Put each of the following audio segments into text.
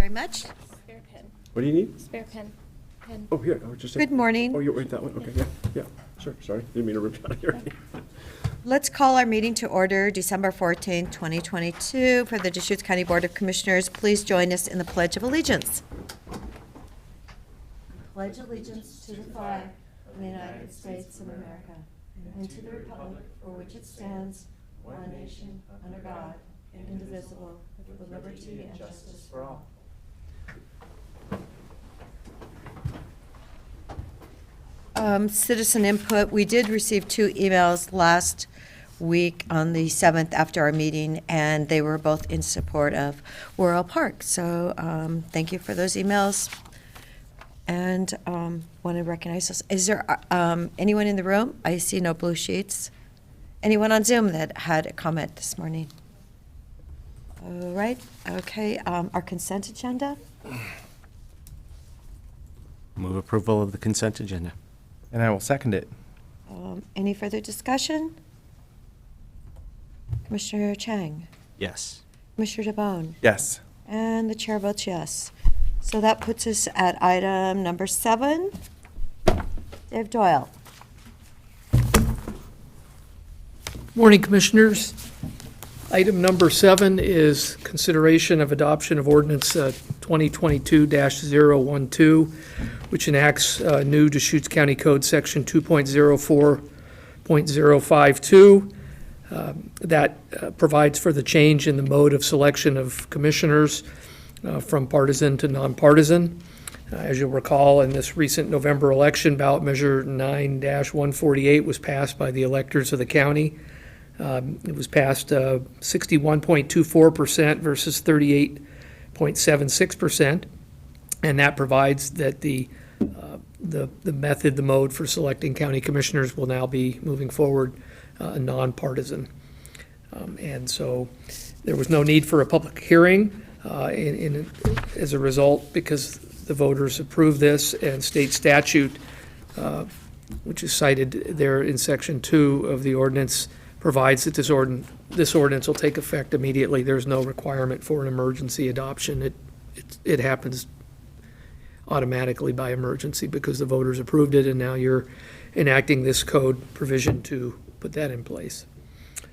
very much. Spare pen. What do you need? Spare pen. Pen. Oh, here, oh, just. Good morning. Oh, you wait, that one, okay, yeah, sure, sorry, didn't mean to rip it out of your. Let's call our meeting to order, December 14, 2022, for the Deschutes County Board of Commissioners. Please join us in the Pledge of Allegiance. Pledge allegiance to the flag of the United States of America and to the republic for which it stands, one nation, under God, indivisible, with liberty and justice for all. Citizen input, we did receive 2 emails last week on the 7th after our meeting, and they were both in support of Worrell Park. So thank you for those emails. And want to recognize us. Is there anyone in the room? I see no blue sheets. Anyone on Zoom that had a comment this morning? All right, okay, our consent agenda. Move approval of the consent agenda. And I will second it. Any further discussion? Commissioner Chang, Yes. Commissioner DeBonne, Yes. and the chair votes yes. So that puts us at item number 7. Dave Doyle. Morning, Commissioners. Item number 7 is consideration of adoption of ordinance 2022-012, which enacts new Deschutes County Code Section 2.04.052 that provides for the change in the mode of selection of commissioners from partisan to nonpartisan. As you'll recall, in this recent November election, ballot measure 9-148 was passed by the electors of the county. It was passed 61.24% versus 38.76%, and that provides that the method, the mode for selecting county commissioners will now be moving forward nonpartisan. And so there was no need for a public hearing as a result, because the voters approved this, and state statute, which is cited there in Section 2 of the ordinance, provides that this ordinance will take effect immediately. There's no requirement for an emergency adoption. It happens automatically by emergency because the voters approved it, and now you're enacting this code provision to put that in place.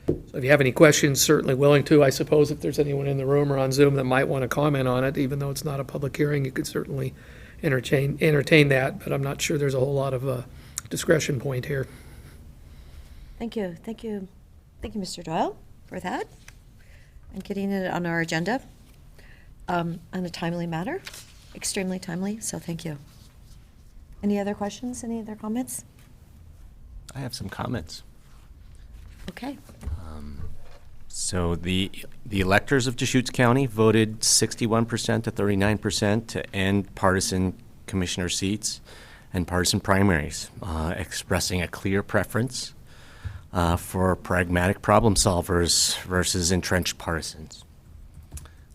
So if you have any questions, certainly willing to. I suppose if there's anyone in the room or on Zoom that might want to comment on it, even though it's not a public hearing, you could certainly entertain that, but I'm not sure there's a whole lot of discretion point here. Thank you, Mr. Doyle, for that, and getting it on our agenda on a timely matter, extremely timely, so thank you. Any other questions, any other comments? I have some comments. Okay. So the electors of Deschutes County voted 61% to 39% to end partisan commissioner seats and partisan primaries, expressing a clear preference for pragmatic problem solvers versus entrenched partisans.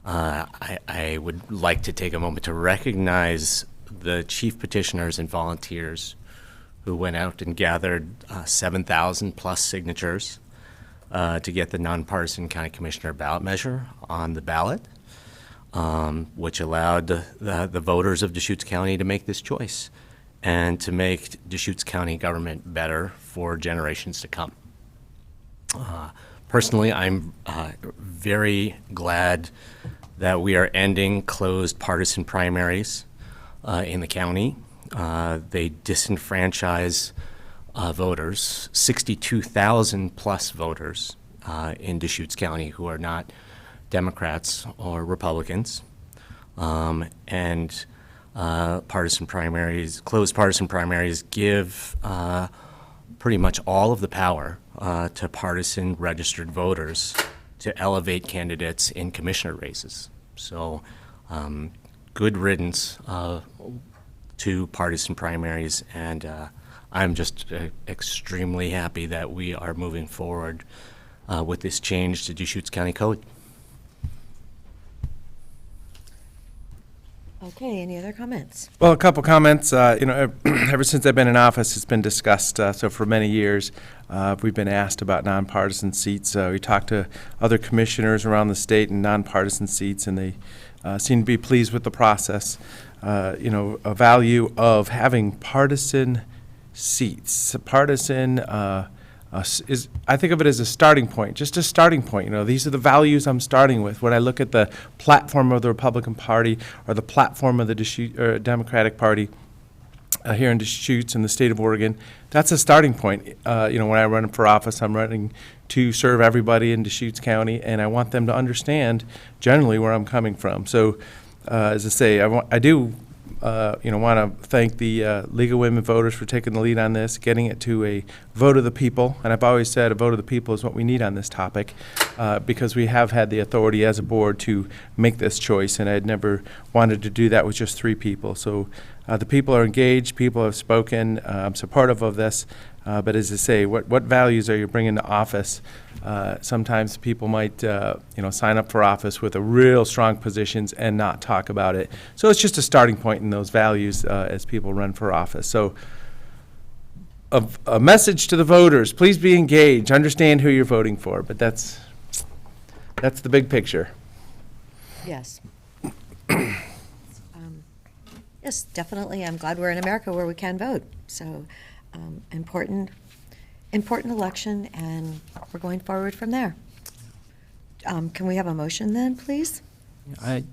I would like to take a moment to recognize the chief petitioners and volunteers who went out and gathered 7,000 plus signatures to get the nonpartisan county commissioner ballot measure on the ballot, which allowed the voters of Deschutes County to make this choice and to make Deschutes County government better for generations to come. Personally, I'm very glad that we are ending closed partisan primaries in the county. They disenfranchise voters, 62,000 plus voters in Deschutes County who are not Democrats or Republicans. And partisan primaries, closed partisan primaries give pretty much all of the power to partisan registered voters to elevate candidates in commissioner races. So good riddance to partisan primaries, and I'm just extremely happy that we are moving forward with this change to Deschutes County Code. Okay, any other comments? Well, a couple comments. Ever since I've been in office, it's been discussed. So for many years, we've been asked about nonpartisan seats. We talked to other commissioners around the state and nonpartisan seats, and they seem to be pleased with the process. A value of having partisan seats. Partisan is, I think of it as a starting point, just a starting point. These are the values I'm starting with. When I look at the platform of the Republican Party or the platform of the Democratic Party here in Deschutes in the state of Oregon, that's a starting point. When I run for office, I'm running to serve everybody in Deschutes County, and I want them to understand generally where I'm coming from. So, as I say, I do want to thank the League of Women Voters for taking the lead on this, getting it to a vote of the people. And I've always said a vote of the people is what we need on this topic because we have had the authority as a board to make this choice, and I had never wanted to do that with just 3 people. So the people are engaged, people have spoken, I'm supportive of this. But as I say, what values are you bringing to office? Sometimes people might, sign up for office with a real strong positions and not talk about it. So it's just a starting point in those values as people run for office. So a message to the voters, please be engaged, understand who you're voting for. But that's the big picture. Yes. Yes, definitely. I'm glad we're in America where we can vote. So important election, and we're going forward from there. Can we have a motion then, please?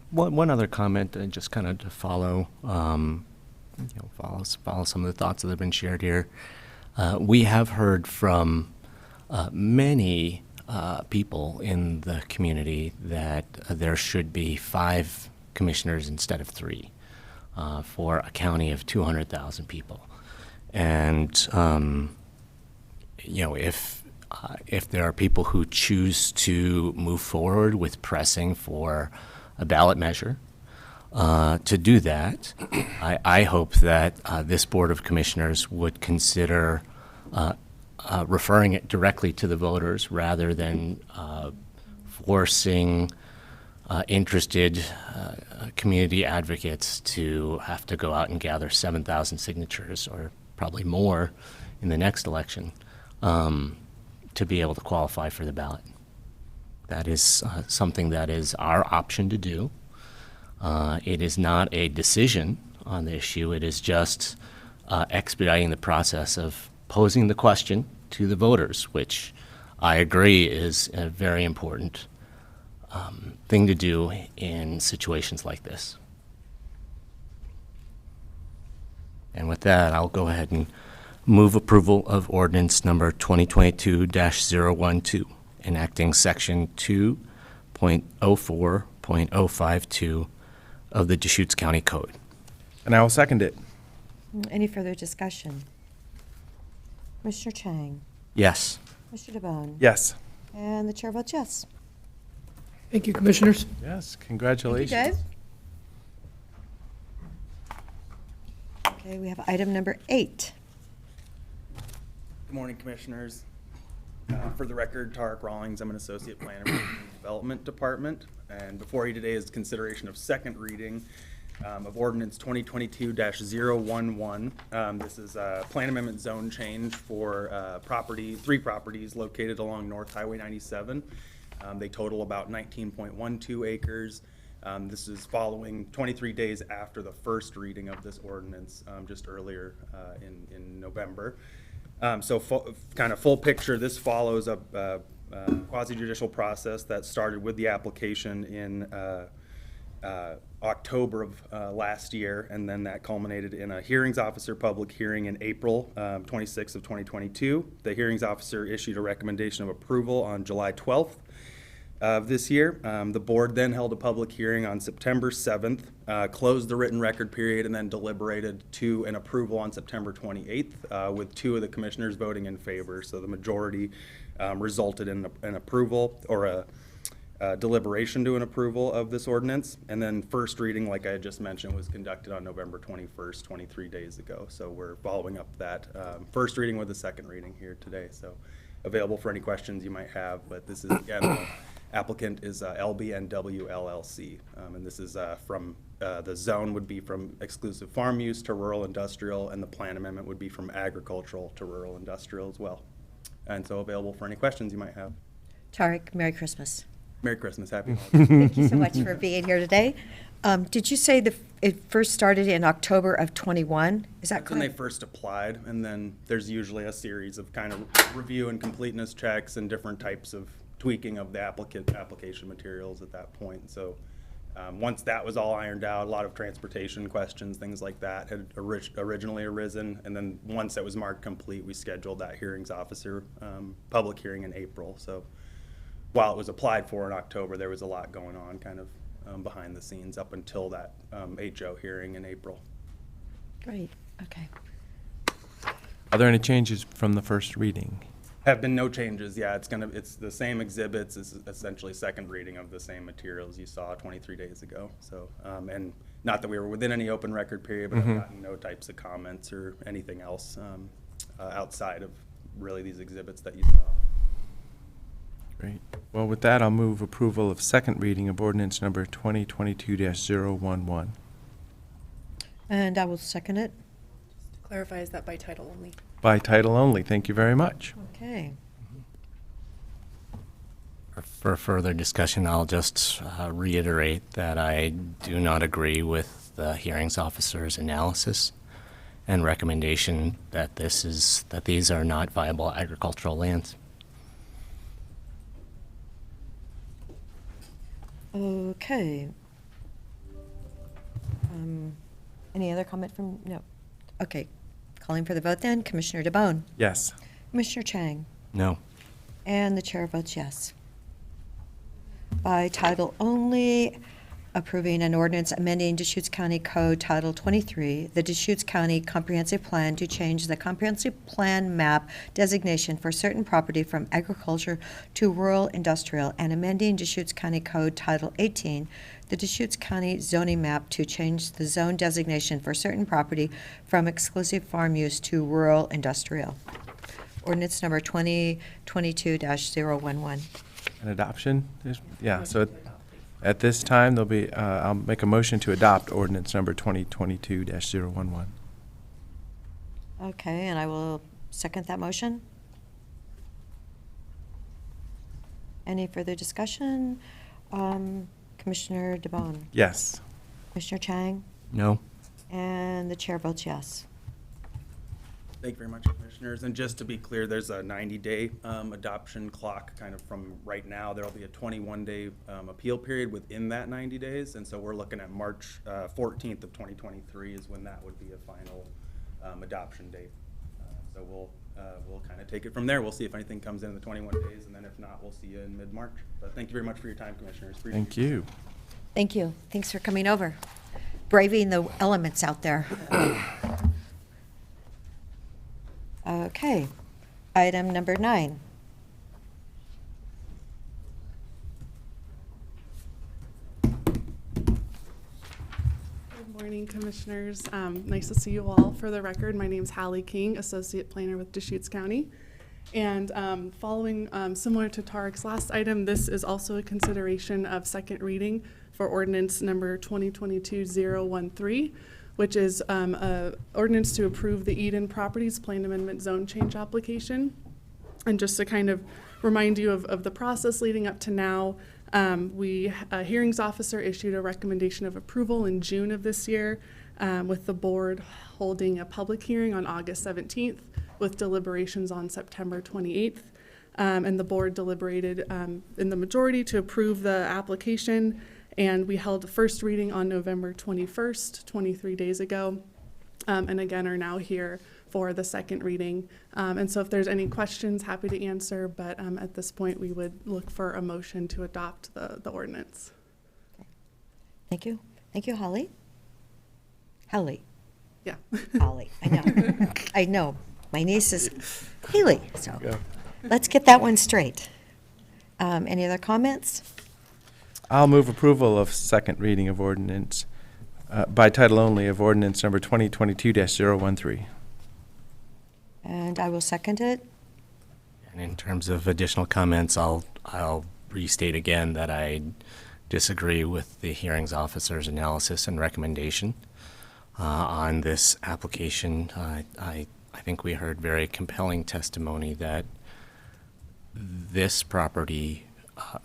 One other comment, just kind of to follow, follow some of the thoughts that have been shared here. We have heard from many people in the community that there should be 5 commissioners instead of 3 for a county of 200,000 people. And if there are people who choose to move forward with pressing for a ballot measure, to do that, I hope that this Board of Commissioners would consider referring it directly to the voters rather than forcing interested community advocates to have to go out and gather 7,000 signatures or probably more in the next election to be able to qualify for the ballot. That is something that is our option to do. It is not a decision on the issue. It is just expediting the process of posing the question to the voters, which I agree is a very important thing to do in situations like this. And with that, I'll go ahead and move approval of ordinance number 2022-012, enacting section 2.04.052 of the Deschutes County Code. And I will second it. Any further discussion? Commissioner Chang? Yes. Mr. DeBonne? Yes. And the chair votes yes. Thank you, Commissioners. Yes, Thank you, congratulations. Dave. Okay, we have item number 8. Good morning, Commissioners. For the record, Tarek Rawlings, I'm an Associate Planner for the Development Department. And before you today is consideration of second reading of Ordinance 2022-011. This is a plan amendment zone change for 3 properties located along North Highway 97. They total about 19.12 acres. This is following 23 days after the first reading of this ordinance, just earlier in November. So kind of full picture, this follows a quasi-judicial process that started with the application in October of last year, and then that culminated in a hearings officer public hearing in April 26th of 2022. The hearings officer issued a recommendation of approval on July 12th of this year. The board then held a public hearing on September 7th, closed the written record period, and then deliberated to an approval on September 28th, with 2 of the commissioners voting in favor. So the majority resulted in an approval or a deliberation to an approval of this ordinance. And then first reading, like I had just mentioned, was conducted on November 21st, 23 days ago. So we're following up that first reading with the second reading here today. So available for any questions you might have, but this is, again, applicant is LBNW LLC, and this is from the zone would be from exclusive farm use to rural industrial, and the plan amendment would be from agricultural to rural industrial as well. And so available for any questions you might have. Tarek, Merry Christmas. Merry Christmas, Happy Holidays. Thank you so much for being here today. Did you say it first started in October of '21? Is that That's when they correct? first applied, and then there's usually a series of kind of review and completeness checks and different types of tweaking of the application materials at that point. So once that was all ironed out, a lot of transportation questions, things like that had originally arisen. And then once it was marked complete, we scheduled that hearings officer public hearing in April. So while it was applied for in October, there was a lot going on kind of behind the scenes up until that HO hearing in April. Great, okay. Are there any changes from the first reading? Have been no changes. Yeah, it's the same exhibits. It's essentially second reading of the same materials you saw 23 days ago. So, and not that we were within any open record period, but I've gotten no types of comments or anything else outside of really these exhibits that you saw. Great. Well, with that, I'll move approval of second reading of ordinance number 2022-011. And I will second it. Clarify, is that by title only? By title only. Thank you very much. Okay. For further discussion, I'll just reiterate that I do not agree with the hearings officer's analysis and recommendation that these are not viable agricultural lands. Okay. Any other comment from, no? Okay. Calling for the vote then, Commissioner DeBonne, Yes. Commissioner Chang, No. and the chair votes yes. By title only, approving an ordinance amending Deschutes County Code Title 23, the Deschutes County Comprehensive Plan to change the comprehensive plan map designation for certain property from agriculture to rural industrial, and amending Deschutes County Code Title 18, the Deschutes County zoning map to change the zone designation for certain property from exclusive farm use to rural industrial. Ordinance number 2022-011. An adoption? Yeah, so at this time, there'll be, I'll make a motion to adopt ordinance number 2022-011. Okay, and I will second that motion. Any further discussion? Commissioner DeBonne, Yes. Commissioner Chang, No. and the chair votes yes. Thank you very much, Commissioners. And just to be clear, there's a 90-day adoption clock kind of from right now. There'll be a 21-day appeal period within that 90 days. And so we're looking at March 14th of 2023 is when that would be a final adoption date. So we'll kind of take it from there. We'll see if anything comes in the 21 days, and then if not, we'll see you in mid-March. But thank you very much for your time, Commissioners. Appreciate Thank it. you. Thank you. Thanks for coming over. Braving the elements out there. Okay, item number 9. Good morning, Commissioners. Nice to see you all. For the record, my name is Hallie King, Associate Planner with Deschutes County. And following, similar to Tarek's last item, this is also a consideration of second reading for ordinance number 2022-013, which is a ordinance to approve the Eden Properties Plan Amendment Zone Change application. And just to kind of remind you of the process leading up to now, a hearings officer issued a recommendation of approval in June of this year, with the board holding a public hearing on August 17th with deliberations on September 28th. And the board deliberated in the majority to approve the application, and we held a first reading on November 21st, 23 days ago, and again are now here for the second reading. And so if there's any questions, happy to answer, but at this point, we would look for a motion to adopt the ordinance. Thank you. Thank you, Holly. Hallie. Yeah. Holly, I know. I know. My niece is Haley, so let's get that one straight. Any other comments? I'll move approval of second reading of ordinance, by title only, of ordinance number 2022-013. And I will second it. And in terms of additional comments, I'll restate again that I disagree with the hearings officer's analysis and recommendation on this application. I think we heard very compelling testimony that this property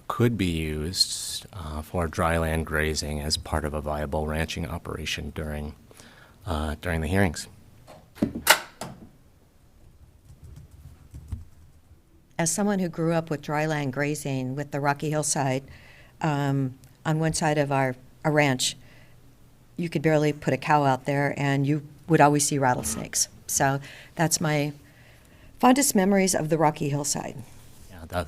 could be used for dryland grazing as part of a viable ranching operation during the hearings. As someone who grew up with dryland grazing with the Rocky Hillside, on one side of our ranch, you could barely put a cow out there, and you would always see rattlesnakes. So that's my fondest memories of the Rocky Hillside. Yeah,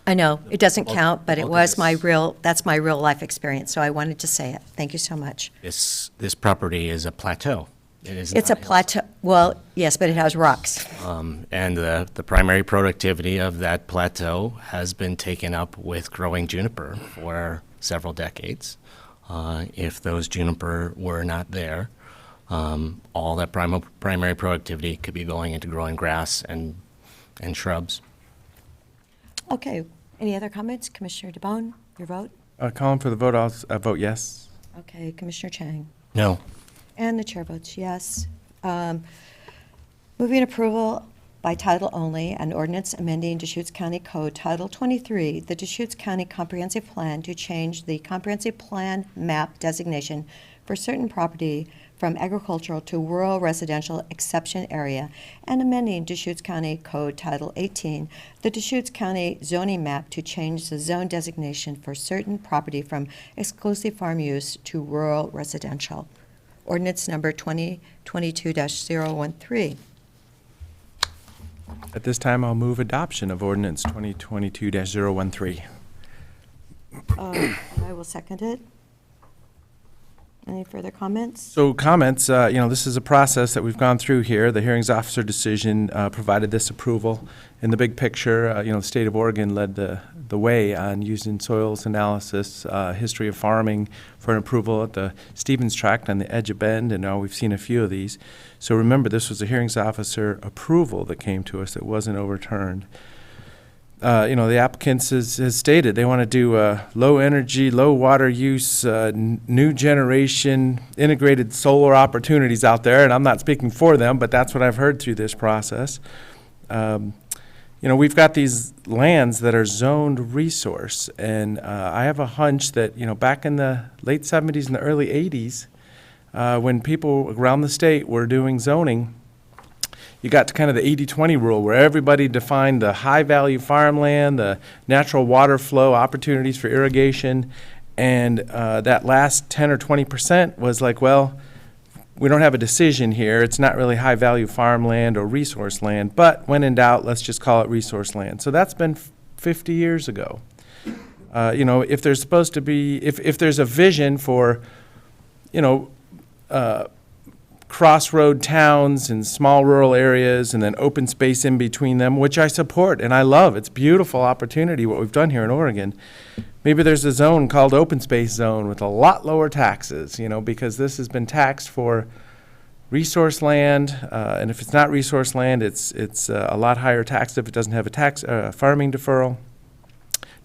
I know, it doesn't count, but it Look at was this. that's my real life experience, so I wanted to say it. Thank you so much. this property is a plateau. It is It's a not plateau, well, yes, but it has rocks. And the primary productivity of that plateau has been taken up with growing juniper for several decades. If those juniper were not there, all that primary productivity could be going into growing grass and shrubs. Okay, any other comments? Commissioner DeBonne, your vote? Calling for the vote, I'll vote yes. Okay, Commissioner Chang? No. And the chair votes yes. Moving approval by title only, an ordinance amending Deschutes County Code Title 23, the Deschutes County Comprehensive Plan to change the comprehensive plan map designation for certain property from agricultural to rural residential exception area, and amending Deschutes County Code Title 18, the Deschutes County zoning map to change the zone designation for certain property from exclusive farm use to rural residential. Ordinance number 2022-013. At this time, I'll move adoption of ordinance 2022-013. And I will second it. Any further comments? So comments, this is a process that we've gone through here. The hearings officer decision provided this approval. In the big picture, the state of Oregon led the way on using soils analysis, history of farming for an approval at the Stevens Tract on the edge of Bend, and now we've seen a few of these. So remember, this was a hearings officer approval that came to us that wasn't overturned. The applicants has stated they want to do low energy, low water use, new generation integrated solar opportunities out there, and I'm not speaking for them, but that's what I've heard through this process. We've got these lands that are zoned resource, and I have a hunch that, back in the late 70s and the early 80s, when people around the state were doing zoning, you got to kind of the 80-20 rule where everybody defined the high-value farmland, the natural water flow opportunities for irrigation, and that last 10 or 20% was like, well, we don't have a decision here. It's not really high-value farmland or resource land, but when in doubt, let's just call it resource land. So that's been 50 years ago. If there's supposed to be, if there's a vision for, crossroad towns and small rural areas and then open space in between them, which I support and I love. It's a beautiful opportunity what we've done here in Oregon. Maybe there's a zone called open space zone with a lot lower taxes, because this has been taxed for resource land, and if it's not resource land, it's a lot higher tax if it doesn't have a tax farming deferral.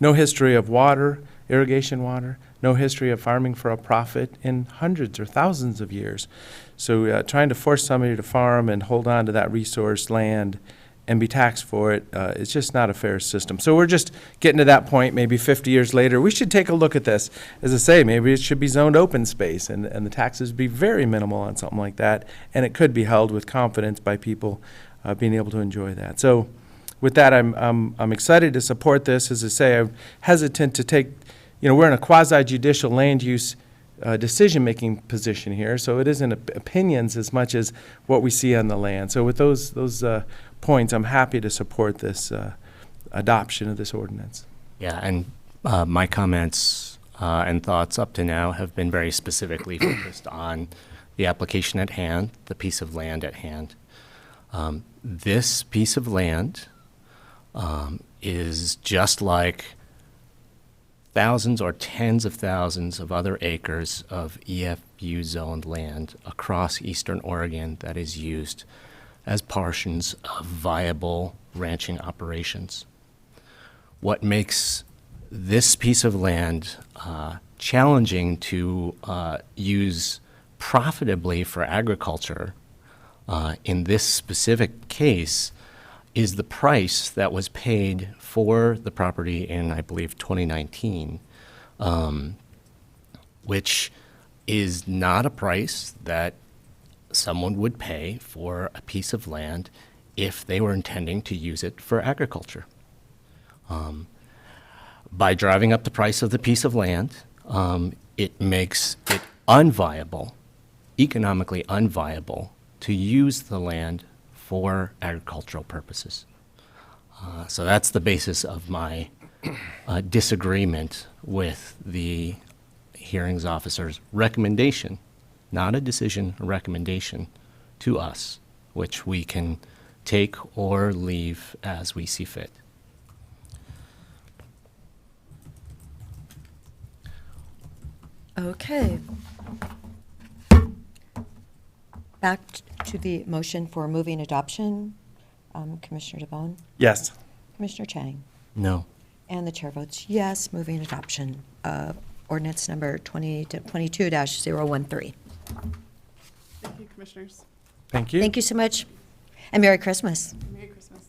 No history of water, irrigation water, no history of farming for a profit in hundreds or thousands of years. So trying to force somebody to farm and hold on to that resource land and be taxed for it, it's just not a fair system. So we're just getting to that point, maybe 50 years later. We should take a look at this. As I say, maybe it should be zoned open space and the taxes be very minimal on something like that, and it could be held with confidence by people being able to enjoy that. So with that, I'm excited to support this. As I say, I'm hesitant to take, we're in a quasi-judicial land use decision-making position here, so it isn't opinions as much as what we see on the land. So with those points, I'm happy to support this adoption of this ordinance. Yeah, and my comments and thoughts up to now have been very specifically focused on the application at hand, the piece of land at hand. This piece of land is just like thousands or tens of thousands of other acres of EFU-zoned land across eastern Oregon that is used as portions of viable ranching operations. What makes this piece of land challenging to use profitably for agriculture in this specific case is the price that was paid for the property in, I believe, 2019, which is not a price that someone would pay for a piece of land if they were intending to use it for agriculture. By driving up the price of the piece of land, it makes it unviable, economically unviable, to use the land for agricultural purposes. So that's the basis of my disagreement with the hearings officer's recommendation, not a decision, a recommendation to us, which we can take or leave as we see fit. Okay. Back to the motion for moving adoption. Commissioner DeBonne, Yes. Commissioner Chang, No. and the chair votes yes, moving adoption of ordinance number 2022-013. Thank you, Commissioners. Thank you. Thank you so much, and Merry Christmas. Merry Christmas.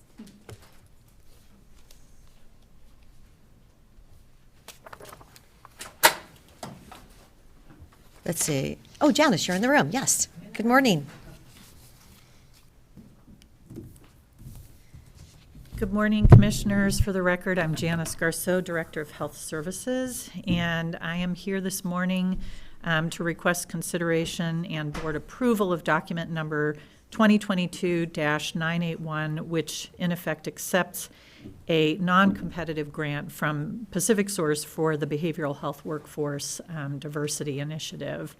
Let's see. Oh, Janice, you're in the room. Yes. Good morning. Good morning, Commissioners. For the record, I'm Janice Garceau, Director of Health Services, and I am here this morning to request consideration and board approval of document number 2022-981, which in effect accepts a non-competitive grant from Pacific Source for the Behavioral Health Workforce Diversity Initiative.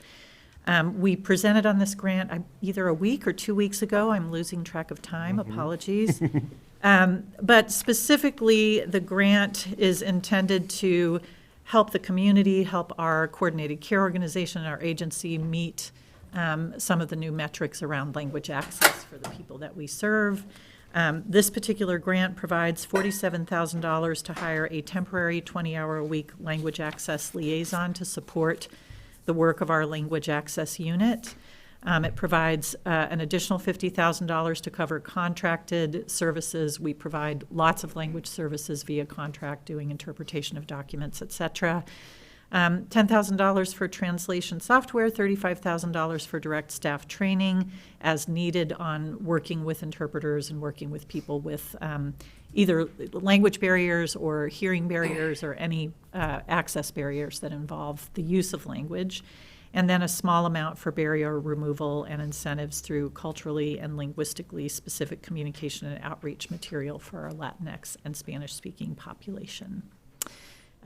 We presented on this grant either a week or 2 weeks ago. I'm losing track of time. Apologies. But specifically, the grant is intended to help the community, help our coordinated care organization, our agency meet some of the new metrics around language access for the people that we serve. This particular grant provides $47,000 to hire a temporary 20-hour-a-week language access liaison to support the work of our language access unit. It provides an additional $50,000 to cover contracted services. We provide lots of language services via contract, doing interpretation of documents, et cetera. $10,000 for translation software, $35,000 for direct staff training as needed on working with interpreters and working with people with either language barriers or hearing barriers or any access barriers that involve the use of language. And then a small amount for barrier removal and incentives through culturally and linguistically specific communication and outreach material for our Latinx and Spanish-speaking population.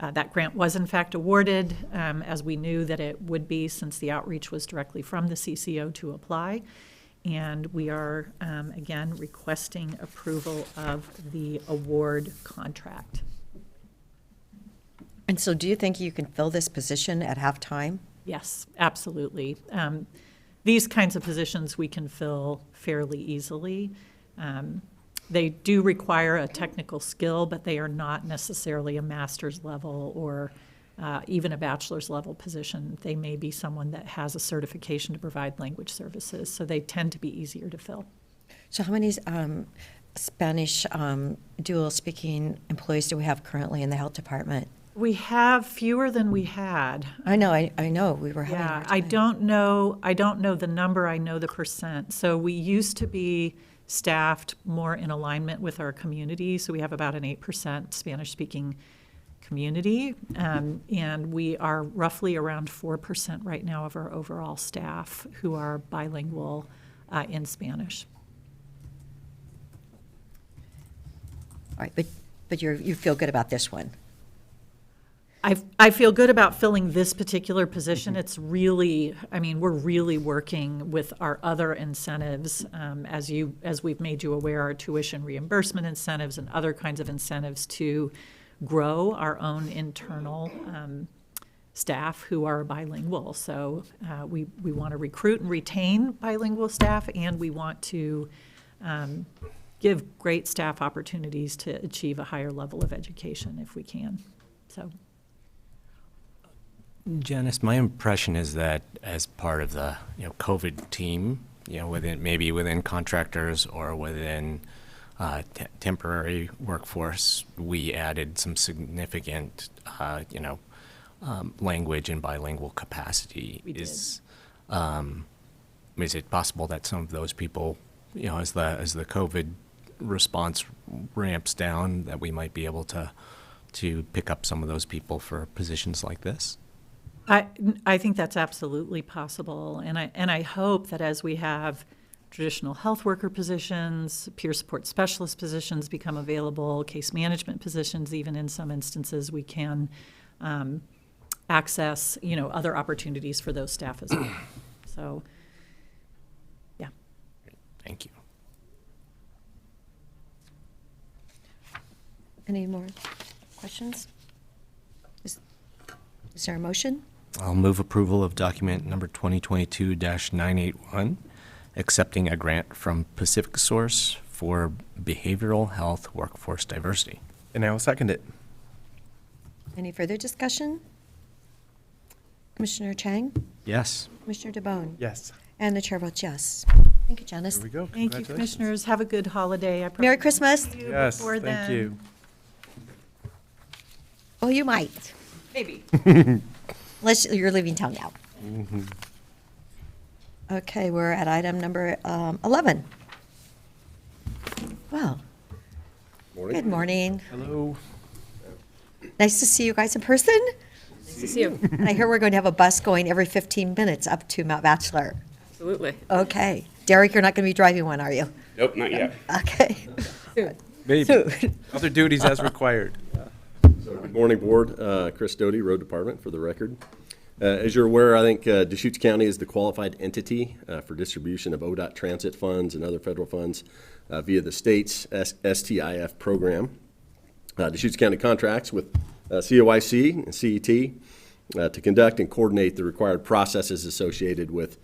That grant was in fact awarded, as we knew that it would be since the outreach was directly from the CCO to apply. And we are, again, requesting approval of the award contract. And so do you think you can fill this position at halftime? Yes, absolutely. These kinds of positions we can fill fairly easily. They do require a technical skill, but they are not necessarily a master's level or even a bachelor's level position. They may be someone that has a certification to provide language services, so they tend to be easier to fill. So how many Spanish dual-speaking employees do we have currently in the health department? We have fewer than we had. I know, I know, we were having a Yeah, hard I time. don't know the number, I know the percent. So we used to be staffed more in alignment with our community, so we have about an 8% Spanish-speaking community, and we are roughly around 4% right now of our overall staff who are bilingual in Spanish. All right, but you feel good about this one? I feel good about filling this particular position. It's really, I mean, we're really working with our other incentives, as we've made you aware, our tuition reimbursement incentives and other kinds of incentives to grow our own internal staff who are bilingual. So we want to recruit and retain bilingual staff, and we want to give great staff opportunities to achieve a higher level of education if we can. So. Janice, my impression is that as part of the, COVID team, within contractors or within temporary workforce, we added some significant, language in bilingual capacity. We did. Is it possible that some of those people, as the COVID response ramps down, that we might be able to pick up some of those people for positions like this? I think that's absolutely possible, and I hope that as we have traditional health worker positions, peer support specialist positions become available, case management positions, even in some instances, we can access, other opportunities for those staff as well. So, yeah. Thank you. Any more questions? Is there a motion? I'll move approval of document number 2022-981, accepting a grant from Pacific Source for behavioral health workforce diversity. And I will second it. Any further discussion? Commissioner Chang? Yes. Commissioner DeBonne? Yes. And the chair votes yes. Thank you, Janice. There we go. Thank you, Congratulations. commissioners. Have a good holiday. I Merry probably Christmas. won't see you Yes, before thank then. you. Oh, you might, Maybe. unless you're leaving town now. Okay, we're at item number 11. Well, good morning. Hello. Nice to see you guys in person. Nice to see you. And I hear we're going to have a bus going every 15 minutes up to Mount Bachelor. Absolutely. Okay. Derek, you're not going to be driving one, are you? Nope, not yet. Okay. Maybe. So- Other duties as required. Good morning, Board. Chris Doty, Road Department, for the record. As you're aware, I think Deschutes County is the qualified entity for distribution of ODOT transit funds and other federal funds via the state's STIF program. Deschutes County contracts with COIC and CET to conduct and coordinate the required processes associated with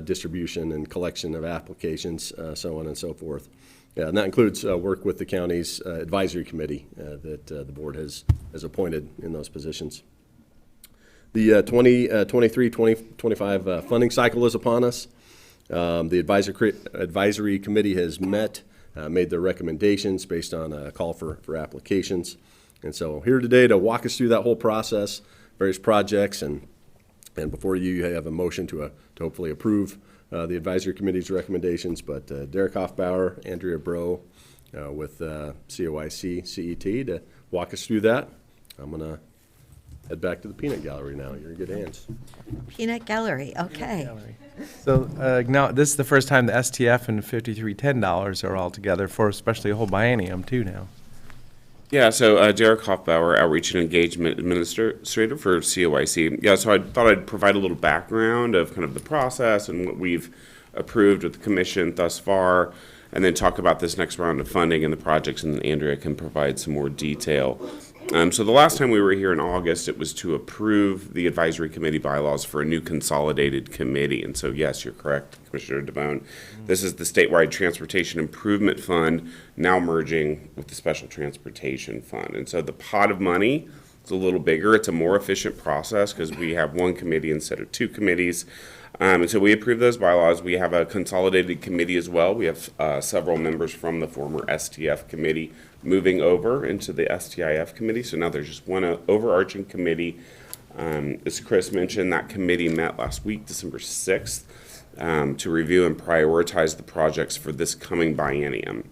distribution and collection of applications, so on and so forth. Yeah, and that includes work with the county's advisory committee that the board has appointed in those positions. The 2023-2025 funding cycle is upon us. The advisory committee has met, made their recommendations based on a call for applications. And so here today to walk us through that whole process, various projects, and before you have a motion to hopefully approve the advisory committee's recommendations, but Derek Hoffbauer, Andrea Bro with COIC, CET to walk us through that. I'm going to head back to the peanut gallery now. You're in good hands. Peanut Gallery, okay. So now, this is the first time the STF and $5310 are all together for especially a whole biennium too now. Yeah, so Derek Hoffbauer, Outreach and Engagement Administrator for COIC. Yeah, so I thought I'd provide a little background of kind of the process and what we've approved with the commission thus far, and then talk about this next round of funding and the projects, and then Andrea can provide some more detail. So the last time we were here in August, it was to approve the advisory committee bylaws for a new consolidated committee. And so, yes, you're correct, Commissioner DeBonne. This is the statewide transportation improvement fund now merging with the special transportation fund. And so the pot of money is a little bigger. It's a more efficient process because we have one committee instead of two committees. And so we approved those bylaws. We have a consolidated committee as well. We have several members from the former STF committee moving over into the STIF committee. So now there's just one overarching committee. As Chris mentioned, that committee met last week, December 6th, to review and prioritize the projects for this coming biennium.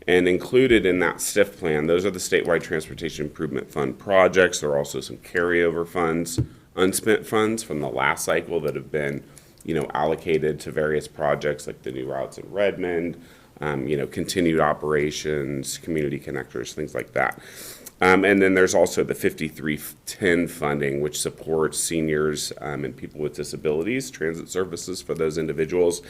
And included in that STIF plan, those are the statewide transportation improvement fund projects. There are also some carryover funds, unspent funds from the last cycle that have been allocated to various projects like the new routes in Redmond, continued operations, community connectors, things like that. And then there's also the 5310 funding, which supports seniors and people with disabilities, transit services for those individuals.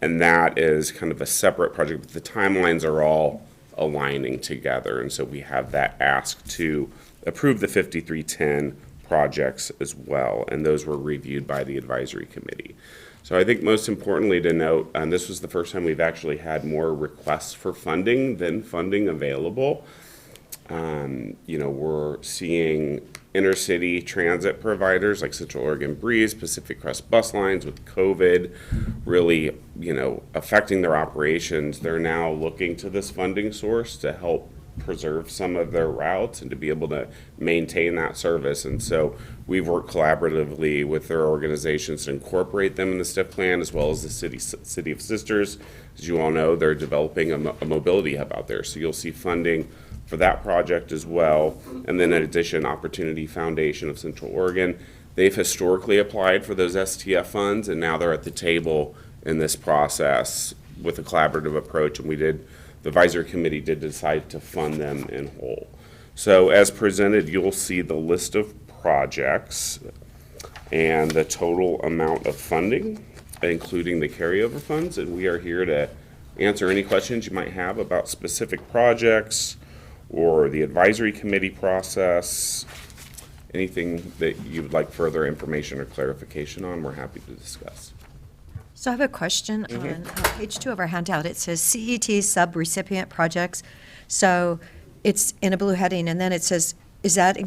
And that is kind of a separate project, but the timelines are all aligning together. And so we have that ask to approve the 5310 projects as well, and those were reviewed by the advisory committee. So I think most importantly to note, and this was the first time we've actually had more requests for funding than funding available. We're seeing intercity transit providers like Central Oregon Breeze, Pacific Crest Bus Lines with COVID really, affecting their operations. They're now looking to this funding source to help preserve some of their routes and to be able to maintain that service. And so we've worked collaboratively with their organizations to incorporate them in the STIF plan, as well as the City of Sisters. As you all know, they're developing a mobility hub out there. So you'll see funding for that project as well. And then in addition, Opportunity Foundation of Central Oregon, they've historically applied for those STF funds, and now they're at the table in this process with a collaborative approach. And the advisory committee did decide to fund them in whole. So as presented, you'll see the list of projects and the total amount of funding, including the carryover funds. And we are here to answer any questions you might have about specific projects or the advisory committee process. Anything that you would like further information or clarification on, we're happy to discuss. So I have a question on page 2 of our handout. It says CET sub-recipient projects. So it's in a blue heading, and then it says, does that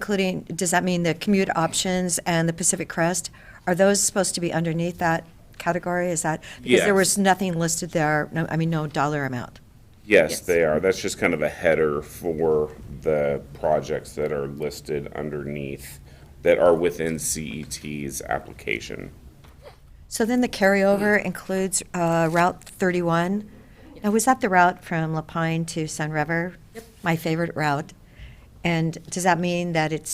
mean the commute options and the Pacific Crest? Are those supposed to be underneath that category? Is that, because there was nothing listed there, no dollar amount. Yes, they are. That's just kind of a header for the projects that are listed underneath that are within CET's application. So then the carryover includes Route 31. Now, was that the route from La Pine to Sun River? Yep. My favorite route. And does that mean that it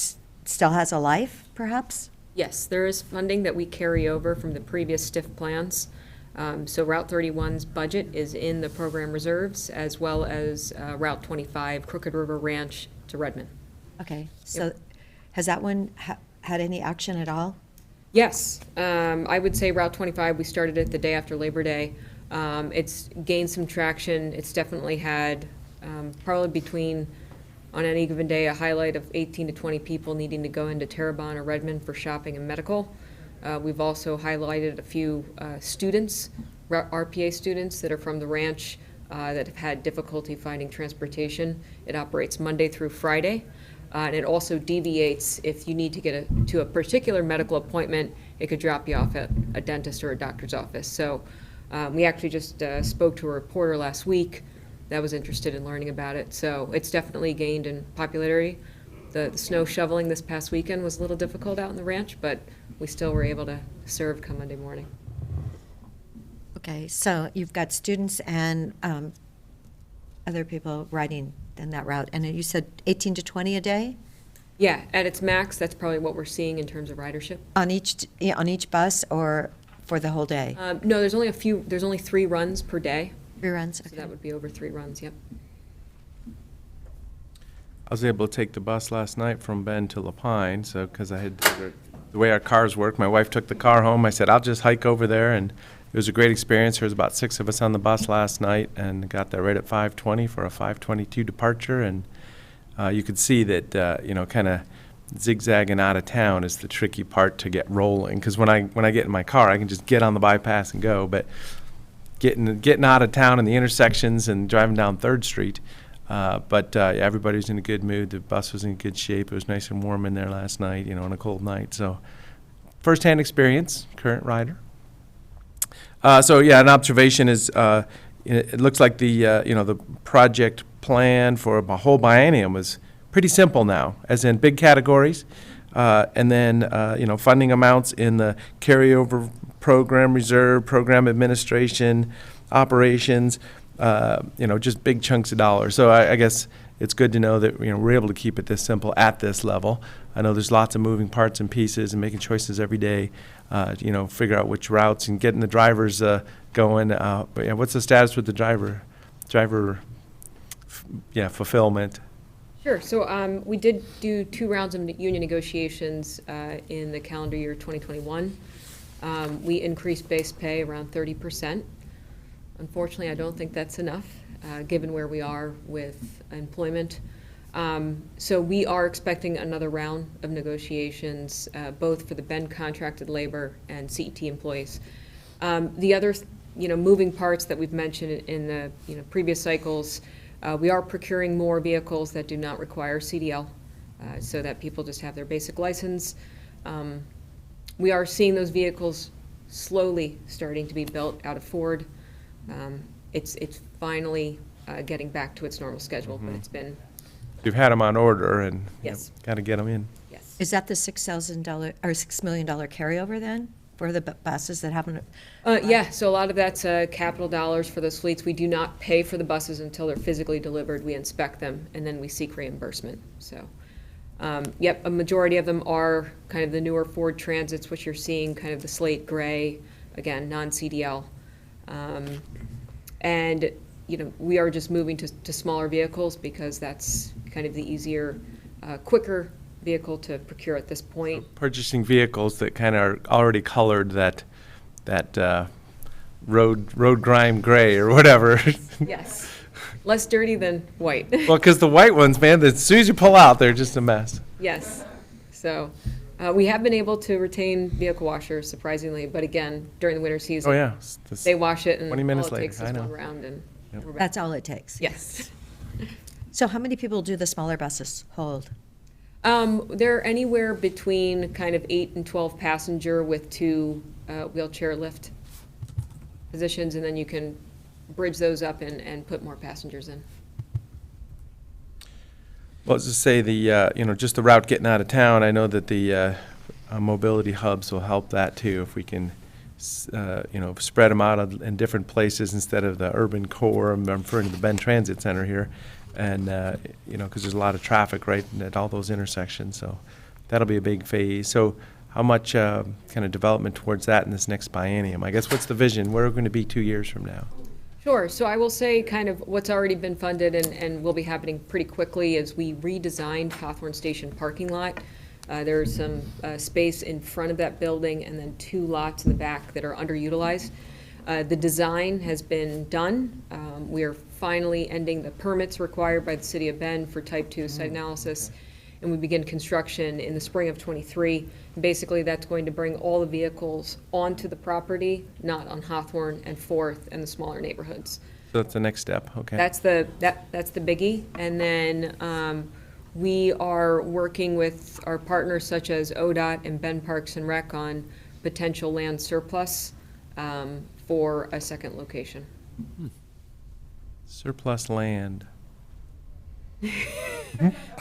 still has a life, perhaps? Yes, there is funding that we carry over from the previous STIF plans. So Route 31's budget is in the program reserves, as well as Route 25, Crooked River Ranch to Redmond. Okay, so has that one had any action at all? Yes, I would say Route 25, we started it the day after Labor Day. It's gained some traction. It's definitely had probably between, on any given day, a highlight of 18 to 20 people needing to go into Terrebonne or Redmond for shopping and medical. We've also highlighted a few students, RPA students that are from the ranch that have had difficulty finding transportation. It operates Monday through Friday. And it also deviates if you need to get to a particular medical appointment. It could drop you off at a dentist or a doctor's office. So we actually just spoke to a reporter last week that was interested in learning about it. So it's definitely gained in popularity. The snow shoveling this past weekend was a little difficult out in the ranch, but we still were able to serve come Monday morning. Okay, so you've got students and other people riding in that route, and you said 18 to 20 a day Yeah, at its max, that's probably what we're seeing in terms of ridership. on each bus, or for the whole day? No, there's only 3 runs per day, Reruns. so Okay. that would be over 3 runs, yep. I was able to take the bus last night from Bend to La Pine, so, because I had, the way our cars work, my wife took the car home. I said, I'll just hike over there, and it was a great experience. There was about 6 of us on the bus last night, and got there right at 5:20 for a 5:22 departure, and you could see that, kind of zigzagging out of town is the tricky part to get rolling, because when I get in my car, I can just get on the bypass and go, but getting out of town in the intersections and driving down 3rd Street, everybody was in a good mood. The bus was in good shape. It was nice and warm in there last night, on a cold night. So, first-hand experience, current rider. An observation is, it looks like the project plan for a whole biennium was pretty simple now, as in big categories, and then funding amounts in the carryover program reserve, program administration, operations. Just big chunks of dollars. So I guess it's good to know that we're able to keep it this simple at this level. I know there's lots of moving parts and pieces and making choices every day. Figure out which routes and getting the drivers going. But what's the status with the driver fulfillment? Sure, so we did do 2 rounds of union negotiations in the calendar year 2021. We increased base pay around 30%. Unfortunately, I don't think that's enough, given where we are with employment. So we are expecting another round of negotiations, both for the Bend contracted labor and CET employees. The other, moving parts that we've mentioned in the previous cycles, we are procuring more vehicles that do not require CDL. so that people just have their basic license. We are seeing those vehicles slowly starting to be built out of Ford. It's finally getting back to its normal schedule, but it's been, You've had them on order and Yes. got to get them in. yes. Is that the $6,000 or $6 million carryover then for the buses that haven't? Yeah, so a lot of that's capital dollars for those fleets. We do not pay for the buses until they're physically delivered. We inspect them, and then we seek reimbursement. So, yep, a majority of them are kind of the newer Ford Transits, which you're seeing, kind of the slate gray, again, non-CDL. And, you know, we are just moving to smaller vehicles because that's kind of the easier, quicker vehicle to procure at this point. Purchasing vehicles that kind of are already colored that road grime gray or whatever. Yes, less dirty than white. Well, because the white ones, man, as soon as you pull out, they're just a mess. Yes, so we have been able to retain vehicle washers surprisingly, but again, during the winter season. Oh, yeah. They wash it and 20 all minutes it later, takes I is know. one round and we're back. That's all it takes. Yes. So how many people do the smaller buses hold? They're anywhere between kind of 8 and 12 passenger with 2 wheelchair lift positions, and then you can bridge those up and put more passengers in. Well, let's just say just the route getting out of town, I know that the mobility hubs will help that too, if we can, spread them out in different places instead of the urban core. I'm referring to the Bend Transit Center here. And, because there's a lot of traffic right at all those intersections, so that'll be a big phase. So how much kind of development towards that in this next biennium? I guess what's the vision? Where are we going to be 2 years from now? Sure, so I will say kind of what's already been funded and will be happening pretty quickly is we redesigned Hawthorne Station parking lot. There's some space in front of that building and then 2 lots in the back that are underutilized. The design has been done. We are finally ending the permits required by the City of Bend for Type 2 site analysis, and we begin construction in the spring of '23. Basically, that's going to bring all the vehicles onto the property, not on Hawthorne and Fourth and the smaller neighborhoods. So that's the next step, okay. That's the biggie. And then we are working with our partners such as ODOT and Bend Parks and Rec on potential land surplus for a second location. Surplus land.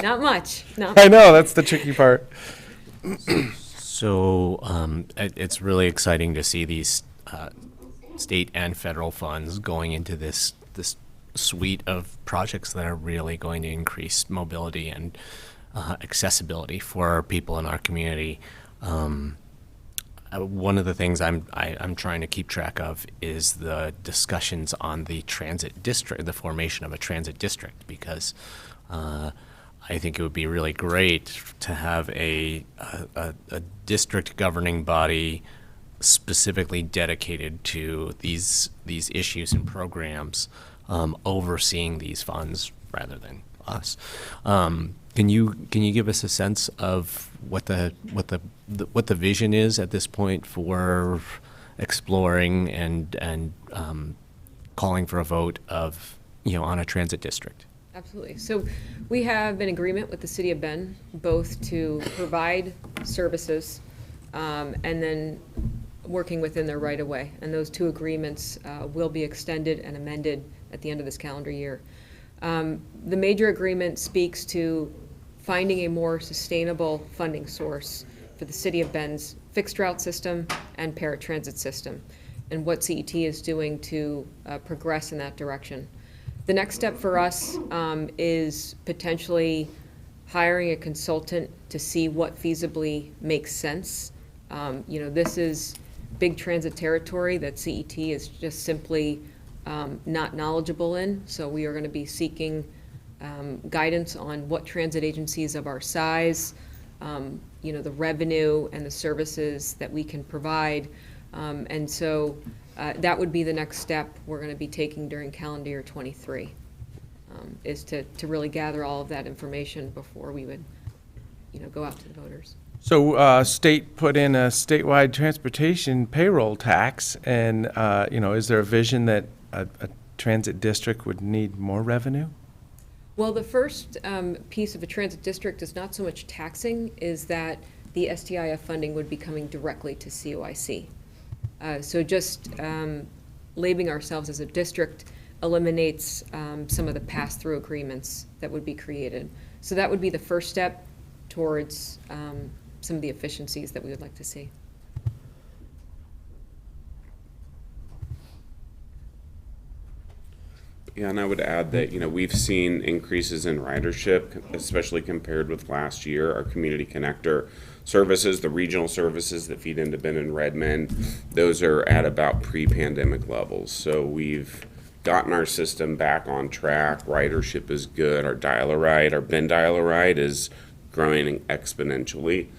Not much, no. I know, that's the tricky part. So it's really exciting to see these state and federal funds going into this suite of projects that are really going to increase mobility and accessibility for people in our community. One of the things I'm trying to keep track of is the discussions on the transit district, the formation of a transit district, because I think it would be really great to have a district governing body specifically dedicated to these issues and programs, overseeing these funds rather than us. Can you give us a sense of what the vision is at this point for exploring and calling for a vote of on a transit district? Absolutely. So we have an agreement with the City of Bend, both to provide services and then working within their right-of-way. And those 2 agreements will be extended and amended at the end of this calendar year. The major agreement speaks to finding a more sustainable funding source for the City of Bend's fixed route system and paratransit system, and what CET is doing to progress in that direction. The next step for us is potentially hiring a consultant to see what feasibly makes sense. This is big transit territory that CET is just simply not knowledgeable in, so we are going to be seeking guidance on what transit agencies of our size, the revenue and the services that we can provide. And so that would be the next step we're going to be taking during calendar year '23, is to really gather all of that information before we would, go out to the voters. So state put in a statewide transportation payroll tax, and, is there a vision that a transit district would need more revenue? Well, the first piece of a transit district is not so much taxing, is that the STIF funding would be coming directly to COIC. So just labeling ourselves as a district eliminates some of the pass-through agreements that would be created. So that would be the first step towards some of the efficiencies that we would like to see. Yeah, and I would add that, we've seen increases in ridership, especially compared with last year. Our community connector services, the regional services that feed into Ben and Redmond, those are at about pre-pandemic levels. So we've gotten our system back on track. Ridership is good. Our dial-a-ride, our Ben dial-a-ride is growing exponentially.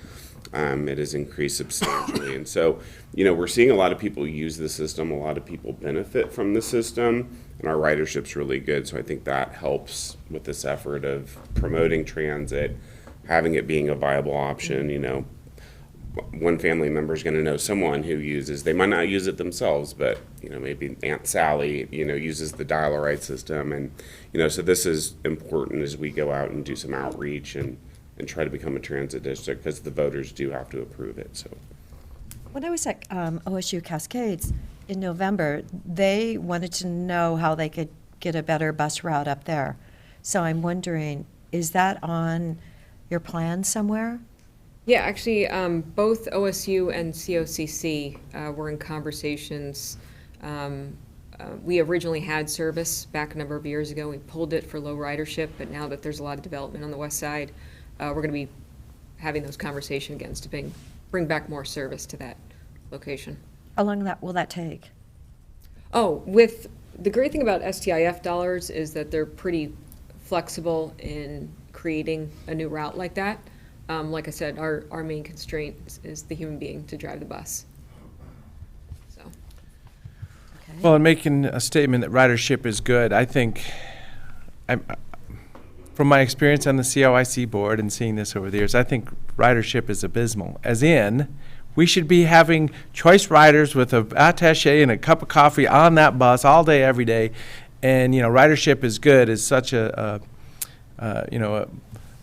It has increased substantially. And so, we're seeing a lot of people use the system. A lot of people benefit from the system, and our ridership's really good. So I think that helps with this effort of promoting transit, having it being a viable option. One family member is going to know someone who uses, they might not use it themselves, but, maybe Aunt Sally, uses the dial-a-ride system. And, so this is important as we go out and do some outreach and try to become a transit district, because the voters do have to approve it, so. When I was at OSU Cascades in November, they wanted to know how they could get a better bus route up there. So I'm wondering, is that on your plan somewhere? Yeah, actually, both OSU and COCC were in conversations. We originally had service back a number of years ago. We pulled it for low ridership, but now that there's a lot of development on the west side, we're going to be having those conversations again to bring back more service to that location. How long will that take? Oh, with the great thing about STIF dollars is that they're pretty flexible in creating a new route like that. Like I said, our main constraint is the human being to drive the bus. So. Okay. Well, in making a statement that ridership is good, I think, from my experience on the COIC board and seeing this over the years, I think ridership is abysmal. As in, we should be having choice riders with a attaché and a cup of coffee on that bus all day, every day. And, ridership is good is such a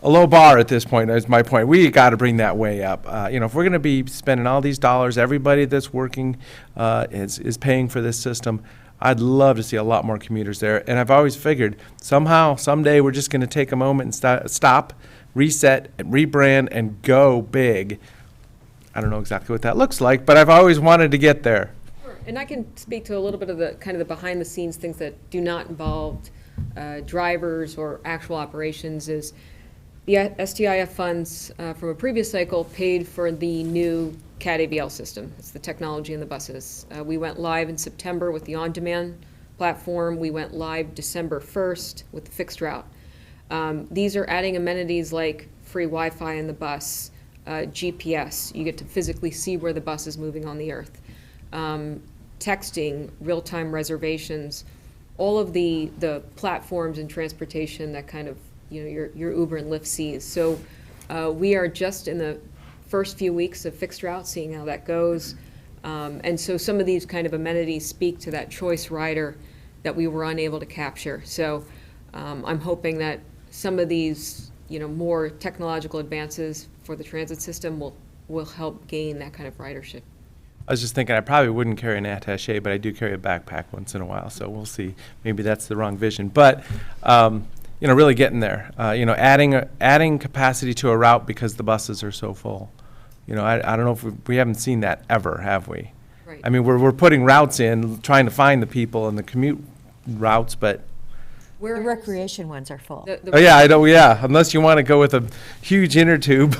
low bar at this point, is my point. We got to bring that way up. If we're going to be spending all these dollars, everybody that's working is paying for this system, I'd love to see a lot more commuters there. And I've always figured somehow, someday, we're just going to take a moment and stop, reset, and rebrand, and go big. I don't know exactly what that looks like, but I've always wanted to get there. Sure. And I can speak to a little bit of the kind of the behind the scenes things that do not involve drivers or actual operations. Is the STIF funds from a previous cycle paid for the new CAT AVL system. It's the technology in the buses. We went live in September with the on-demand platform. We went live December 1st with the fixed route. These are adding amenities like free Wi-Fi in the bus, GPS. You get to physically see where the bus is moving on the earth. Texting, real-time reservations, all of the platforms in transportation that kind of, your Uber and Lyft sees. So we are just in the first few weeks of fixed route, seeing how that goes. And so some of these kind of amenities speak to that choice rider that we were unable to capture. So I'm hoping that some of these, more technological advances for the transit system will help gain that kind of ridership. I was just thinking I probably wouldn't carry an attaché, but I do carry a backpack once in a while, so we'll see. Maybe that's the wrong vision. But, really getting there. Adding capacity to a route because the buses are so full. I don't know if we haven't seen that ever, have we? Right. I mean, we're putting routes in, trying to find the people and the commute routes, but, The recreation ones are full. unless you want to go with a huge inner tube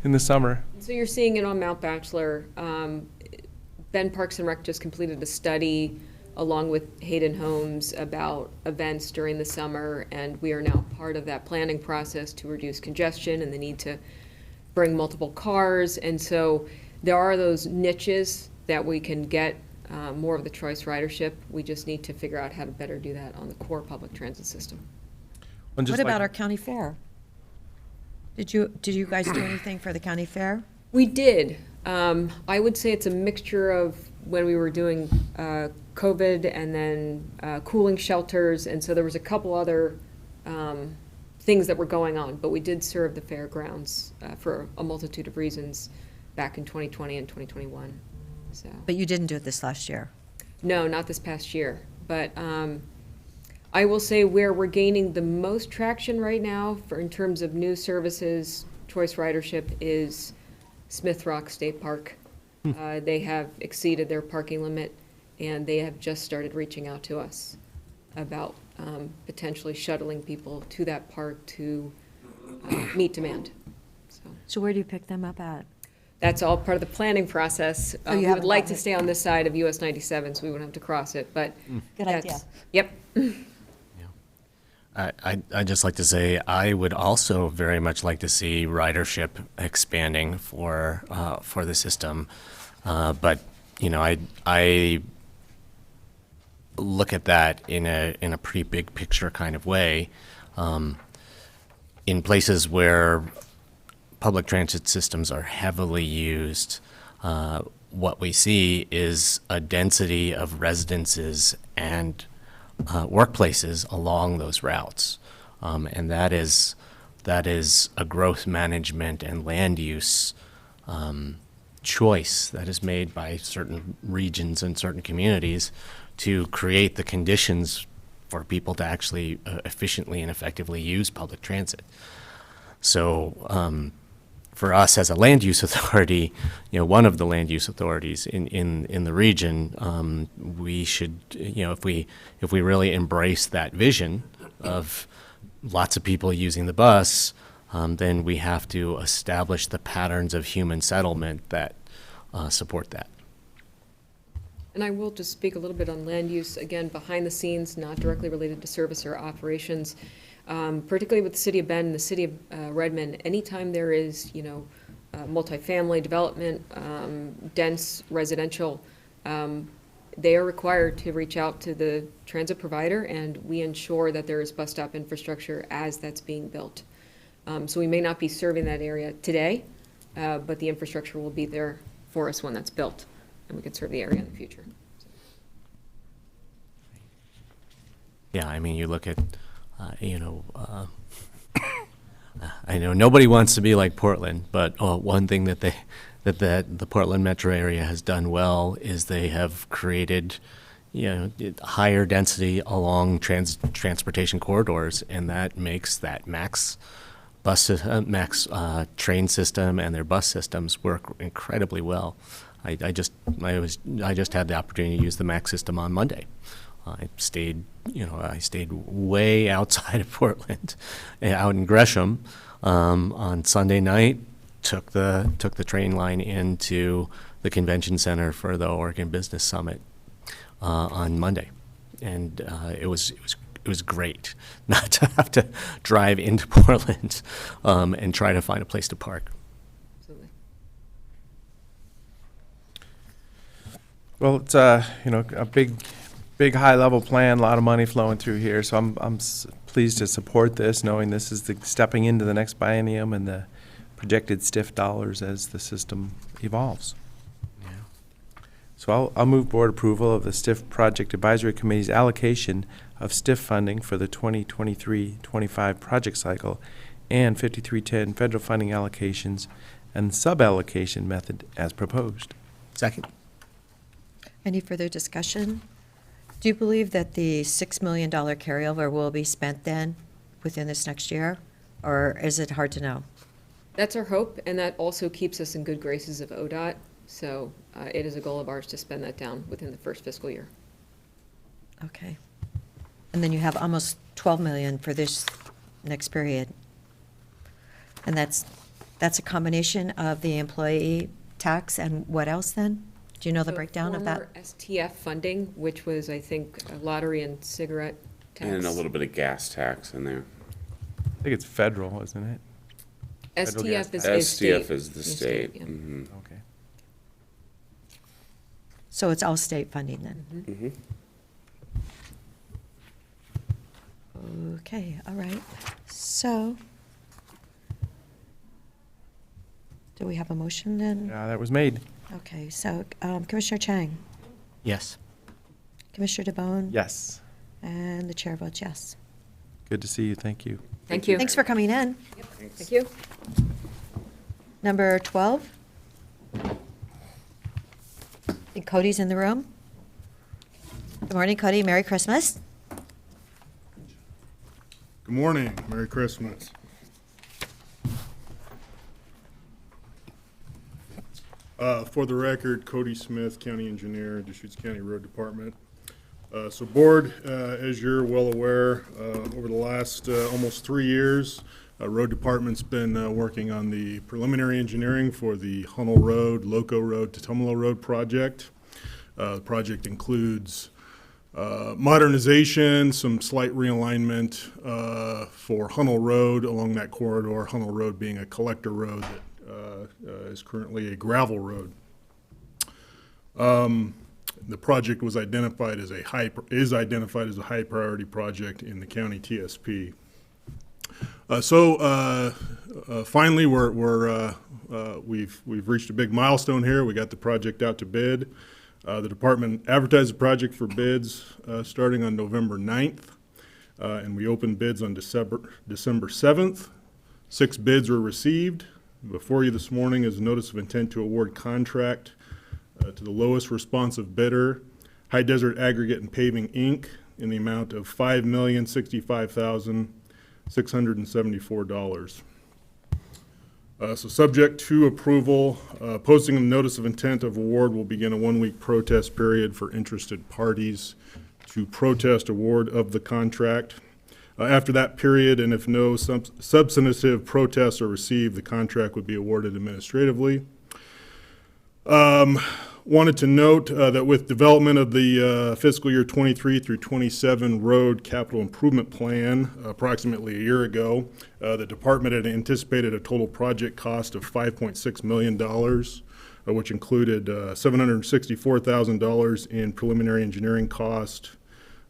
in the summer. So you're seeing it on Mount Bachelor. Ben Parks and Rec just completed a study along with Hayden Homes about events during the summer, and we are now part of that planning process to reduce congestion and the need to bring multiple cars. And so there are those niches that we can get more of the choice ridership. We just need to figure out how to better do that on the core public transit system. What about our county fair? Did you guys do anything for the county fair? We did. I would say it's a mixture of when we were doing COVID and then cooling shelters, and so there was a couple other things that were going on, but we did serve the fairgrounds for a multitude of reasons back in 2020 and 2021, so. But you didn't do it this last year. No, not this past year, but I will say where we're gaining the most traction right now in terms of new services, choice ridership, is Smith Rock State Park. They have exceeded their parking limit, and they have just started reaching out to us about potentially shuttling people to that park to meet demand. So where do you pick them up at? That's all part of the planning process. Oh, you We would haven't like gotten to it. stay on this side of US 97, so we wouldn't have to cross it, but. Good that's- idea. Yep. I'd just like to say, I would also very much like to see ridership expanding for the system. But, you know, I look at that in a pretty big picture kind of way. In places where public transit systems are heavily used, what we see is a density of residences and workplaces along those routes. And that is a growth management and land use choice that is made by certain regions and certain communities to create the conditions for people to actually efficiently and effectively use public transit. So for us as a land use authority, you know, one of the land use authorities in the region, we should, you know, if we really embrace that vision of lots of people using the bus, then we have to establish the patterns of human settlement that support that. And I will just speak a little bit on land use, again, behind the scenes, not directly related to service or operations. Particularly with the city of Bend and the city of Redmond, anytime there is, you know, multifamily development, dense residential, they are required to reach out to the transit provider, and we ensure that there is bus stop infrastructure as that's being built. So we may not be serving that area today, but the infrastructure will be there for us when that's built, and we can serve the area in the future. Yeah, I mean, you look at, I know nobody wants to be like Portland, but one thing that the Portland metro area has done well is they have created, you know, higher density along transportation corridors, and that makes that max train system and their bus systems work incredibly well. I just had the opportunity to use the MAX system on Monday. I stayed way outside of Portland, out in Gresham, on Sunday night. Took the train line into the convention center for the Oregon Business Summit on Monday, and it was great not to have to drive into Portland and try to find a place to park. Absolutely. Well, it's a big high-level plan, a lot of money flowing through here, so I'm pleased to support this, knowing this is the stepping into the next biennium and the projected STIF dollars as the system evolves. Yeah. So I'll move board approval of the STIF Project Advisory Committee's allocation of STIF funding for the 2023-25 project cycle and 5310 federal funding allocations and sub-allocation method as proposed. Second. Any further discussion? Do you believe that the $6 million carryover will be spent then within this next year? Or is it hard to know? That's our hope, and that also keeps us in good graces of ODOT. So it is a goal of ours to spend that down within the first fiscal year. Okay. And then you have almost 12 million for this next period. And that's a combination of the employee tax and what else then? Do you know the breakdown of that? Former STF funding, which was, I think, a lottery and cigarette tax. And a little bit of gas tax in there. I think it's federal, isn't it? Federal gas STF is tax. state. STF is the state. yeah. Mhm. Okay. So it's all state funding then? Mhm. Okay, all right. So, do we have a motion then? Yeah, that was made. Okay, so Commissioner Chang, Yes. Commissioner DeBonne? Yes. And the chair votes yes. Good to see you. Thank you. Thank you. Thanks for coming in. Thank you. Number 12. I think Cody's in the room. Good morning, Cody. Merry Christmas. Good morning. Merry Christmas. For the record, Cody Smith, County Engineer, Deschutes County Road Department. So Board, as you're well aware, over the last almost 3 years, Road Department's been working on the preliminary engineering for the Hunnell Road, Loco Road to Tumalo Road project. The project includes modernization, some slight realignment for Hunnell Road along that corridor, Hunnell Road being a collector road that is currently a gravel road. The project was identified as is identified as a high priority project in the county TSP. Finally, we've reached a big milestone here. We got the project out to bid. The department advertised the project for bids starting on November 9th, and we opened bids on December 7th. 6 bids were received. Before you this morning is a notice of intent to award contract to the lowest responsive bidder, High Desert Aggregate and Paving, Inc., in the amount of $5,065,674. So subject to approval, posting of notice of intent of award will begin a 1-week protest period for interested parties to protest award of the contract. After that period, and if no substantive protests are received, the contract would be awarded administratively. Wanted to note that with development of the fiscal year 23 through 27 road capital improvement plan approximately a year ago, the department had anticipated a total project cost of $5.6 million, which included $764,000 in preliminary engineering cost,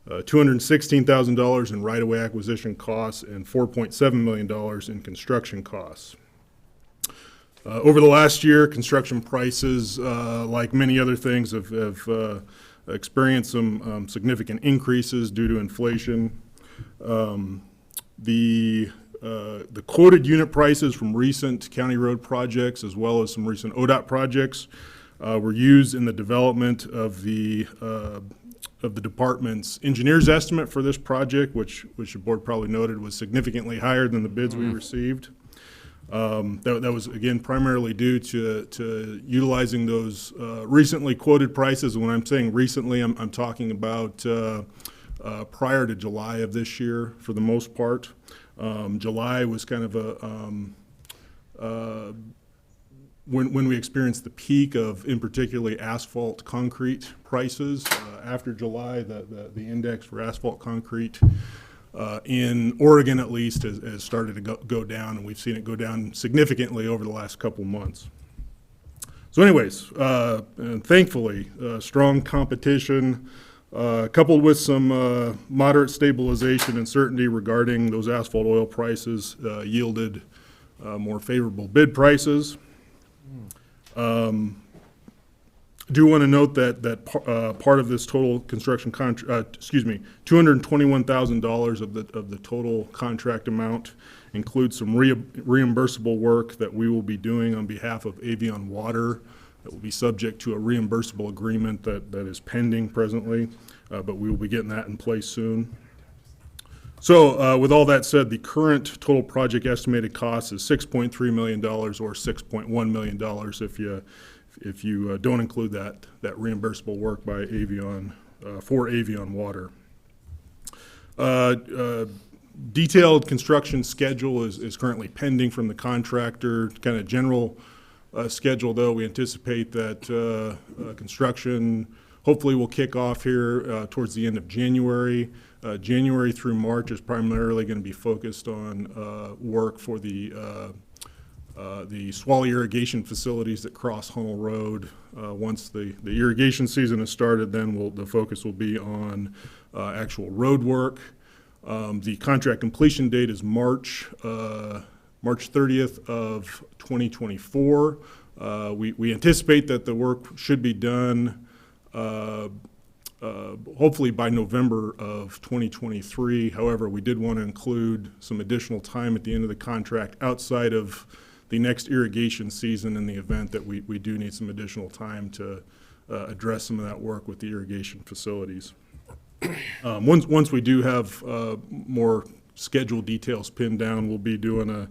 $216,000 in right-of-way acquisition costs, and $4.7 million in construction costs. Over the last year, construction prices, like many other things, have experienced some significant increases due to inflation. The quoted unit prices from recent county road projects, as well as some recent ODOT projects, were used in the development of the department's engineer's estimate for this project, which the board probably noted was significantly higher than the bids we received. That was, again, primarily due to utilizing those recently quoted prices. And when I'm saying recently, I'm talking about prior to July of this year for the most part. July was kind of when we experienced the peak of, in particularly, asphalt concrete prices. After July, the index for asphalt concrete in Oregon, at least, has started to go down, and we've seen it go down significantly over the last couple months. So anyways, and thankfully, strong competition coupled with some moderate stabilization and certainty regarding those asphalt oil prices yielded more favorable bid prices. Do want to note that part of this total construction contract, $221,000 of the total contract amount includes some reimbursable work that we will be doing on behalf of Avion Water that will be subject to a reimbursable agreement that is pending presently, but we will be getting that in place soon. So with all that said, the current total project estimated cost is $6.3 million or $6.1 million if you don't include that reimbursable work by Avion, for Avion Water. Detailed construction schedule is currently pending from the contractor. Kind of general schedule, though, we anticipate that construction hopefully will kick off here towards the end of January. January through March is primarily going to be focused on work for the Swally irrigation facilities that cross Hunnell Road. Once the irrigation season is started, then the focus will be on actual road work. The contract completion date is March 30th of 2024. We anticipate that the work should be done hopefully by November of 2023. However, we did want to include some additional time at the end of the contract outside of the next irrigation season in the event that we do need some additional time to address some of that work with the irrigation facilities. Once we do have more schedule details pinned down, we'll be doing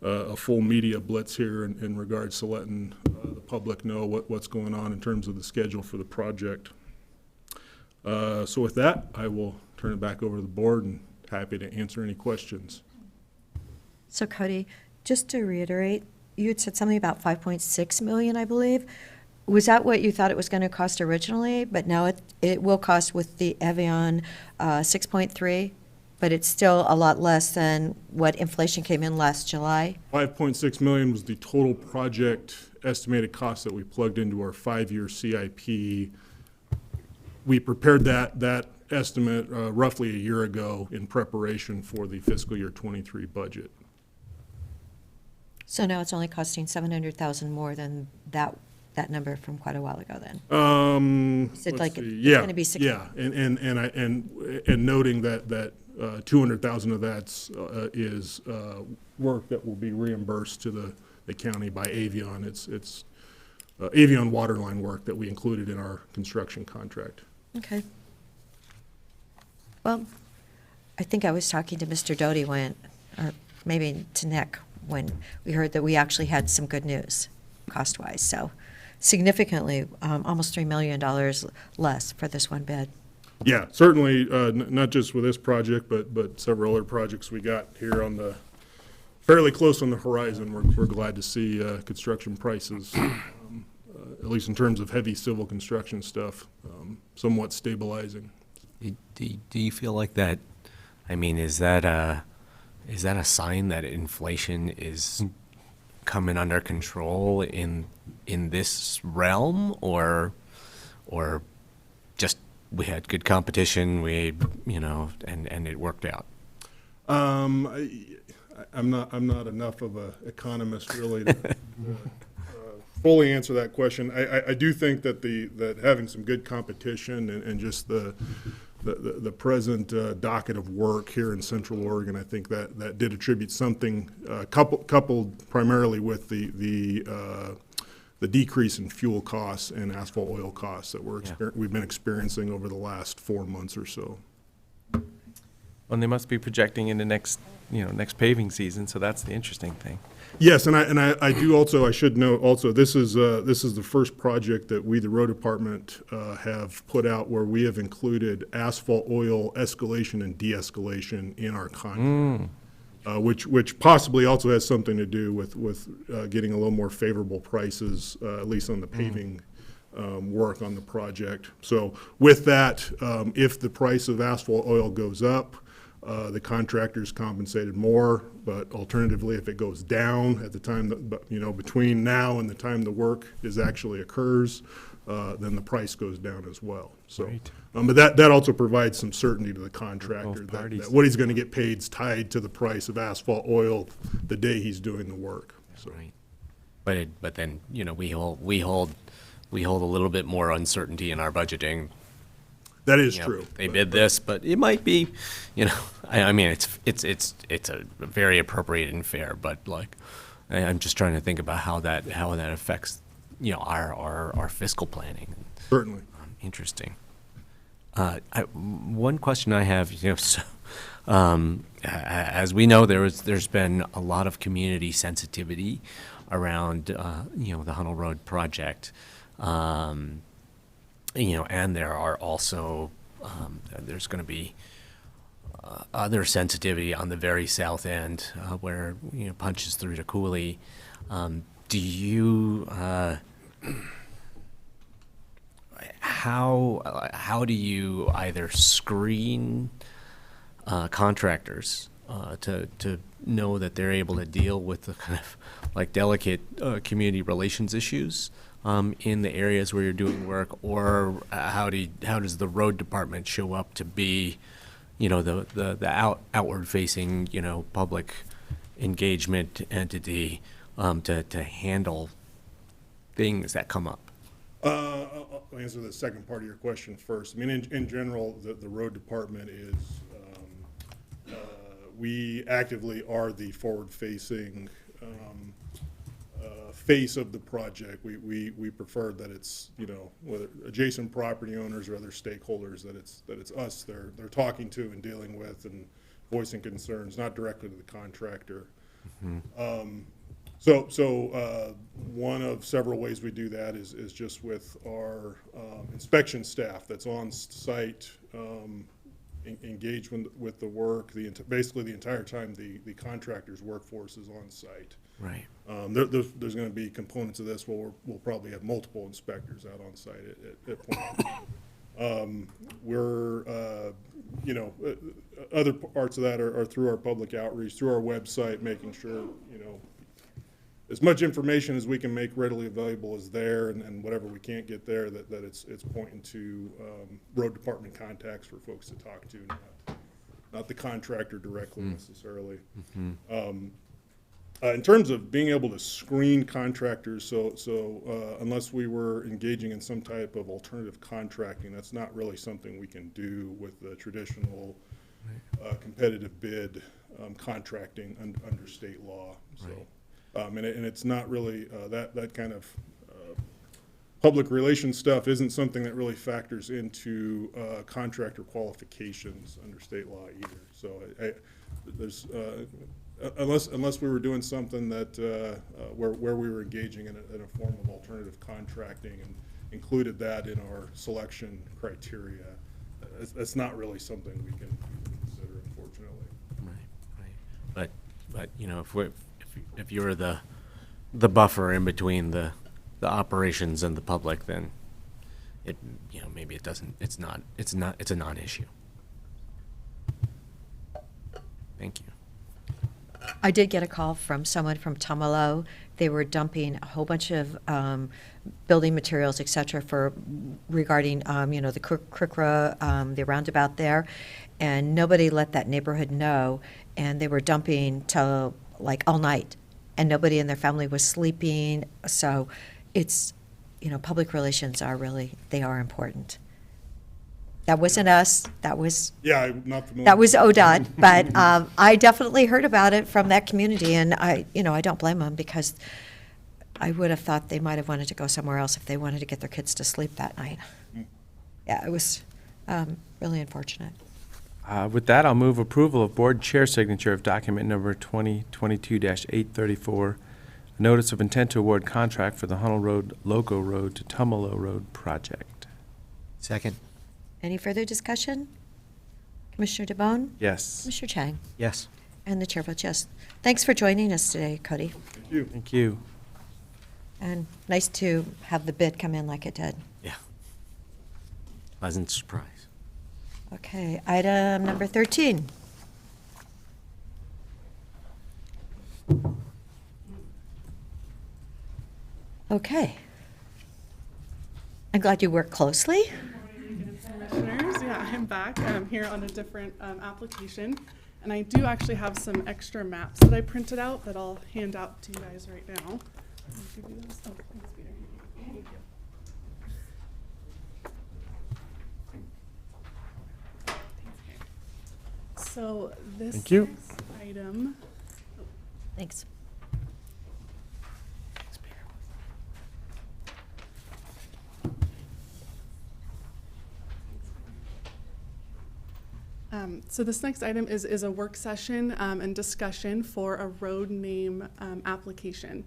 a full media blitz here in regards to letting the public know what's going on in terms of the schedule for the project. So with that, I will turn it back over to the board and happy to answer any questions. So Cody, just to reiterate, you had said something about 5.6 million, I believe. Was that what you thought it was going to cost originally? But now it will cost with the Evian 6.3, but it's still a lot less than what inflation came in last July? 5.6 million was the total project estimated cost that we plugged into our 5-year CIP. We prepared that estimate roughly a year ago in preparation for the fiscal year 23 budget. So now it's only costing 700,000 more than that number from quite a while ago then? Is it Let's like see. it's Yeah, going to be 60? Yeah, and noting that 200,000 of that is work that will be reimbursed to the county by Avion. It's Avion waterline work that we included in our construction contract. Okay. Well, I think I was talking to Mr. Doty when, or maybe to Nick, when we heard that we actually had some good news, cost-wise. So significantly, almost $3 million less for this one bid. Yeah, certainly, not just with this project, but several other projects we got here on the, fairly close on the horizon. We're glad to see construction prices, at least in terms of heavy civil construction stuff, somewhat stabilizing. Do you feel like that, I mean, is that a sign that inflation is coming under control in this realm, or just we had good competition, and it worked out? I'm not enough of an economist really to fully answer that question. I do think that having some good competition and just the present docket of work here in Central Oregon, I think that did attribute something, coupled primarily with the decrease in fuel costs and asphalt oil costs that we've been experiencing over the last 4 months or so. And they must be projecting into next paving season, so that's the interesting thing. Yes, and I do also, I should note also, this is the first project that we, the road department, have put out where we have included asphalt oil escalation and de-escalation in our contract. Which possibly also has something to do with getting a little more favorable prices, at least on the paving work on the project. So with that, if the price of asphalt oil goes up, the contractor's compensated more, but alternatively, if it goes down at the time, between now and the time the work actually occurs, then the price goes down as well. So, but that also provides some certainty to the contractor that what he's going to get paid is tied to the price of asphalt oil the day he's doing the work. So. Right. But then we hold a little bit more uncertainty in our budgeting. That is true. They bid this, but it might be, I mean, it's a very appropriate and fair, but like, I'm just trying to think about how that affects, our fiscal planning. Certainly. Interesting. One question I have, as we know, there's been a lot of community sensitivity around, the Hunnell Road project. And there are also, there's going to be other sensitivity on the very south end where, punches through to Cooley. Do you, how do you either screen contractors to know that they're able to deal with the kind of like delicate community relations issues in the areas where you're doing work, or how does the road department show up to be, the outward facing, public engagement entity to handle things that come up? I'll answer the second part of your question first. I mean, in general, the road department is, we actively are the forward-facing face of the project. We prefer that it's, you know, whether adjacent property owners or other stakeholders, that it's us they're talking to and dealing with and voicing concerns, not directly to the contractor. So one of several ways we do that is just with our inspection staff that's on site, engagement with the work, basically the entire time the contractor's workforce is on site. Right. There's going to be components of this where we'll probably have multiple inspectors out on site at point. You know, other parts of that are through our public outreach, through our website, making sure, you know, as much information as we can make readily available is there, and whatever we can't get there, that it's pointing to road department contacts for folks to talk to, not the contractor directly necessarily. In terms of being able to screen contractors, so unless we were engaging in some type of alternative contracting, that's not really something we can do with the traditional competitive bid contracting under state law. So, and it's not really that kind of public relations stuff isn't something that really factors into contractor qualifications under state law either. So there's unless we were doing something that where we were engaging in a form of alternative contracting and included that in our selection criteria, that's not really something we can consider, unfortunately. Right. But you know, if you're the buffer in between the operations and the public, then it, you know, maybe it doesn't. It's a non-issue. Thank you. I did get a call from someone from Tumalo. They were dumping a whole bunch of building materials, et cetera, regarding, you know, the Krikra, the roundabout there, and nobody let that neighborhood know, and they were dumping till like all night, and nobody in their family was sleeping. So it's, you know, public relations are they are important. That wasn't us. That was I'm not familiar. That was ODOT, but I definitely heard about it from that community, and I don't blame them, because I would have thought they might have wanted to go somewhere else if they wanted to get their kids to sleep that night. Yeah, it was really unfortunate. With that, I'll move approval of board chair signature of document number 2022-834, a notice of intent to award contract for the Hunnell Road, Loco Road to Tumalo Road project. Second. Any further discussion? Commissioner DeBonne? Yes. Commissioner Chang? Yes. And the chair votes yes. Thanks for joining us today, Cody. Thank you. Thank you. And nice to have the bid come in like it did. Yeah. Pleasant surprise. Okay, item number 13. Okay. I'm glad you work closely. Commissioners, yeah, I'm back. I'm here on a different application, and I do actually have some extra maps that I printed out that I'll hand out to you guys right now. I'll give you those. Oh, thanks, Peter. Thank you. So this Thank you. next item. Thanks. So this next item is a work session and discussion for a road name application.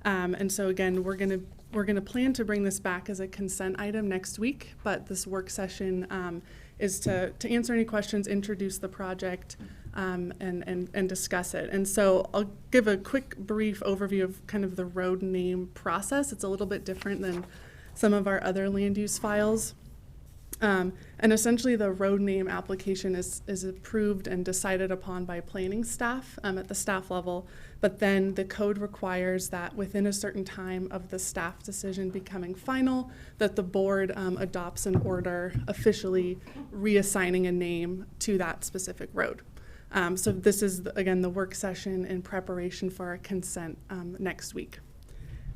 And so again, we're gonna plan to bring this back as a consent item next week, but this work session is to answer any questions, introduce the project, and discuss it. And so I'll give a quick brief overview of kind of the road name process. It's a little bit different than some of our other land use files. And essentially the road name application is approved and decided upon by planning staff at the staff level, but then the code requires that within a certain time of the staff decision becoming final, that the board adopts an order officially reassigning a name to that specific road. So this is, again, the work session in preparation for our consent next week.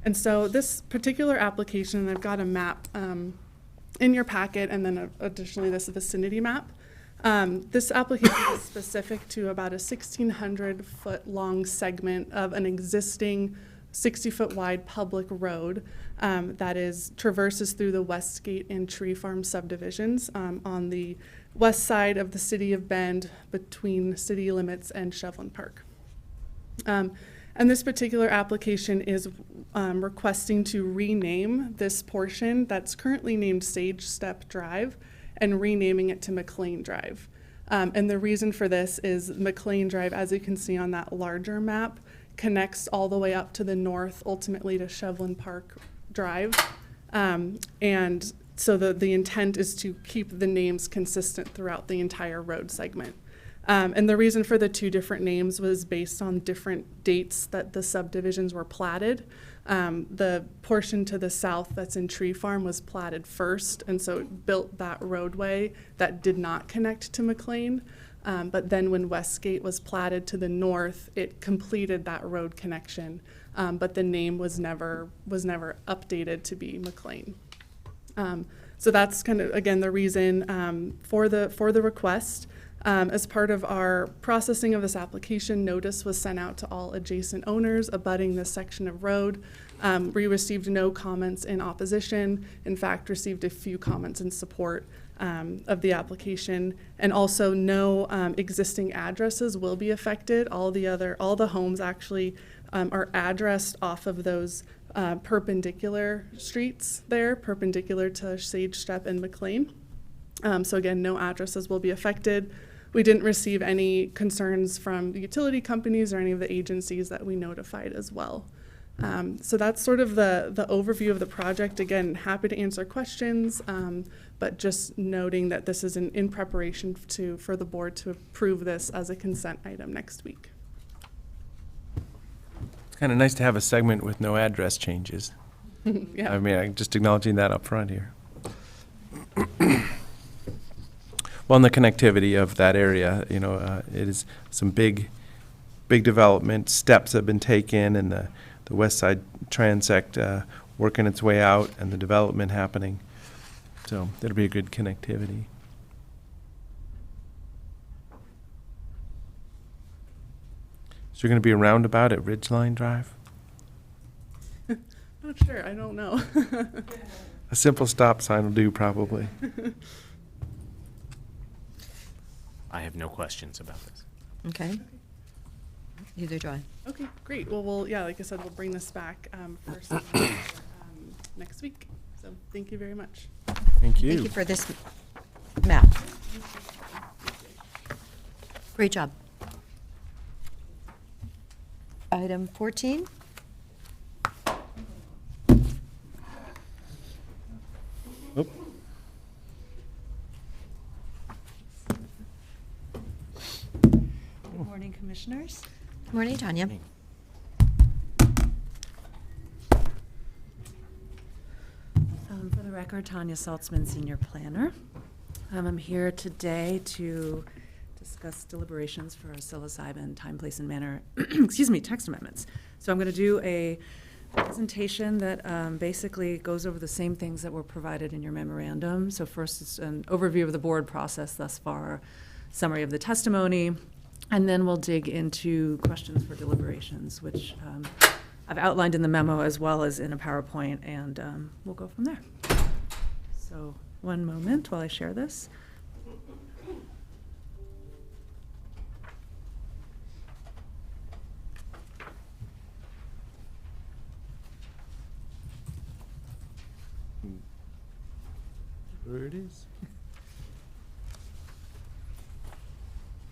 And so this particular application, I've got a map in your packet, and then additionally this vicinity map. This application is specific to about a 1,600-foot long segment of an existing 60-foot wide public road that traverses through the Westgate and Tree Farm subdivisions on the west side of the city of Bend between city limits and Shevlin Park. And this particular application is requesting to rename this portion that's currently named Sage Step Drive and renaming it to McLean Drive. And the reason for this is McLean Drive, as you can see on that larger map, connects all the way up to the north, ultimately to Shevlin Park Drive. And so the intent is to keep the names consistent throughout the entire road segment. And the reason for the two different names was based on different dates that the subdivisions were platted. The portion to the south that's in Tree Farm was platted first, and so it built that roadway that did not connect to McLean. But then when Westgate was platted to the north, it completed that road connection, but the name was never updated to be McLean. So that's kind of, again, the reason for the request. As part of our processing of this application, notice was sent out to all adjacent owners abutting this section of road. We received no comments in opposition, in fact, received a few comments in support of the application, and also no existing addresses will be affected. All the homes actually are addressed off of those perpendicular streets there, perpendicular to Sage Step and McLean. So again, no addresses will be affected. We didn't receive any concerns from the utility companies or any of the agencies that we notified as well. So that's sort of the overview of the project. Again, happy to answer questions, but just noting that this is in preparation for the board to approve this as a consent item next week. It's kind of nice to have a segment with no address changes. Yeah. I mean, I'm just acknowledging that up front here. Well, and the connectivity of that area, it is some big development. Steps have been taken, and the West Side Transect working its way out, and the development happening. So that'll be a good connectivity. So you're going to be a roundabout at Ridgeline Drive? Not sure, I don't know. A simple stop sign will do, probably. I have no questions about this. Okay. Neither do I. Okay, great. Well, like I said, we'll bring this back first next week. So thank you very much. Thank you. Thank you for this map. Great job. Item 14. Oop. Good morning, Commissioners. Good morning, Tanya. For the record, Tanya Saltzman, Senior Planner. I'm here today to discuss deliberations for psilocybin time, place, and manner, text amendments. So I'm going to do a presentation that basically goes over the same things that were provided in your memorandum. So first, it's an overview of the board process thus far, summary of the testimony, and then we'll dig into questions for deliberations, which I've outlined in the memo as well as in a PowerPoint, and we'll go from there. So one moment while I share this. Where it is.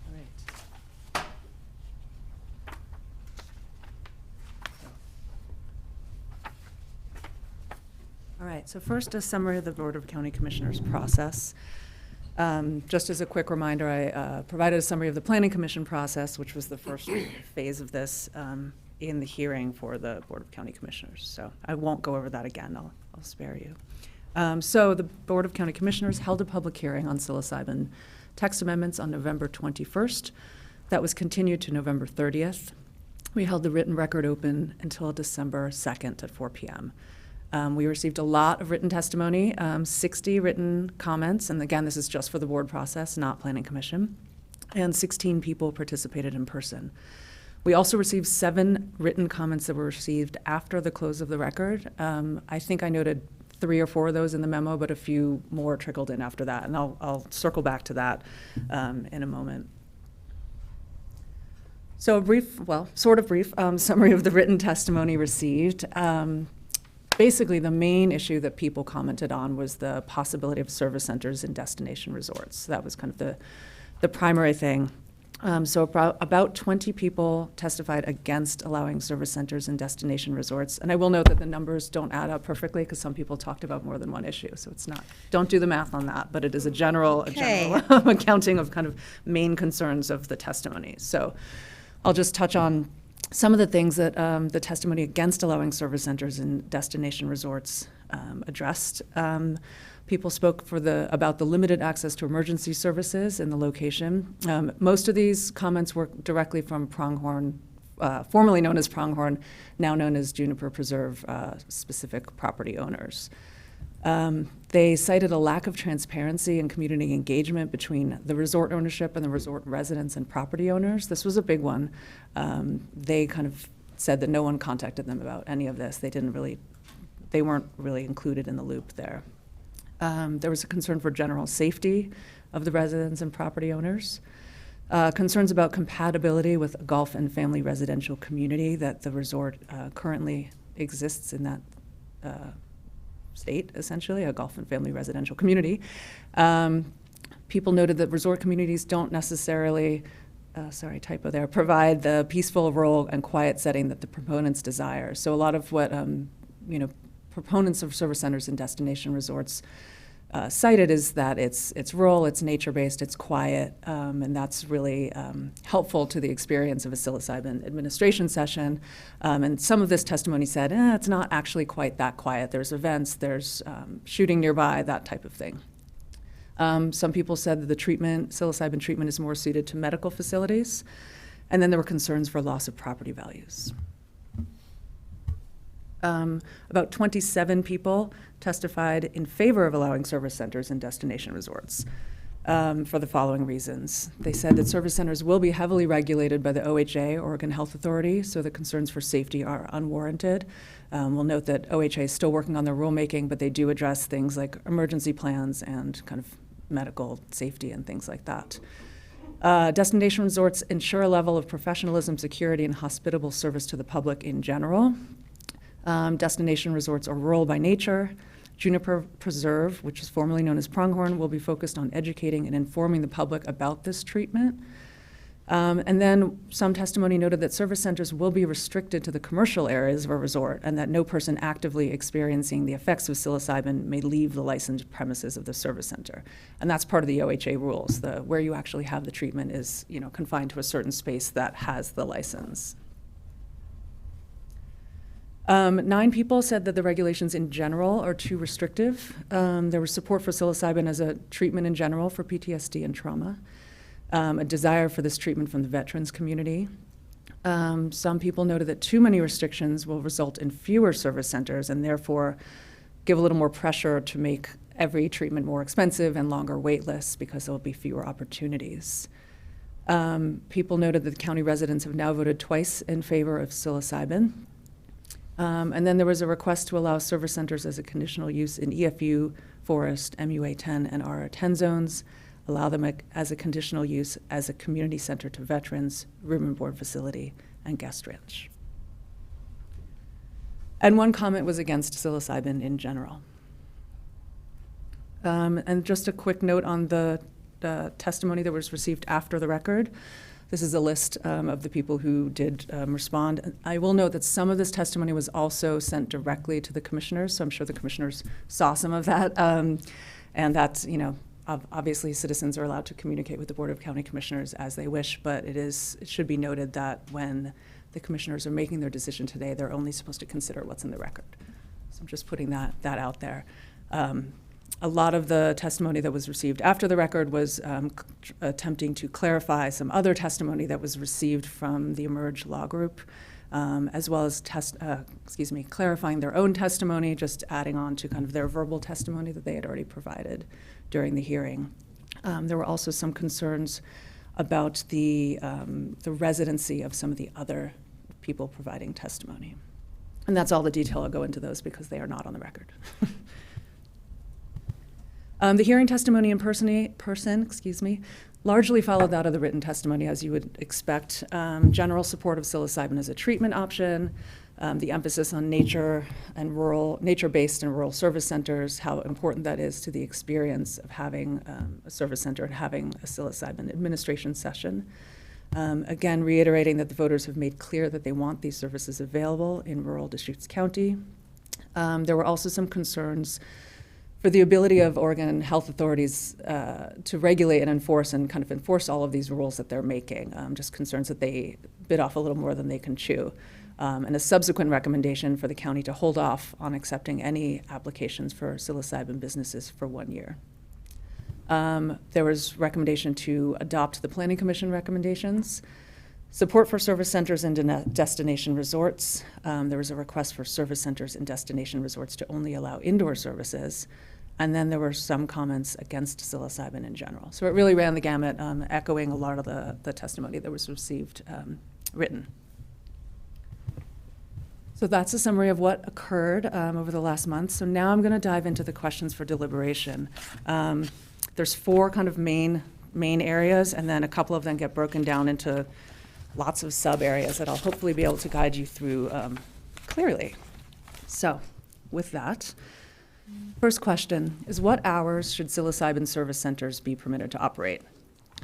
All right. All right, so first, a summary of the Board of County Commissioners process. Just as a quick reminder, I provided a summary of the Planning Commission process, which was the first phase of this in the hearing for the Board of County Commissioners. So I won't go over that again. I'll spare you. So the Board of County Commissioners held a public hearing on psilocybin text amendments on November 21st. That was continued to November 30th. We held the written record open until December 2nd at 4 p.m. We received a lot of written testimony, 60 written comments, and again, this is just for the board process, not Planning Commission, and 16 people participated in person. We also received 7 written comments that were received after the close of the record. I think I noted 3 or 4 of those in the memo, but a few more trickled in after that, and I'll circle back to that in a moment. So a brief, well, sort of brief summary of the written testimony received. Basically, the main issue that people commented on was the possibility of service centers in destination resorts. That was kind of the primary thing. So about 20 people testified against allowing service centers in destination resorts. And I will note that the numbers don't add up perfectly because some people talked about more than one issue. So it's not, don't do the math on that, but it is a general accounting of kind of main concerns of the testimony. So I'll just touch on some of the things that the testimony against allowing service centers in destination resorts addressed. People spoke about the limited access to emergency services in the location. Most of these comments were directly from Pronghorn, formerly known as Pronghorn, now known as Juniper Preserve specific property owners. They cited a lack of transparency and community engagement between the resort ownership and the resort residents and property owners. This was a big one. They kind of said that no one contacted them about any of this. They weren't really included in the loop there. There was a concern for general safety of the residents and property owners. Concerns about compatibility with a golf and family residential community that the resort currently exists in that state, essentially, a golf and family residential community. People noted that resort communities don't necessarily, typo there, provide the peaceful, rural, and quiet setting that the proponents desire. So a lot of what, proponents of service centers and destination resorts cited is that it's rural, it's nature-based, it's quiet, and that's really helpful to the experience of a psilocybin administration session. And some of this testimony said, it's not actually quite that quiet. There's events, there's shooting nearby, that type of thing. Some people said that the psilocybin treatment is more suited to medical facilities. And then there were concerns for loss of property values. About 27 people testified in favor of allowing service centers in destination resorts for the following reasons. They said that service centers will be heavily regulated by the OHA, Oregon Health Authority, so the concerns for safety are unwarranted. We'll note that OHA is still working on their rulemaking, but they do address things like emergency plans and kind of medical safety and things like that. Destination resorts ensure a level of professionalism, security, and hospitable service to the public in general. Destination resorts are rural by nature. Juniper Preserve, which is formerly known as Pronghorn, will be focused on educating and informing the public about this treatment. And then some testimony noted that service centers will be restricted to the commercial areas of a resort and that no person actively experiencing the effects of psilocybin may leave the licensed premises of the service center. And that's part of the OHA rules. Where you actually have the treatment is, confined to a certain space that has the license. 9 people said that the regulations in general are too restrictive. There was support for psilocybin as a treatment in general for PTSD and trauma, a desire for this treatment from the veterans community. Some people noted that too many restrictions will result in fewer service centers and therefore give a little more pressure to make every treatment more expensive and longer wait lists because there will be fewer opportunities. People noted that the county residents have now voted twice in favor of psilocybin. And then there was a request to allow service centers as a conditional use in EFU, Forest, MUA 10, and RR 10 zones, allow them as a conditional use as a community center to veterans, room and board facility, and guest ranch. And one comment was against psilocybin in general. And just a quick note on the testimony that was received after the record. This is a list of the people who did respond. I will note that some of this testimony was also sent directly to the commissioners, so I'm sure the commissioners saw some of that. And that's, obviously citizens are allowed to communicate with the Board of County Commissioners as they wish, but it should be noted that when the commissioners are making their decision today, they're only supposed to consider what's in the record. So I'm just putting that out there. A lot of the testimony that was received after the record was attempting to clarify some other testimony that was received from the Emerge Law Group, as well as clarifying their own testimony, just adding on to kind of their verbal testimony that they had already provided during the hearing. There were also some concerns about the residency of some of the other people providing testimony. And that's all the detail. I'll go into those because they are not on the record. The hearing testimony in person, largely followed that of the written testimony, as you would expect. General support of psilocybin as a treatment option, the emphasis on nature-based and rural service centers, how important that is to the experience of having a service center and having a psilocybin administration session. Again, reiterating that the voters have made clear that they want these services available in rural Deschutes County. There were also some concerns for the ability of Oregon health authorities to regulate and enforce all of these rules that they're making, just concerns that they bit off a little more than they can chew. And a subsequent recommendation for the county to hold off on accepting any applications for psilocybin businesses for 1 year. There was recommendation to adopt the Planning Commission recommendations. Support for service centers and destination resorts. There was a request for service centers and destination resorts to only allow indoor services. And then there were some comments against psilocybin in general. So it really ran the gamut, echoing a lot of the testimony that was received written. So that's a summary of what occurred over the last month. So now I'm going to dive into the questions for deliberation. There's 4 kind of main areas, and then a couple of them get broken down into lots of sub areas that I'll hopefully be able to guide you through clearly. So with that, first question is, what hours should psilocybin service centers be permitted to operate?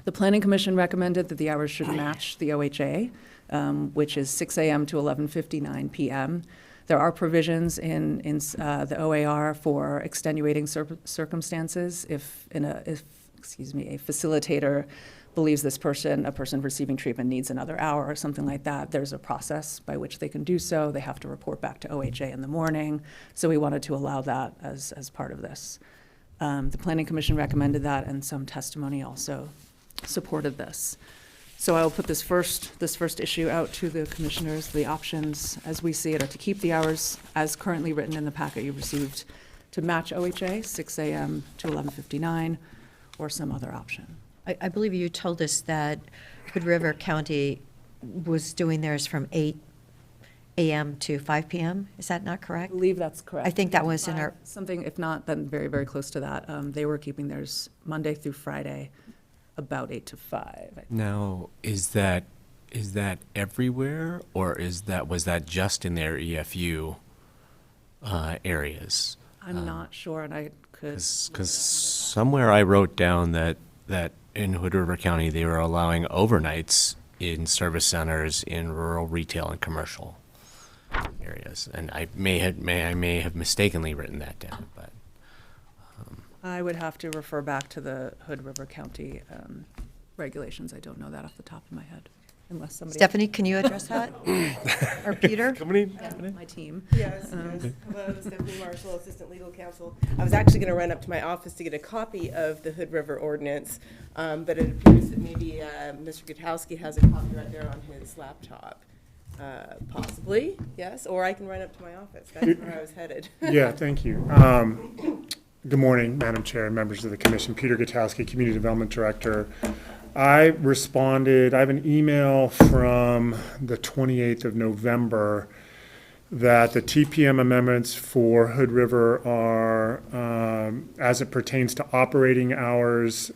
The Planning Commission recommended that the hours should match the OHA, which is 6 a.m. to 11:59 p.m. There are provisions in the OAR for extenuating circumstances if a facilitator believes a person receiving treatment needs another hour or something like that. There's a process by which they can do so. They have to report back to OHA in the morning. So we wanted to allow that as part of this. The Planning Commission recommended that, and some testimony also supported this. So I will put this first issue out to the commissioners. The options, as we see it, are to keep the hours as currently written in the packet you received to match OHA, 6 a.m. to 11:59, or some other option. I believe you told us that Hood River County was doing theirs from 8 a.m. to 5 p.m. Is that not I correct? believe that's correct. I think that was in our, Something, if not, then very, very close to that. They were keeping theirs Monday through Friday, about 8 to 5. Now, is that everywhere, or was that just in their EFU areas? I'm not sure, and I could. Because somewhere I wrote down that in Hood River County, they were allowing overnights in service centers in rural retail and commercial areas. And I may have mistakenly written that down, but. I would have to refer back to the Hood River County regulations. I don't know that off the top of my head, unless somebody. Stephanie, can you address that? Or Peter? My team. Yes, hello, Stephanie Marshall, Assistant Legal Counsel. I was actually going to run up to my office to get a copy of the Hood River ordinance, but it appears that maybe Mr. Gutowski has a copy right there on his laptop. Possibly, yes, or I can run up to my office. That's where I was headed. Yeah, thank you. Good morning, Madam Chair and members of the Commission. Peter Gutowski, Community Development Director. I have an email from the 28th of November that the TPM amendments for Hood River are, as it pertains to operating hours,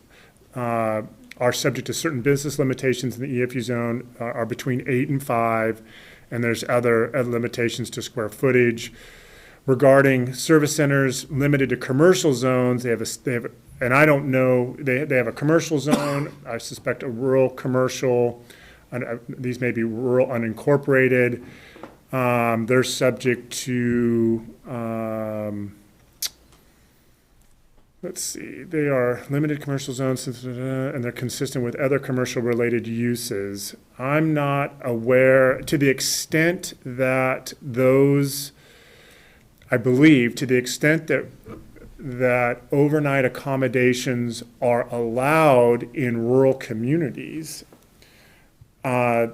are subject to certain business limitations in the EFU zone, are between 8 and 5, and there's other limitations to square footage. Regarding service centers limited to commercial zones, they have and I don't know, they have a commercial zone, I suspect a rural commercial, and these may be rural unincorporated. They're subject to, let's see, they are limited commercial zones, and they're consistent with other commercial-related uses. I'm not aware, to the extent that those, I believe, to the extent that that overnight accommodations are allowed in rural communities, Hood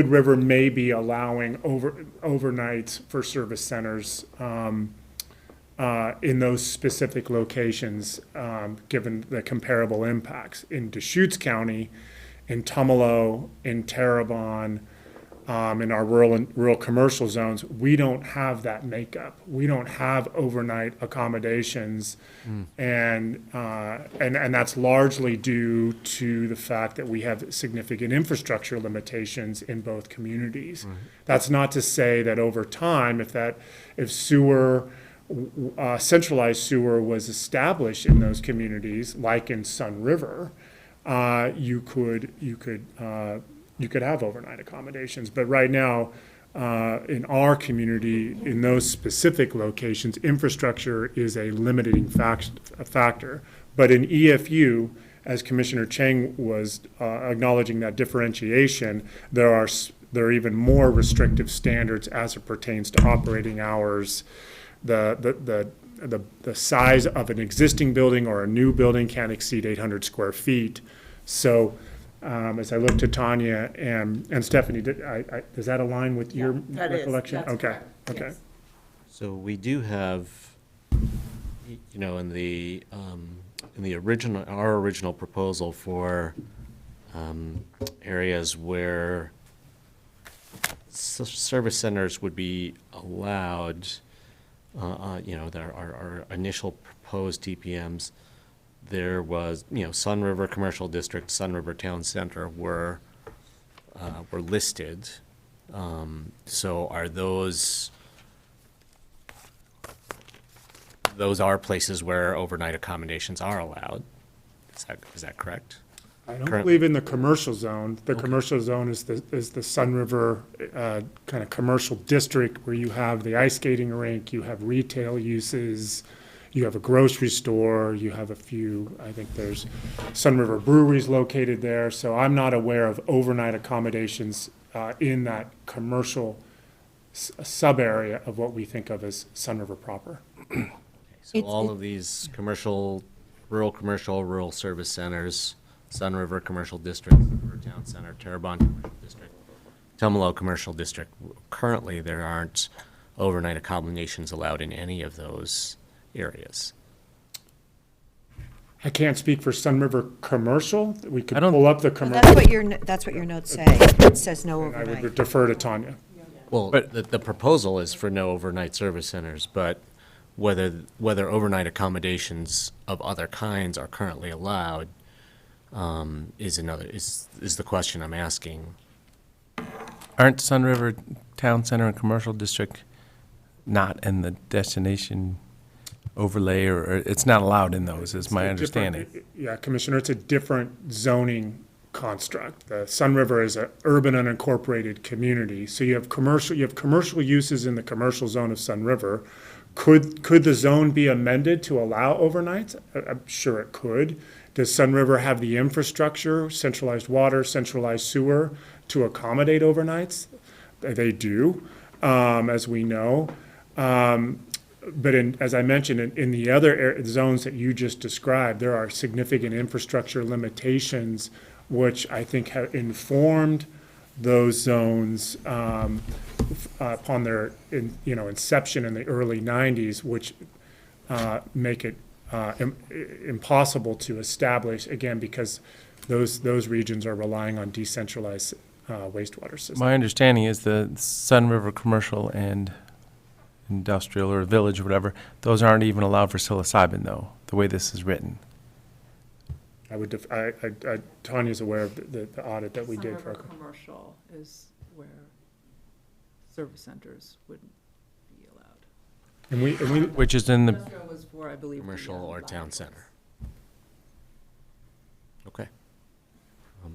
River may be allowing overnights for service centers in those specific locations, given the comparable impacts. In Deschutes County, in Tumalo, in Terrebonne, in our rural commercial zones, we don't have that makeup. We don't have overnight accommodations. And that's largely due to the fact that we have significant infrastructure limitations in both communities. That's not to say that over time, if sewer, centralized sewer was established in those communities, like in Sun River, you could have overnight accommodations. But right now, in our community, in those specific locations, infrastructure is a limiting factor. But in EFU, as Commissioner Chang was acknowledging that differentiation, there are even more restrictive standards as it pertains to operating hours. The size of an existing building or a new building can't exceed 800 square feet. So as I look to Tanya and Stephanie, does that align with your recollection? That's Okay, correct, okay. yes. So we do have, in the our original proposal for areas where service centers would be allowed, our initial proposed TPMs, there was, Sun River Commercial District, Sun River Town Center were listed. So are those are places where overnight accommodations are allowed? Is that correct? I don't believe in the commercial zone. The commercial zone is the Sun River kind of commercial district where you have the ice skating rink, you have retail uses, you have a grocery store, you have a few, I think there's Sun River breweries located there. So I'm not aware of overnight accommodations in that commercial sub-area of what we think of as Sun River proper. So all of these rural service centers, Sun River Commercial District, Sun River Town Center, Terrebonne Commercial District, Tumalo Commercial District, currently there aren't overnight accommodations allowed in any of those areas. I can't speak for Sun River Commercial. We could pull up the Well, commercial. that's what your notes say. It says no I would overnight. defer to Tanya. Well, the proposal is for no overnight service centers, but whether overnight accommodations of other kinds are currently allowed is the question I'm asking. Aren't Sun River Town Center and Commercial District not in the destination overlay, or it's not allowed in those, is my understanding? Yeah, Commissioner, it's a different zoning construct. The Sun River is an urban unincorporated community, so you have commercial uses in the commercial zone of Sun River. Could the zone be amended to allow overnights? I'm sure it could. Does Sun River have the infrastructure, centralized water, centralized sewer, to accommodate overnights? They do, as we know. But as I mentioned, in the other zones that you just described, there are significant infrastructure limitations, which I think have informed those zones upon their inception in the early 90s, which make it impossible to establish, again, because those regions are relying on decentralized wastewater systems. My understanding is the Sun River Commercial and Industrial or Village or whatever, those aren't even allowed for psilocybin though, the way this is written. Tanya's aware of the audit that we did for. Commercial is where service centers wouldn't be allowed. And we Which is in the, Industrial was for, I believe, Commercial or town center. Okay.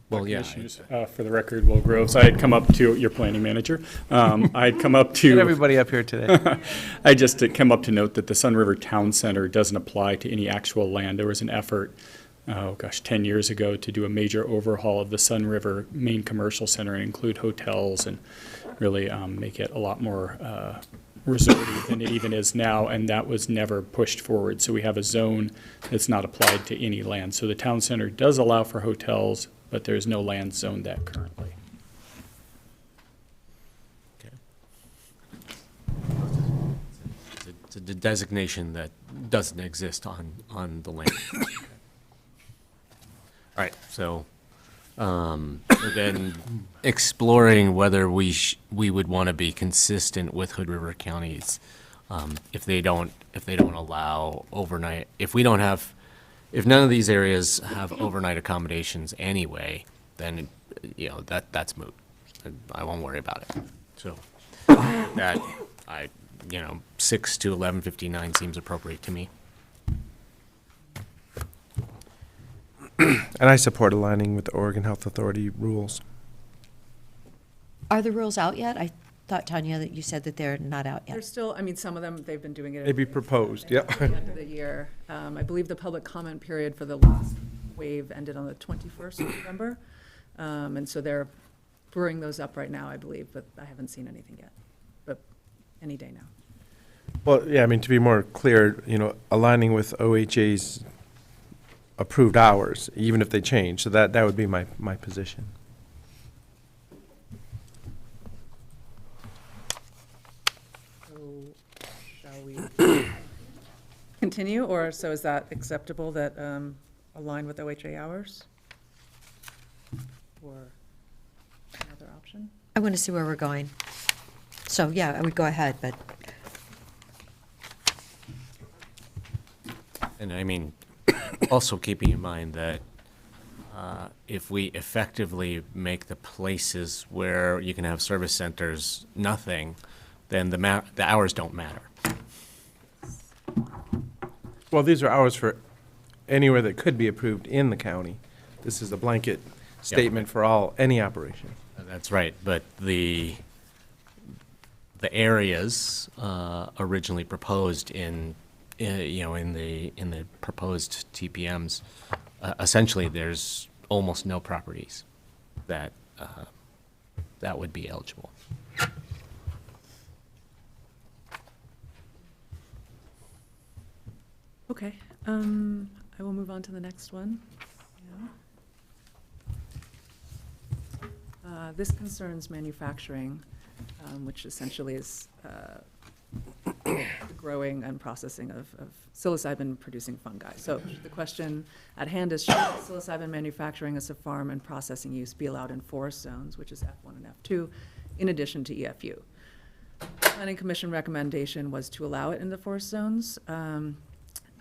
Well, yeah. Commissioners, for the record, Will Groves, I had come up to, your planning manager, I had come up to. get everybody up here today. I just had come up to note that the Sun River Town Center doesn't apply to any actual land. There was an effort, 10 years ago to do a major overhaul of the Sun River main commercial center and include hotels and really make it a lot more resorty than it even is now, and that was never pushed forward. So we have a zone that's not applied to any land. So the town center does allow for hotels, but there's no land zoned that currently. It's a designation that doesn't exist on the land. All right, so then exploring whether we would want to be consistent with Hood River counties, if they don't allow overnight, if none of these areas have overnight accommodations anyway, then that's moot. I won't worry about it. So that 6 to 11:59 seems appropriate to me. And I support aligning with the Oregon Health Authority rules. Are the rules out yet? I thought, Tanya, that you said that they're not out They're yet. still, I mean, some of them, they've been doing it. They'd be proposed, yep. At the end of the year. I believe the public comment period for the last wave ended on the 21st of November. And so they're brewing those up right now, I believe, but I haven't seen anything yet. But any day now. Well, yeah, I mean, to be more clear, aligning with OHA's approved hours, even if they change. So that would be my position. So shall we continue, or so is that acceptable that align with OHA hours? Or another option? I want to see where we're going. So, yeah, I would go ahead, but And I mean, also keeping in mind that if we effectively make the places where you can have service centers nothing, then the hours don't matter. Well, these are hours for anywhere that could be approved in the county. This is a blanket statement for any operation. That's right, but the areas originally proposed in the proposed TPMs, essentially there's almost no properties that would be eligible. Okay, I will move on to the next one. Yeah. This concerns manufacturing, which essentially is the growing and processing of psilocybin-producing fungi. So the question at hand is, should psilocybin manufacturing as a farm and processing use be allowed in forest zones, which is F1 and F2, in addition to EFU? Planning Commission recommendation was to allow it in the forest zones.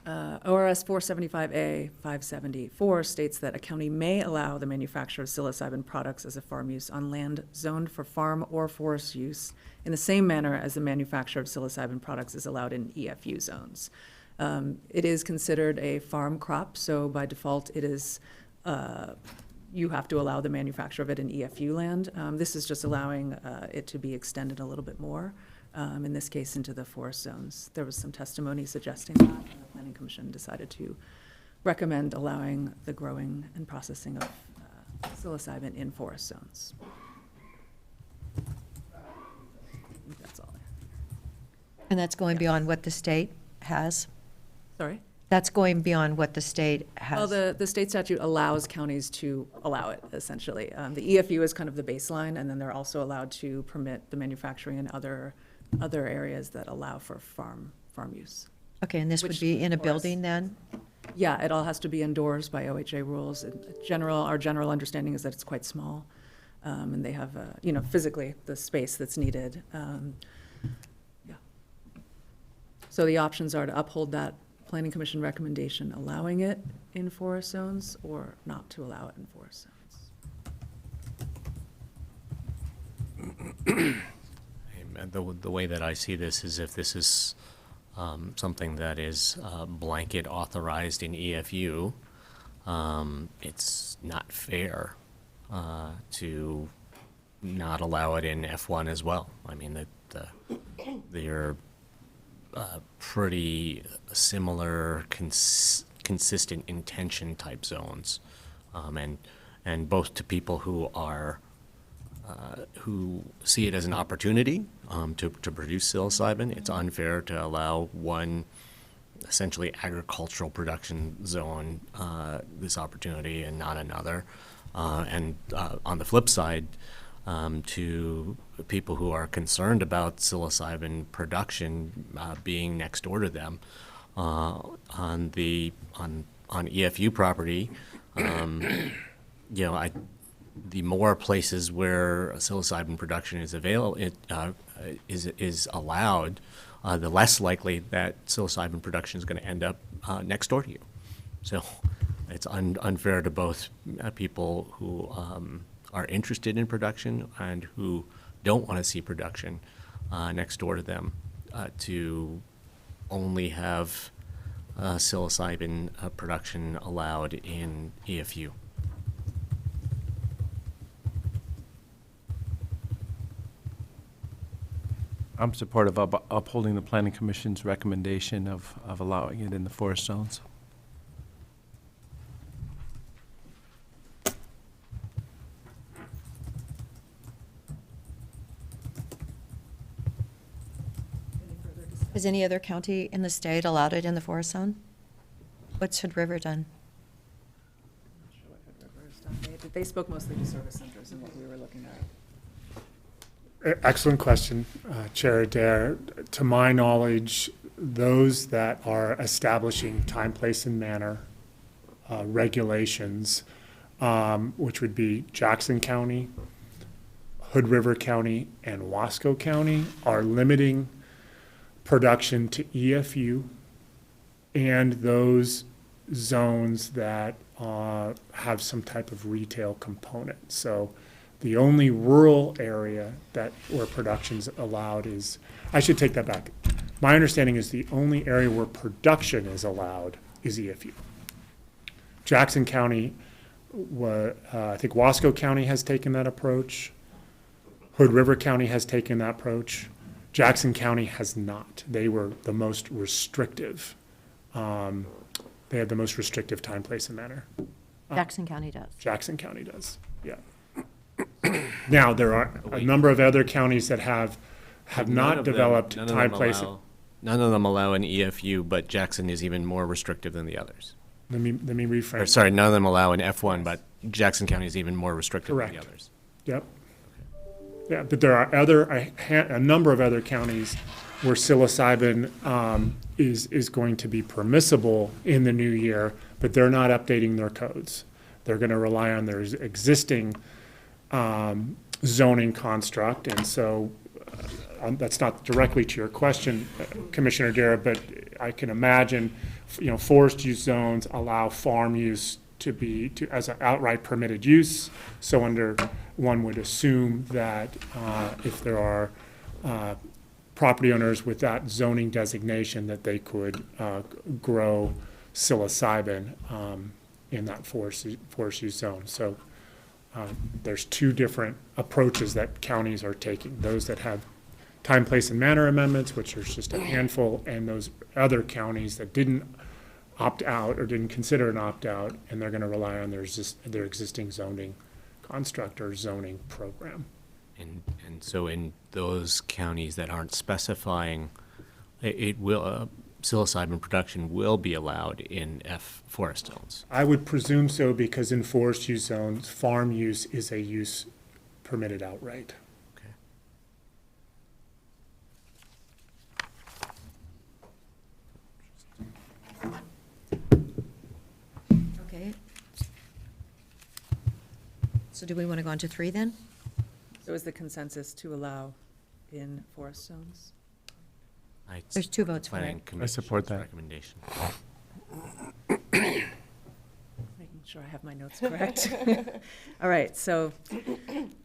ORS 475A 574 states that a county may allow the manufacture of psilocybin products as a farm use on land zoned for farm or forest use in the same manner as the manufacture of psilocybin products is allowed in EFU zones. It is considered a farm crop, so by default it is, you have to allow the manufacture of it in EFU land. This is just allowing it to be extended a little bit more. In this case, into the forest zones. There was some testimony suggesting that, and the Planning Commission decided to recommend allowing the growing and processing of psilocybin in forest zones. I think that's all. and that's going beyond what the state has? Sorry? That's going beyond what the state has? Well, the state statute allows counties to allow it, essentially. The EFU is kind of the baseline, and then they're also allowed to permit the manufacturing in other areas that allow for farm use. Okay, and this would Which be in a for us- building then? Yeah, it all has to be indoors by OHA rules. Our general understanding is that it's quite small, and they have, physically the space that's needed. Yeah. So the options are to uphold that Planning Commission recommendation allowing it in forest zones or not to allow it in forest zones. The way that I see this is if this is something that is blanket authorized in EFU, it's not fair to not allow it in F1 as well. I mean, they're pretty similar, consistent intention type zones, and both to people who are who see it as an opportunity to produce psilocybin. It's unfair to allow one essentially agricultural production zone this opportunity and not another. And on the flip side, to people who are concerned about psilocybin production being next door to them, on EFU property, the more places where psilocybin production is is allowed, the less likely that psilocybin production is going to end up next door to you. So it's unfair to both people who are interested in production and who don't want to see production next door to them to only have psilocybin production allowed in EFU. I'm supportive of upholding the Planning Commission's recommendation of allowing it in the forest zones. Has any other county in the state allowed it in the forest zone? What's Hood River done? They spoke mostly to service centers and what we were looking at. Excellent question, Chair Adair. To my knowledge, those that are establishing time, place, and manner regulations, which would be Jackson County, Hood River County, and Wasco County, are limiting production to EFU and those zones that have some type of retail component. So the only rural area where production's allowed is, I should take that back. My understanding is the only area where production is allowed is EFU. Jackson County, I think Wasco County has taken that approach. Hood River County has taken that approach. Jackson County has not. They were the most restrictive. They had the most restrictive time, place, and manner. Jackson County does. Jackson County does, yeah. Now, there are a number of other counties that have not developed time, place. None of them allow an EFU, but Jackson is even more restrictive than the others. Let me rephrase. Or, sorry, none of them allow an F1, but Jackson County is even more restrictive than the others. Yep. Yeah, but there are a number of other counties where psilocybin is going to be permissible in the new year, but they're not updating their codes. They're going to rely on their existing zoning construct, and so that's not directly to your question, Commissioner Dara, but I can imagine, forest use zones allow farm use as an outright permitted use. So one would assume that if there are property owners with that zoning designation, that they could grow psilocybin in that forest use zone. So there's two different approaches that counties are taking. Those that have time, place, and manner amendments, which are just a handful, and those other counties that didn't opt out or didn't consider an opt-out, and they're going to rely on their existing zoning construct or zoning program. And so in those counties that aren't specifying, it will psilocybin production will be allowed in F forest zones. I would presume so, because in forest use zones, farm use is a use permitted outright. Okay. So do we want to go on to 3 then? So is the consensus to allow in forest zones? There's 2 votes for it. I support that. Recommendation. Making sure I have my notes correct. All right, so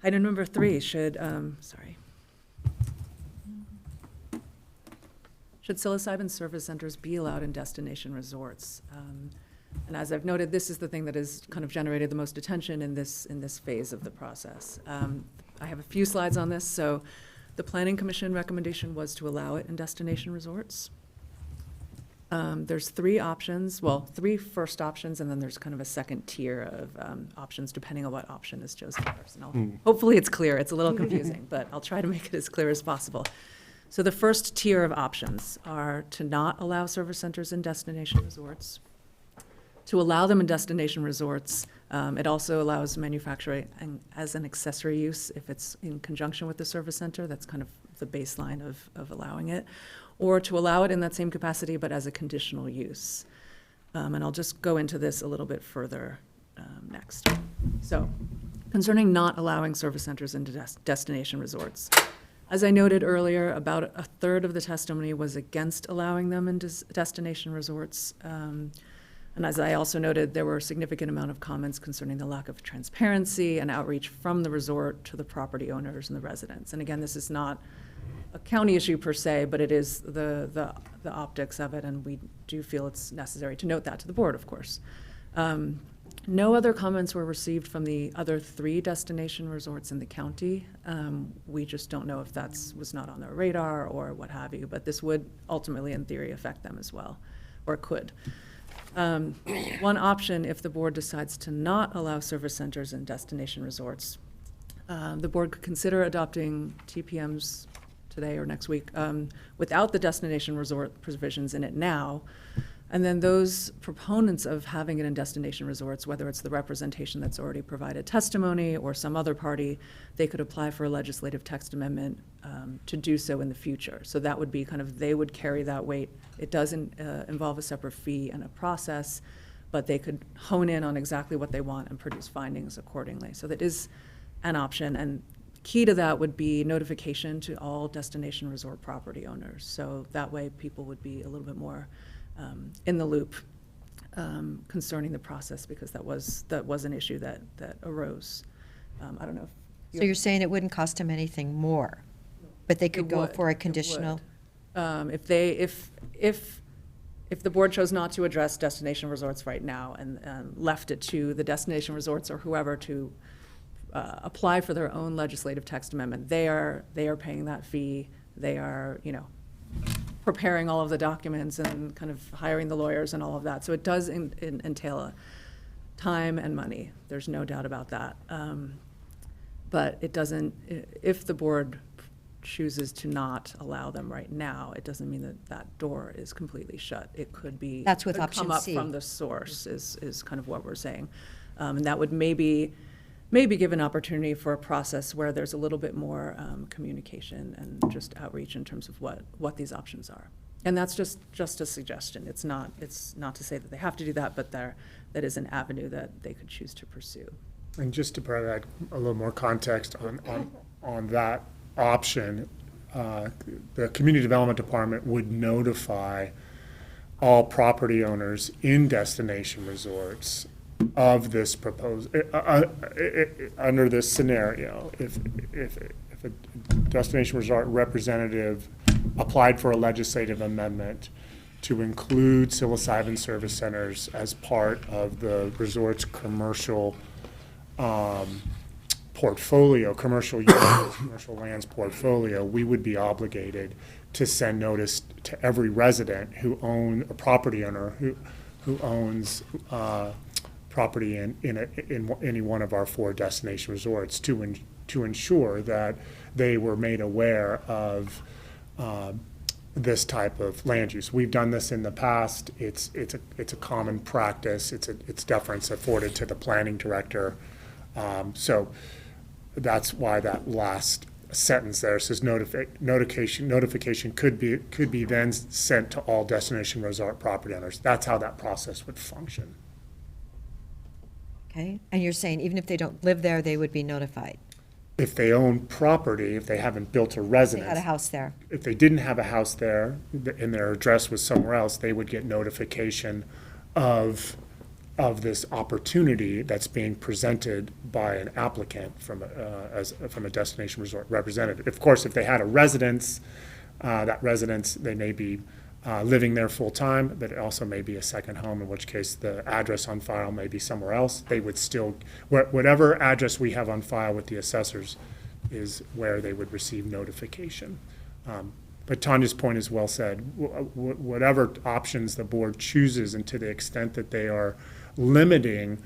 item number 3 should psilocybin service centers be allowed in destination resorts? And as I've noted, this is the thing that has kind of generated the most attention in this phase of the process. I have a few slides on this. So the Planning Commission recommendation was to allow it in destination resorts. There's three options, well, three first options, and then there's kind of a second tier of options, depending on what option is chosen first. And hopefully it's clear, it's a little confusing, but I'll try to make it as clear as possible. So the first tier of options are to not allow service centers in destination resorts. To allow them in destination resorts, it also allows manufacturing as an accessory use if it's in conjunction with the service center. That's kind of the baseline of allowing it. Or to allow it in that same capacity, but as a conditional use. And I'll just go into this a little bit further next. So, concerning not allowing service centers into destination resorts. As I noted earlier, about a third of the testimony was against allowing them in destination resorts. And as I also noted, there were a significant amount of comments concerning the lack of transparency and outreach from the resort to the property owners and the residents. And again, this is not a county issue per se, but it is the optics of it, and we do feel it's necessary to note that to the board, of course. No other comments were received from the other three destination resorts in the county. We just don't know if was not on their radar or what have you, but this would ultimately, in theory, affect them as well, or it could. One option, if the board decides to not allow service centers in destination resorts, the board could consider adopting TPMs today or next week without the destination resort provisions in it now. And then those proponents of having it in destination resorts, whether it's the representation that's already provided testimony or some other party, they could apply for a legislative text amendment to do so in the future. So that would be kind of, they would carry that weight. It doesn't involve a separate fee and a process, but they could hone in on exactly what they want and produce findings accordingly. So that is an option. And key to that would be notification to all destination resort property owners. So that way people would be a little bit more in the loop concerning the process, because that was an issue that arose. I don't know if So you're saying it wouldn't cost them anything more, but they could It go would, for a it conditional? would. If the board chose not to address destination resorts right now and left it to the destination resorts or whoever to apply for their own legislative text amendment, they are paying that fee. They are, preparing all of the documents and kind of hiring the lawyers and all of that. So it does entail time and money. There's no doubt about that. But it doesn't, if the board chooses to not allow them right now, it doesn't mean that that door is completely shut. It could be. That's with could option come up C. from the source is kind of what we're saying. And that would maybe give an opportunity for a process where there's a little bit more communication and just outreach in terms of what these options are. And that's just a suggestion. It's not to say that they have to do that, but that is an avenue that they could choose to pursue. And just to provide a little more context on that option, the Community Development Department would notify all property owners in destination resorts of this proposed, under this scenario. If a destination resort representative applied for a legislative amendment to include psilocybin service centers as part of the resort's commercial portfolio, commercial lands portfolio, we would be obligated to send notice to every resident who a property owner who owns property in any one of our 4 destination resorts to ensure that they were made aware of this type of land use. We've done this in the past. It's a common practice. It's deference afforded to the planning director. So that's why that last sentence there says notification could be then sent to all destination resort property owners. That's how that process would function. Okay, and you're saying even if they don't live there, they would be notified? If they own property, if they haven't built a They residence. had a house there? If they didn't have a house there and their address was somewhere else, they would get notification of this opportunity that's being presented by an applicant from a destination resort representative. Of course, if they had a residence, that residence, they may be living there full-time, but it also may be a second home, in which case the address on file may be somewhere else. They would still, whatever address we have on file with the assessors is where they would receive notification. But Tanya's point is well said. Whatever options the board chooses, and to the extent that they are limiting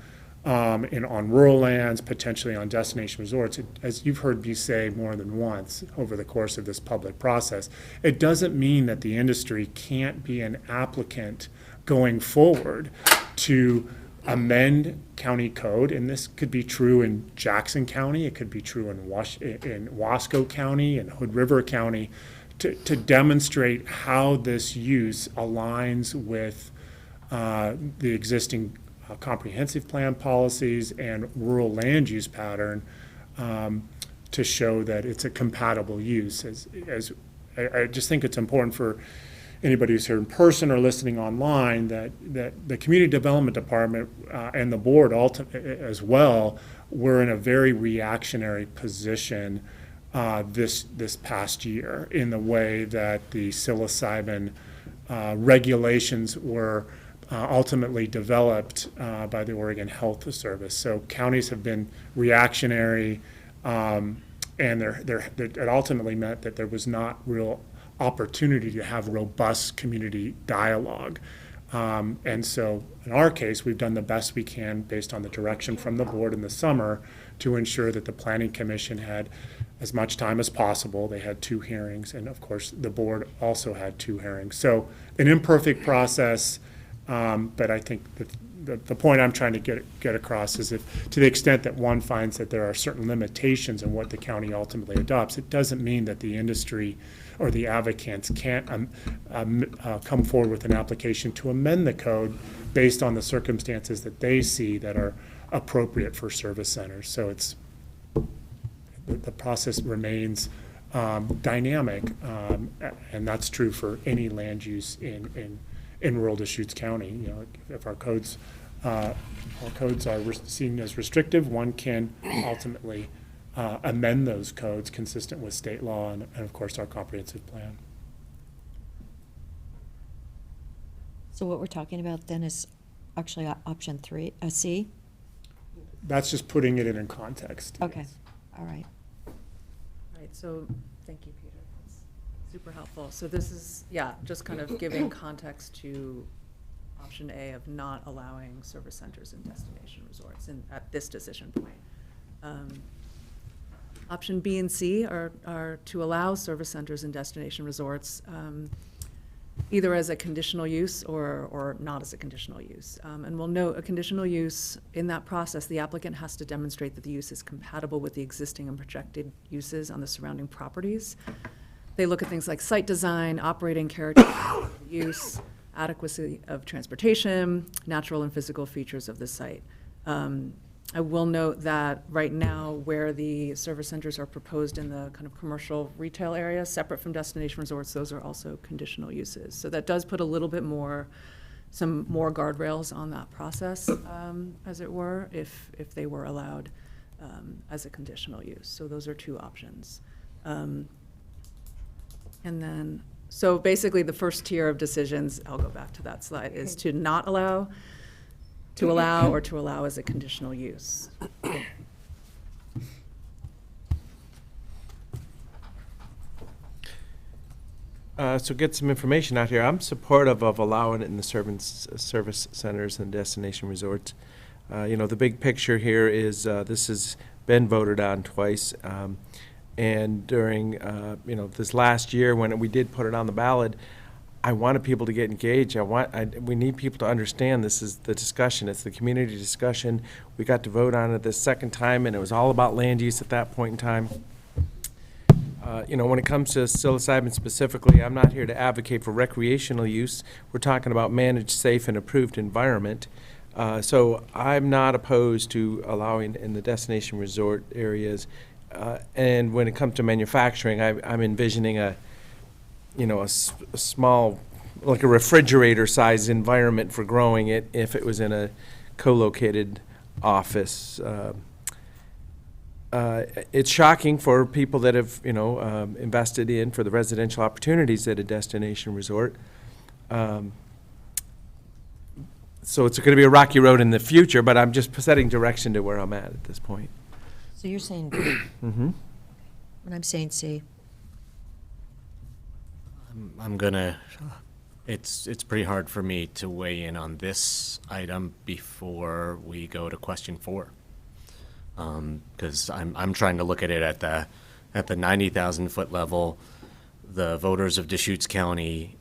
on rural lands, potentially on destination resorts, as you've heard me say more than once over the course of this public process, it doesn't mean that the industry can't be an applicant going forward to amend county code, and this could be true in Jackson County, it could be true in Wasco County and Hood River County, to demonstrate how this use aligns with the existing comprehensive plan policies and rural land use pattern, to show that it's a compatible use. I just think it's important for anybody who's here in person or listening online that the Community Development Department and the board as well were in a very reactionary position this past year in the way that the psilocybin regulations were ultimately developed by the Oregon Health Service. So counties have been reactionary, and it ultimately meant that there was not real opportunity to have robust community dialogue. And so in our case, we've done the best we can based on the direction from the board in the summer to ensure that the Planning Commission had as much time as possible. They had 2 hearings, and of course, the board also had 2 hearings. So an imperfect process, but I think that the point I'm trying to get across is if, to the extent that one finds that there are certain limitations in what the county ultimately adopts, it doesn't mean that the industry or the advocates can't come forward with an application to amend the code based on the circumstances that they see that are appropriate for service centers. So the process remains dynamic, and that's true for any land use in rural Deschutes County. You know, if our codes are seen as restrictive, one can ultimately amend those codes consistent with state law and of course our comprehensive plan. So what we're talking about then is actually option 3, C? That's just putting it in context. Okay, yes. all right. Right, so, thank you, Peter. That's super helpful. So this is, just kind of giving context to option A of not allowing service centers and destination resorts at this decision point. Option B and C are to allow service centers and destination resorts either as a conditional use or not as a conditional use. And we'll note a conditional use, in that process, the applicant has to demonstrate that the use is compatible with the existing and projected uses on the surrounding properties. They look at things like site design, operating character, use, adequacy of transportation, natural and physical features of the site. I will note that right now, where the service centers are proposed in the kind of commercial retail area, separate from destination resorts, those are also conditional uses. So that does put a little bit more, some more guardrails on that process, as it were, if they were allowed as a conditional use. So those are 2 options. And then, so basically the first tier of decisions, I'll go back to that slide, is to not allow, to allow, or to allow as a conditional use. So get some information out here. I'm supportive of allowing it in the service centers and destination resorts. You know, the big picture here is this has been voted on twice. And during, you know, this last year when we did put it on the ballot, I wanted people to get engaged. We need people to understand this is the discussion. It's the community discussion. We got to vote on it this second time, and it was all about land use at that point in time. You know, when it comes to psilocybin specifically, I'm not here to advocate for recreational use. We're talking about managed, safe, and approved environment. So I'm not opposed to allowing in the destination resort areas. And when it comes to manufacturing, I'm envisioning a small, like a refrigerator-sized environment for growing it if it was in a co-located office. It's shocking for people that have, invested in for the residential opportunities at a destination resort. So it's going to be a rocky road in the future, but I'm just setting direction to where I'm at this point. So you're saying B, Mm-hmm. and I'm saying C. I'm gonna, it's pretty hard for me to weigh in on this item before we go to question 4. Because I'm trying to look at it at the 90,000 foot level. The voters of Deschutes County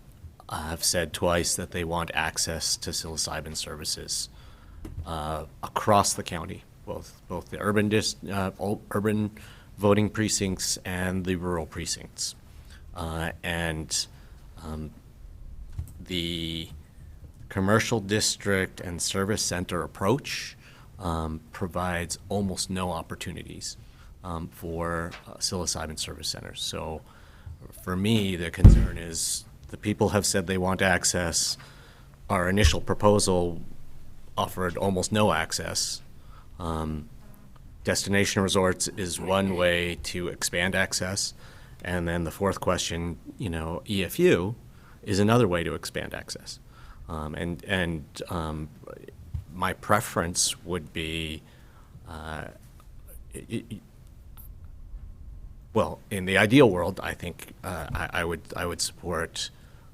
have said twice that they want access to psilocybin services across the county, both the urban voting precincts and the rural precincts. The commercial district and service center approach provides almost no opportunities for psilocybin service centers. So for me, the concern is the people have said they want access. Our initial proposal offered almost no access. Destination resorts is one way to expand access. And then the fourth question, EFU is another way to expand access. My preference would be, well, in the ideal world, I think I would support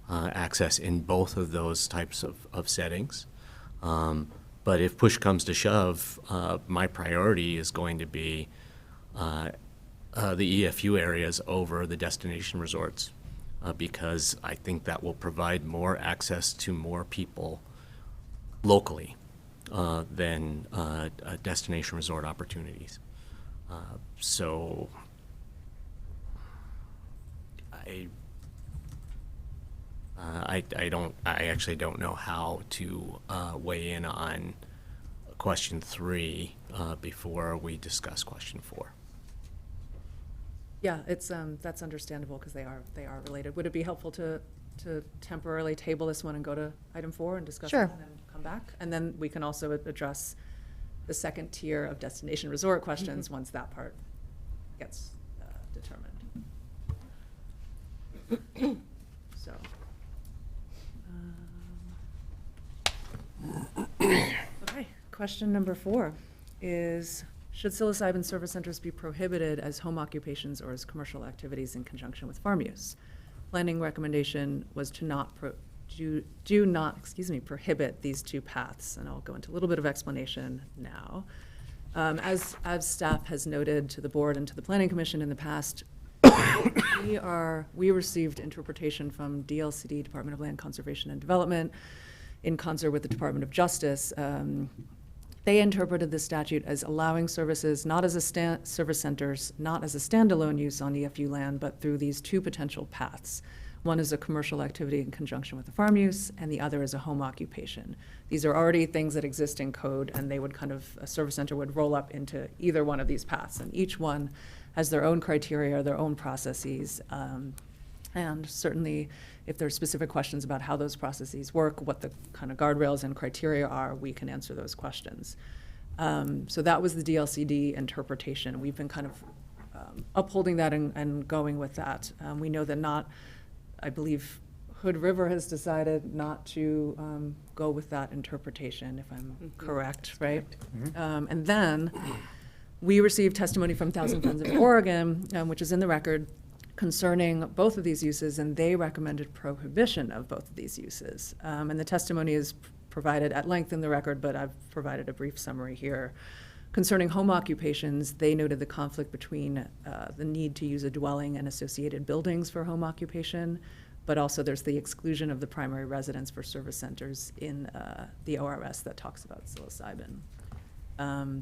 access in both of those types of settings. But if push comes to shove, my priority is going to be the EFU areas over the destination resorts, because I think that will provide more access to more people locally than destination resort opportunities. So I actually don't know how to weigh in on question 3 before we discuss question 4. Yeah, it's, that's understandable because they are related. Would it be helpful to temporarily table this one and go to item 4 and discuss it Sure. and then come back? And then we can also address the second tier of destination resort questions once that part gets determined. So. Okay, question number 4 is, should psilocybin service centers be prohibited as home occupations or as commercial activities in conjunction with farm use? Planning recommendation was to not prohibit these two paths, and I'll go into a little bit of explanation now. As staff has noted to the board and to the Planning Commission in the past, we received interpretation from DLCD, Department of Land Conservation and Development, in concert with the Department of Justice. They interpreted the statute as allowing services not as service centers, not as a standalone use on EFU land, but through these two potential paths. One is a commercial activity in conjunction with the farm use, and the other is a home occupation. These are already things that exist in code, and they would a service center would roll up into either one of these paths, and each one has their own criteria, their own processes, and certainly if there are specific questions about how those processes work, what the kind of guardrails and criteria are, we can answer those questions. So that was the DLCD interpretation. We've been kind of upholding that and going with that. We know that I believe Hood River has decided not to go with that interpretation, if I'm correct, right? Mm-hmm. And then we received testimony from Thousand Friends of Oregon, which is in the record, concerning both of these uses, and they recommended prohibition of both of these uses. And the testimony is provided at length in the record, but I've provided a brief summary here. Concerning home occupations, they noted the conflict between the need to use a dwelling and associated buildings for home occupation, but also there's the exclusion of the primary residence for service centers in the ORS that talks about psilocybin.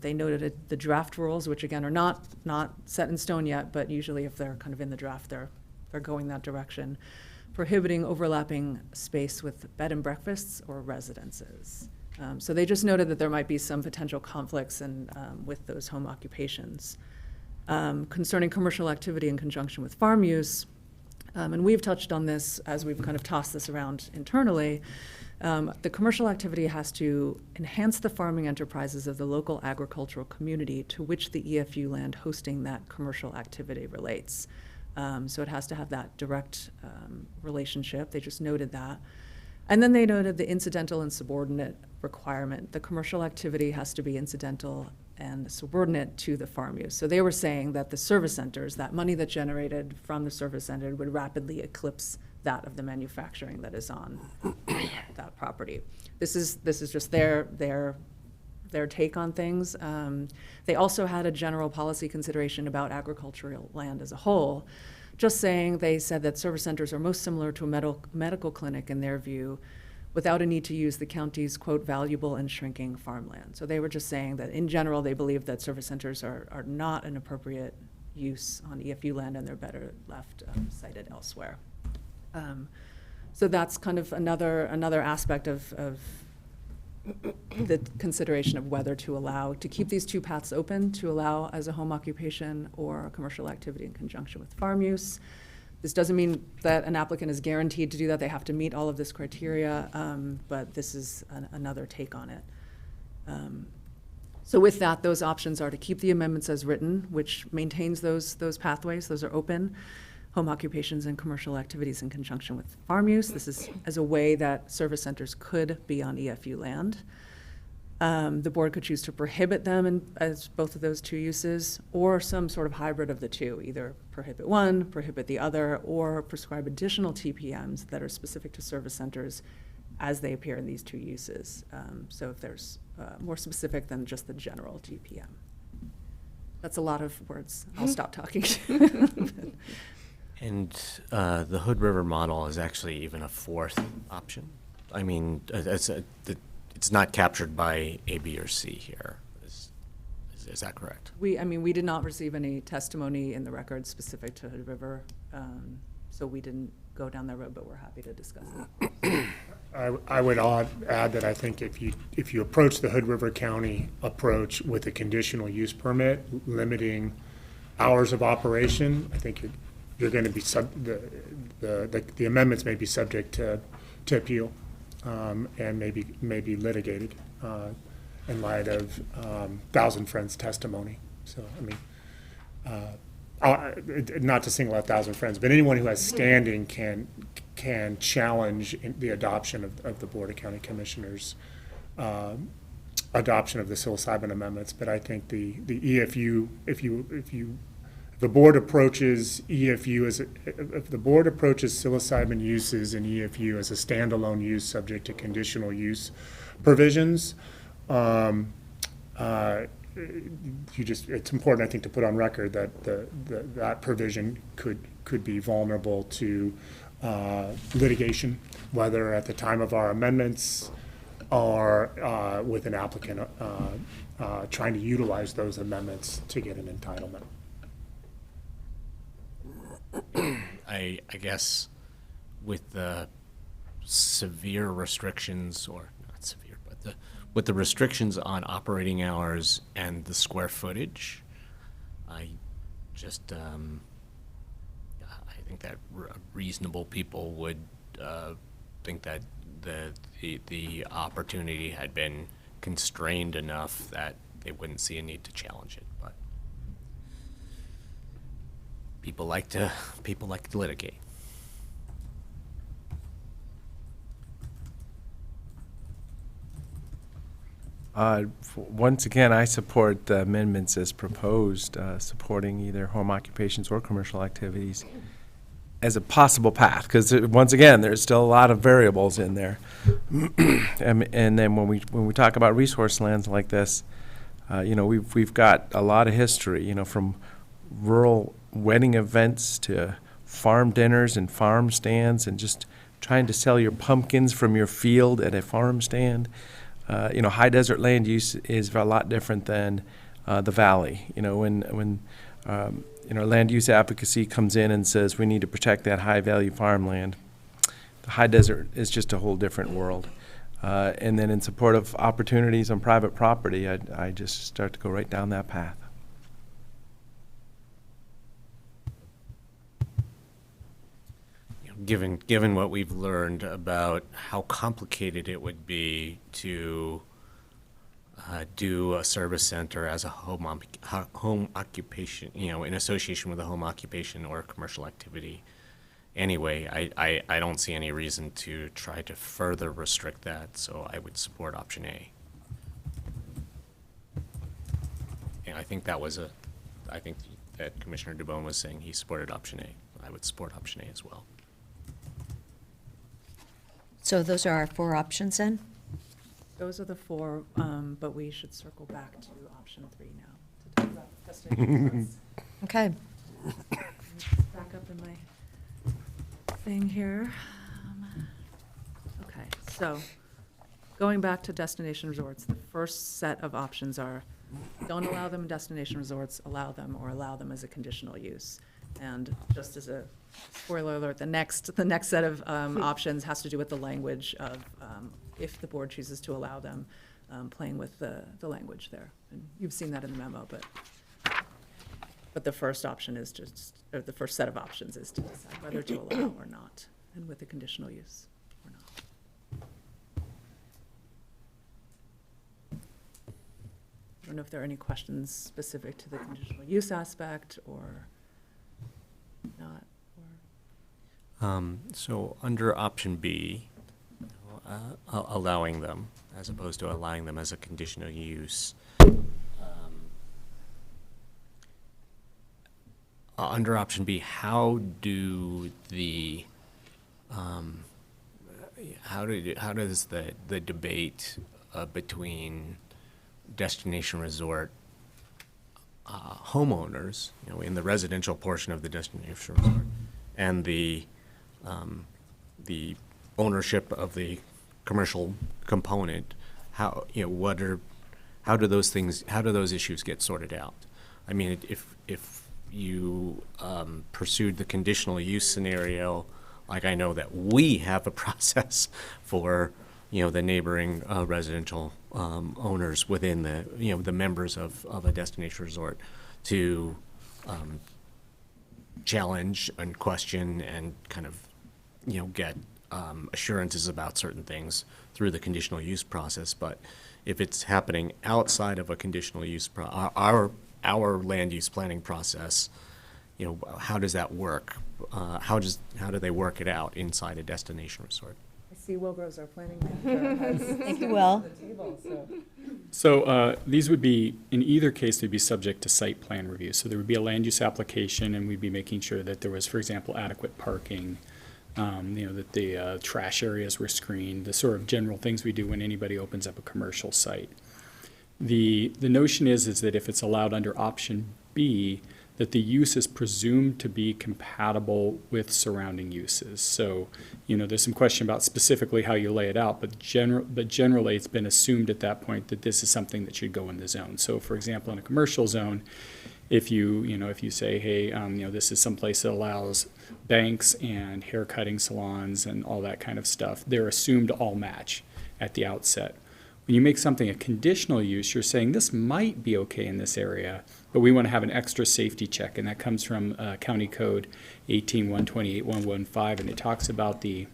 They noted the draft rules, which again are not set in stone yet, but usually if they're kind of in the draft, they're going that direction, prohibiting overlapping space with bed and breakfasts or residences. So they just noted that there might be some potential conflicts with those home occupations. Concerning commercial activity in conjunction with farm use, and we've touched on this as we've kind of tossed this around internally, the commercial activity has to enhance the farming enterprises of the local agricultural community to which the EFU land hosting that commercial activity relates. So it has to have that direct relationship. They just noted that. And then they noted the incidental and subordinate requirement. The commercial activity has to be incidental and subordinate to the farm use. So they were saying that the service centers, that money that generated from the service center would rapidly eclipse that of the manufacturing that is on that property. This is just their take on things. They also had a general policy consideration about agricultural land as a whole, just saying, they said that service centers are most similar to a medical clinic in their view, without a need to use the county's, quote, valuable and shrinking farmland. So they were just saying that in general, they believe that service centers are not an appropriate use on EFU land and they're better left sited elsewhere. So that's kind of another aspect of the consideration of whether to keep these two paths open, to allow as a home occupation or a commercial activity in conjunction with farm use. This doesn't mean that an applicant is guaranteed to do that. They have to meet all of this criteria, but this is another take on it. So with that, those options are to keep the amendments as written, which maintains those pathways. Those are open. Home occupations and commercial activities in conjunction with farm use. This is as a way that service centers could be on EFU land. The board could choose to prohibit them as both of those two uses, or some sort of hybrid of the two, either prohibit one, prohibit the other, or prescribe additional TPMs that are specific to service centers as they appear in these two uses. So if there's more specific than just the general TPM. That's a lot of words. I'll stop talking. And the Hood River model is actually even a fourth option. I mean, it's not captured by A, B, or C here. Is that correct? We did not receive any testimony in the record specific to Hood River, so we didn't go down that road, but we're happy to discuss it. I would add that I think if you approach the Hood River County approach with a conditional use permit, limiting hours of operation, I think you're going to be the amendments may be subject to appeal and maybe litigated in light of Thousand Friends testimony. So I mean, not to single out Thousand Friends, but anyone who has standing can challenge the adoption of the Board of County Commissioners' adoption of the psilocybin amendments. But I think the EFU, if the board approaches EFU if the board approaches psilocybin uses in EFU as a standalone use subject to conditional use provisions, it's important, I think, to put on record that that provision could be vulnerable to litigation, whether at the time of our amendments or with an applicant trying to utilize those amendments to get an entitlement. I guess with the severe restrictions, or not severe, but with the restrictions on operating hours and the square footage, I just I think that reasonable people would think that the opportunity had been constrained enough that they wouldn't see a need to challenge it. But people like to litigate. Once again, I support the amendments as proposed, supporting either home occupations or commercial activities as a possible path, because once again, there's still a lot of variables in there. And then when we talk about resource lands like this, we've got a lot of history, from rural wedding events to farm dinners and farm stands, and just trying to sell your pumpkins from your field at a farm stand. High desert land use is a lot different than the valley. When land use advocacy comes in and says we need to protect that high value farmland, the high desert is just a whole different world. And then in support of opportunities on private property, I just start to go right down that path. Given what we've learned about how complicated it would be to do a service center as a home occupation, in association with a home occupation or a commercial activity anyway, I don't see any reason to try to further restrict that, so I would support option A. And I think that Commissioner DuBois was saying he supported option A. I would support option A as well. So those are our 4 options then? Those are the 4, but we should circle back to option 3 now to talk about the destination resorts. Okay. Back up in my thing here. Okay, so going back to destination resorts, the first set of options are don't allow them in destination resorts, allow them, or allow them as a conditional use. And just as a spoiler alert, the next set of options has to do with the language of if the board chooses to allow them, playing with the language there. And you've seen that in the memo, but the first option is just, or the first set of options is to decide whether to allow or not, and with a conditional use or not. I don't know if there are any questions specific to the conditional use aspect or not. So under option B, allowing them as opposed to allowing them as a conditional use. Under option B, how do the how does the debate between destination resort homeowners, in the residential portion of the destination resort, and the ownership of the commercial component, how do those issues get sorted out? I mean, if you pursued the conditional use scenario, like I know that we have a process for, the neighboring residential owners within the members of a destination resort to challenge and question and kind of, get assurances about certain things through the conditional use process. But if it's happening outside of a conditional use, our land use planning process, how does that work? How do they work it out inside a destination resort? I see Will Groves, our planning manager. Thank you, Will. So these would be, in either case, they'd be subject to site plan review. So there would be a land use application, and we'd be making sure that there was, for example, adequate parking, that the trash areas were screened, the sort of general things we do when anybody opens up a commercial site. The notion is that if it's allowed under option B, that the use is presumed to be compatible with surrounding uses. So, there's some question about specifically how you lay it out, but generally it's been assumed at that point that this is something that should go in the zone. So, for example, in a commercial zone, if you say, hey, this is someplace that allows banks and hair cutting salons and all that kind of stuff, they're assumed to all match at the outset. When you make something a conditional use, you're saying this might be okay in this area, but we want to have an extra safety check, and that comes from County Code 18-128-115, and it talks about the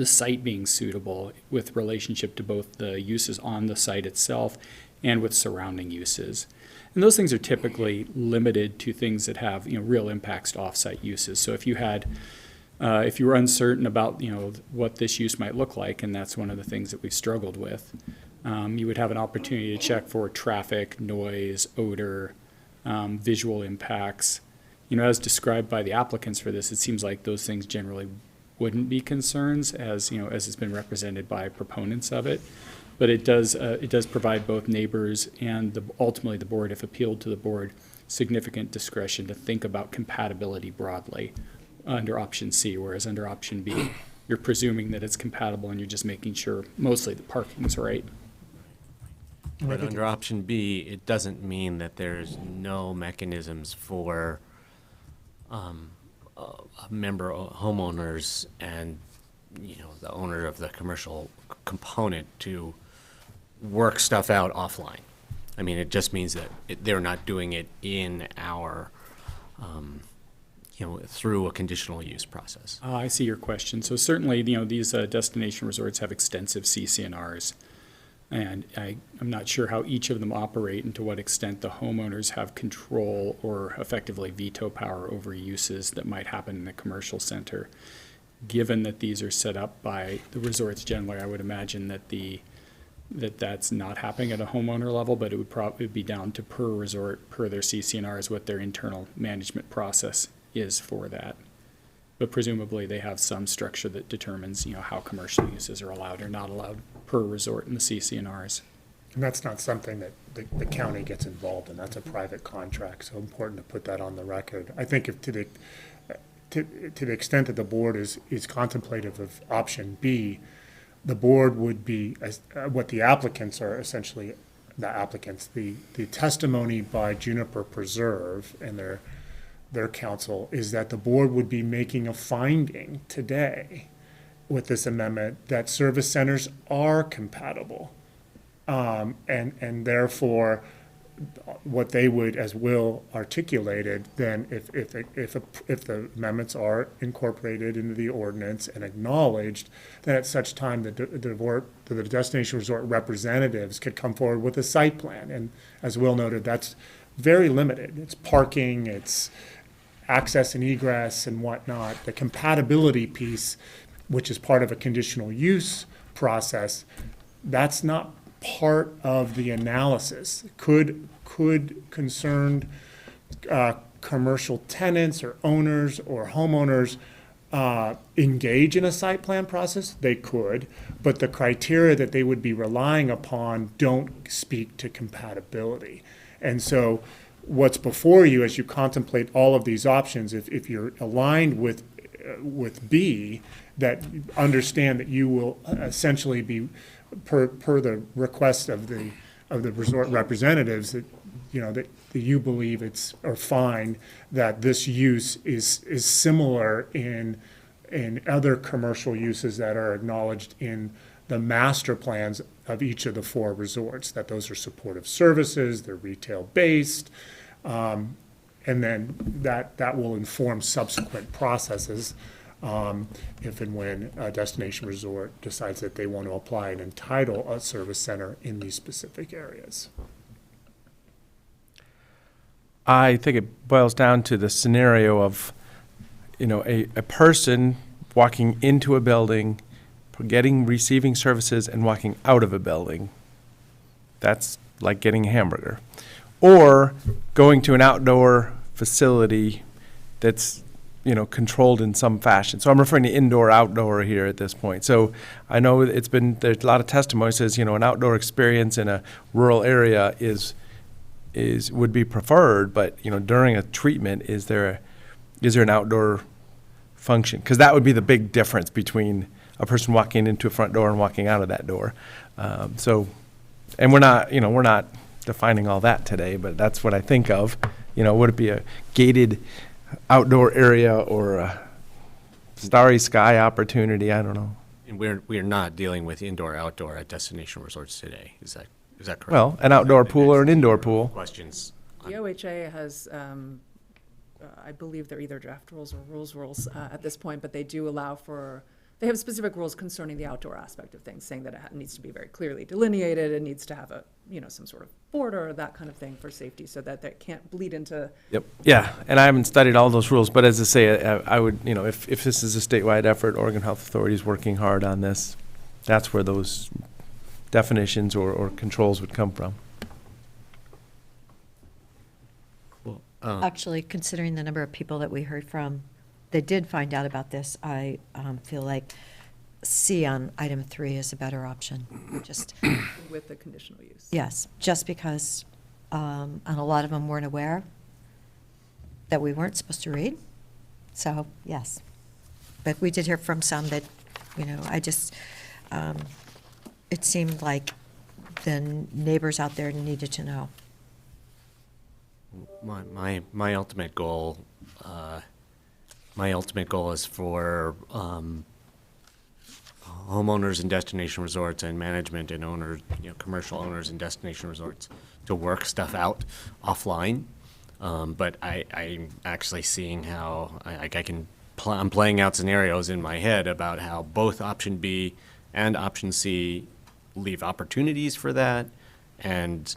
site being suitable with relationship to both the uses on the site itself and with surrounding uses. And those things are typically limited to things that have real impacts to off-site uses. So if you had if you were uncertain about what this use might look like, and that's one of the things that we've struggled with, you would have an opportunity to check for traffic, noise, odor, visual impacts. As described by the applicants for this, it seems like those things generally wouldn't be concerns, as as it's been represented by proponents of it. But it does provide both neighbors and ultimately the board, if appealed to the board, significant discretion to think about compatibility broadly under option C, whereas under option B, you're presuming that it's compatible and you're just making sure mostly the parking's right. But under option B, it doesn't mean that there's no mechanisms for member homeowners and the owner of the commercial component to work stuff out offline. I mean, it just means that they're not doing it in our through a conditional use process. I see your question. So certainly, these destination resorts have extensive CCNRs, and I'm not sure how each of them operate and to what extent the homeowners have control or effectively veto power over uses that might happen in the commercial center. Given that these are set up by the resorts generally, I would imagine that that's not happening at a homeowner level, but it would probably be down to per resort, per their CCNRs, what their internal management process is for that. but presumably they have some structure that determines, you know, how commercial uses are allowed or not allowed per resort in the CCNRs. And that's not something that the county gets involved in. That's a private contract, so important to put that on the record. I think if to the extent that the board is contemplative of option B, the board would be, what the applicants are essentially, the applicants, the testimony by Juniper Preserve and their counsel is that the board would be making a finding today with this amendment that service centers are compatible. And therefore, what they would, as Will articulated, then if the amendments are incorporated into the ordinance and acknowledged, then at such time the destination resort representatives could come forward with a site plan. And as Will noted, that's very limited. It's parking, it's access and egress and whatnot. The compatibility piece, which is part of a conditional use process, that's not part of the analysis. Could concerned commercial tenants or owners or homeowners engage in a site plan process? They could, but the criteria that they would be relying upon don't speak to compatibility. And so what's before you as you contemplate all of these options, if you're aligned with B, that understand that you will essentially be per the request of the resort representatives, that that you believe it's or find that this use is similar in other commercial uses that are acknowledged in the master plans of each of the 4 resorts, that those are supportive services, they're retail based, and then that will inform subsequent processes if and when a destination resort decides that they want to apply and entitle a service center in these specific areas. I think it boils down to the scenario of, a person walking into a building, receiving services and walking out of a building. That's like getting a hamburger. Or going to an outdoor facility that's, controlled in some fashion. So I'm referring to indoor, outdoor here at this point. So I know there's a lot of testimony that says, an outdoor experience in a rural area would be preferred, but, during a treatment, is there an outdoor function? Because that would be the big difference between a person walking into a front door and walking out of that door. And we're not defining all that today, but that's what I think of. Would it be a gated outdoor area or a starry sky opportunity? I don't know. And we're not dealing with indoor, outdoor at destination resorts today. Is that correct? Well, an outdoor pool or an indoor pool. Questions? The OHA has, I believe they're either draft rules or rules at this point, but they do allow they have specific rules concerning the outdoor aspect of things, saying that it needs to be very clearly delineated, it needs to have some sort of border, that kind of thing for safety, so that can't bleed into. Yep. Yeah, and I haven't studied all those rules, but as I say, I would, if this is a statewide effort, Oregon Health Authority is working hard on this. That's where those definitions or controls would come from. Actually, considering the number of people that we heard from that did find out about this, I feel like C on item 3 is a better option. Just with the conditional use. Yes, just because and a lot of them weren't aware that we weren't supposed to read. So, yes. But we did hear from some that, it seemed like the neighbors out there needed to know. My ultimate goal is for homeowners and destination resorts and management and owners, commercial owners and destination resorts to work stuff out offline. But I'm actually seeing how I'm playing out scenarios in my head about how both option B and option C leave opportunities for that and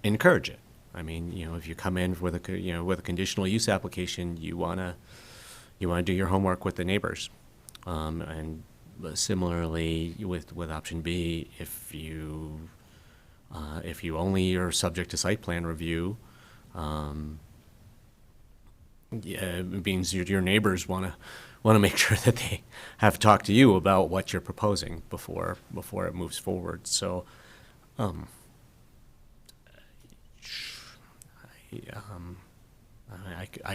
encourage it. I mean, if you come in with a conditional use application, you wanna do your homework with the neighbors, and similarly with option B, if you only are subject to site plan review, it means your neighbors want to make sure that they have talked to you about what you're proposing before it moves forward. So, I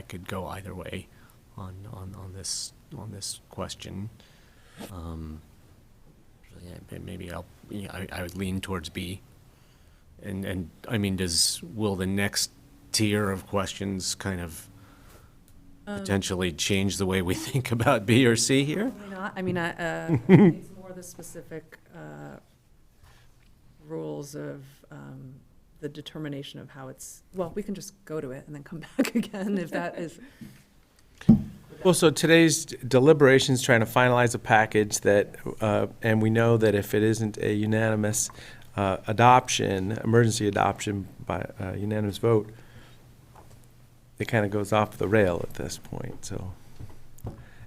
could go either way on this question. Yeah, maybe I would lean towards B. And I mean, will the next tier of questions kind of potentially change the way we think about B or C here? Probably not. I mean, it's more the specific rules of the determination of how it's, well, we can just go to it and then come back again if that is. Well, so today's deliberations trying to finalize a package that, and we know that if it isn't a unanimous emergency adoption by unanimous vote, it kind of goes off the rail at this point, so.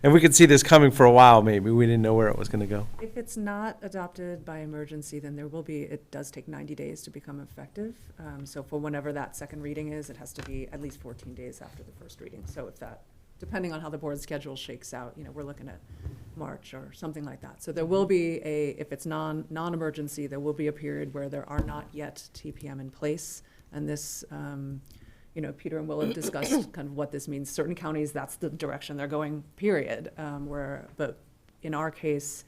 And we could see this coming for a while, maybe. We didn't know where it was going to go. If it's not adopted by emergency, then there will be, it does take 90 days to become effective. So for whenever that second reading is, it has to be at least 14 days after the first reading. So if that, depending on how the board's schedule shakes out, we're looking at March or something like that. So there will be if it's non-emergency, there will be a period where there are not yet TPM in place. And this, Peter and Will have discussed kind of what this means. Certain counties, that's the direction they're going, period. But in our case,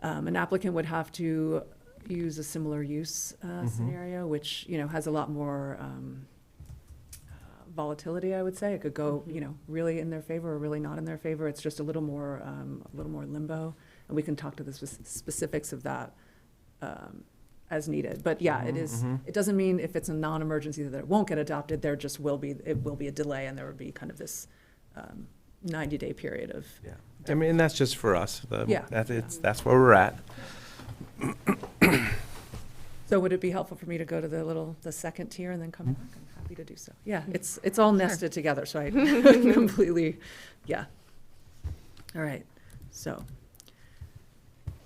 an applicant would have to use a similar use scenario, which, has a lot more volatility, I would say. It could go, really in their favor or really not in their favor. It's just a little more limbo. And we can talk to the specifics of that as needed. But yeah, it is, it doesn't mean if it's a non-emergency that it won't get adopted. There just will be, it will be a delay, and there will be kind of this 90-day period of. Yeah. I mean, that's just for us. Yeah. That's where we're at. So would it be helpful for me to go to the second tier and then come back? I'm happy to do so. Yeah, it's all nested together, so I completely, yeah. All right, so.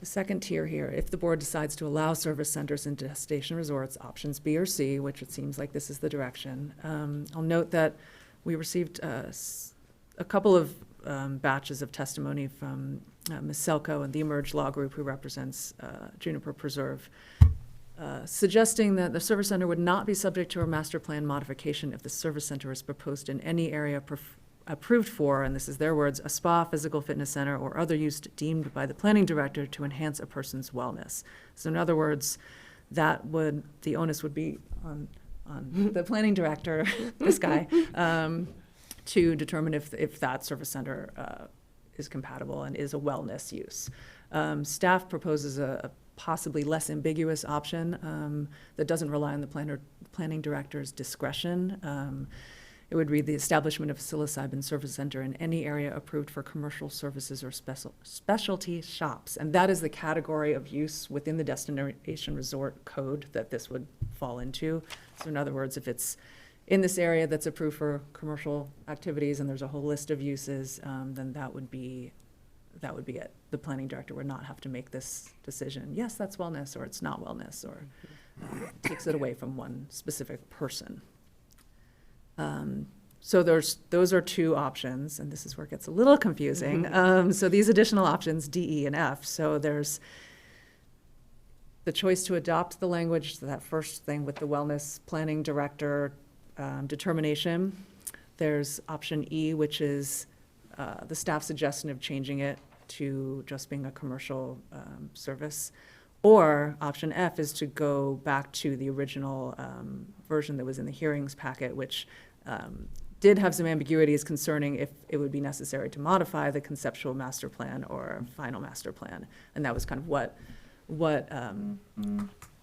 The second tier here, if the board decides to allow service centers and destination resorts, options B or C, which it seems like this is the direction. I'll note that we received a couple of batches of testimony from Ms. Selko and the Emerge Law Group, who represents Juniper Preserve, suggesting that the service center would not be subject to a master plan modification if the service center is proposed in any area approved for, and this is their words, a spa, physical fitness center, or other use deemed by the planning director to enhance a person's wellness. So in other words, the onus would be on the planning director, this guy, to determine if that service center is compatible and is a wellness use. Staff proposes a possibly less ambiguous option that doesn't rely on the planning director's discretion. It would read the establishment of a psilocybin service center in any area approved for commercial services or specialty shops. And that is the category of use within the destination resort code that this would fall into. So in other words, if it's in this area that's approved for commercial activities and there's a whole list of uses, then that would be it. The planning director would not have to make this decision. Yes, that's wellness, or it's not wellness, or takes it away from one specific person. So those are two options, and this is where it gets a little confusing. So these additional options, D, E, and F. So there's the choice to adopt the language, that first thing with the wellness planning director determination. There's option E, which is the staff suggestion of changing it to just being a commercial service. Or option F is to go back to the original version that was in the hearings packet, which did have some ambiguities concerning if it would be necessary to modify the conceptual master plan or final master plan. And that was kind of what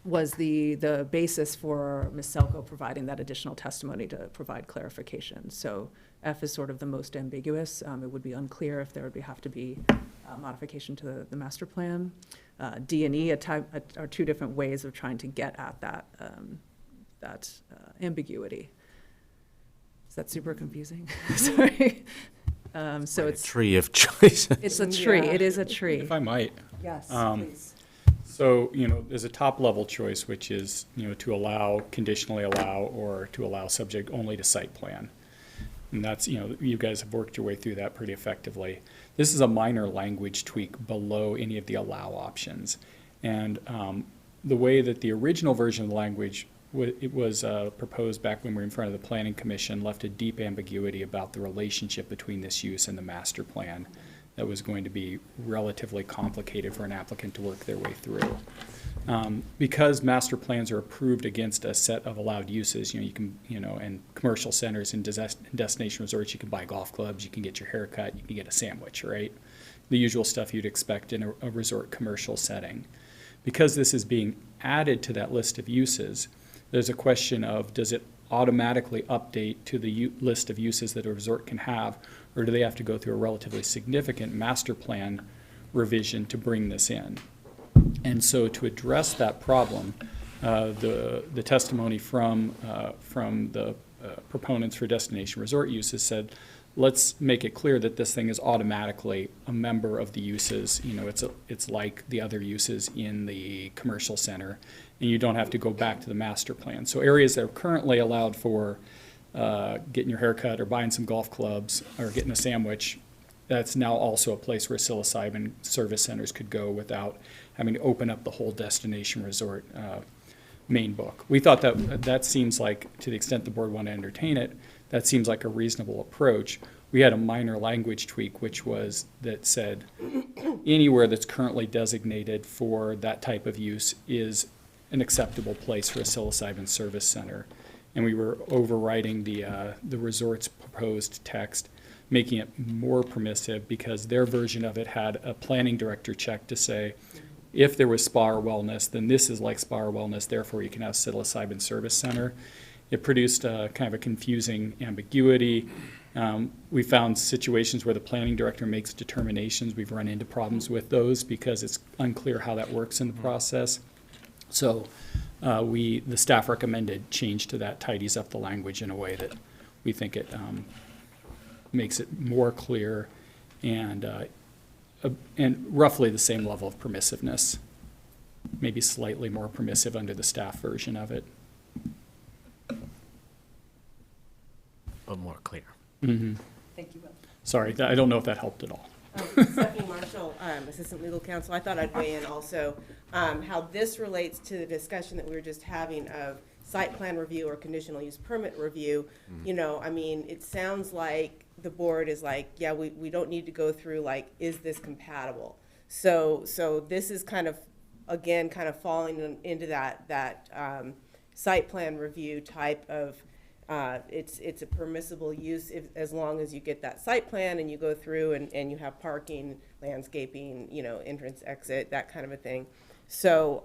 was the basis for Ms. Selko providing that additional testimony to provide clarification. So F is sort of the most ambiguous. It would be unclear if there would have to be modification to the master plan. D and E are two different ways of trying to get at that ambiguity. Is that super confusing? Sorry. So it's a tree of choices. It's a tree. Yeah. It is a tree. If I might. Yes, please. So, there's a top-level choice, which is, to allow, conditionally allow, or to allow subject only to site plan. And that's, you guys have worked your way through that pretty effectively. This is a minor language tweak below any of the allow options. And the way that the original version of the language it was proposed back when we were in front of the Planning Commission left a deep ambiguity about the relationship between this use and the master plan that was going to be relatively complicated for an applicant to work their way through. Because master plans are approved against a set of allowed uses, you can, and commercial centers and destination resorts, you can buy golf clubs, you can get your hair cut, you can get a sandwich, right? The usual stuff you'd expect in a resort commercial setting. Because this is being added to that list of uses, there's a question of, does it automatically update to the list of uses that a resort can have, or do they have to go through a relatively significant master plan revision to bring this in? And so to address that problem, the testimony from the proponents for destination resort uses said, let's make it clear that this thing is automatically a member of the uses. It's like the other uses in the commercial center, and you don't have to go back to the master plan. So areas that are currently allowed for getting your hair cut or buying some golf clubs or getting a sandwich, that's now also a place where psilocybin service centers could go without having to open up the whole destination resort main book. We thought that seems like, to the extent the board want to entertain it, that seems like a reasonable approach. We had a minor language tweak, which was that said anywhere that's currently designated for that type of use is an acceptable place for a psilocybin service center. And we were overriding the resort's proposed text, making it more permissive, because their version of it had a planning director check to say, if there was spa or wellness, then this is like spa or wellness, therefore you can have psilocybin service center. It produced kind of a confusing ambiguity. We found situations where the planning director makes determinations. We've run into problems with those because it's unclear how that works in the process. So the staff recommended change to that, tidies up the language in a way that we think it makes it more clear and roughly the same level of permissiveness, maybe slightly more permissive under the staff version of it. But more clear. Mm-hmm. Thank you, Will. Sorry, I don't know if that helped at all. Stephanie Marshall, Assistant Legal Counsel. I thought I'd weigh in also how this relates to the discussion that we were just having of site plan review or conditional use permit review. It sounds like the board is like, yeah, we don't need to go through like, is this compatible? So this is kind of, again, kind of falling into that site plan review type of, it's a permissible use as long as you get that site plan and you go through and you have parking, landscaping, entrance, exit, that kind of a thing. So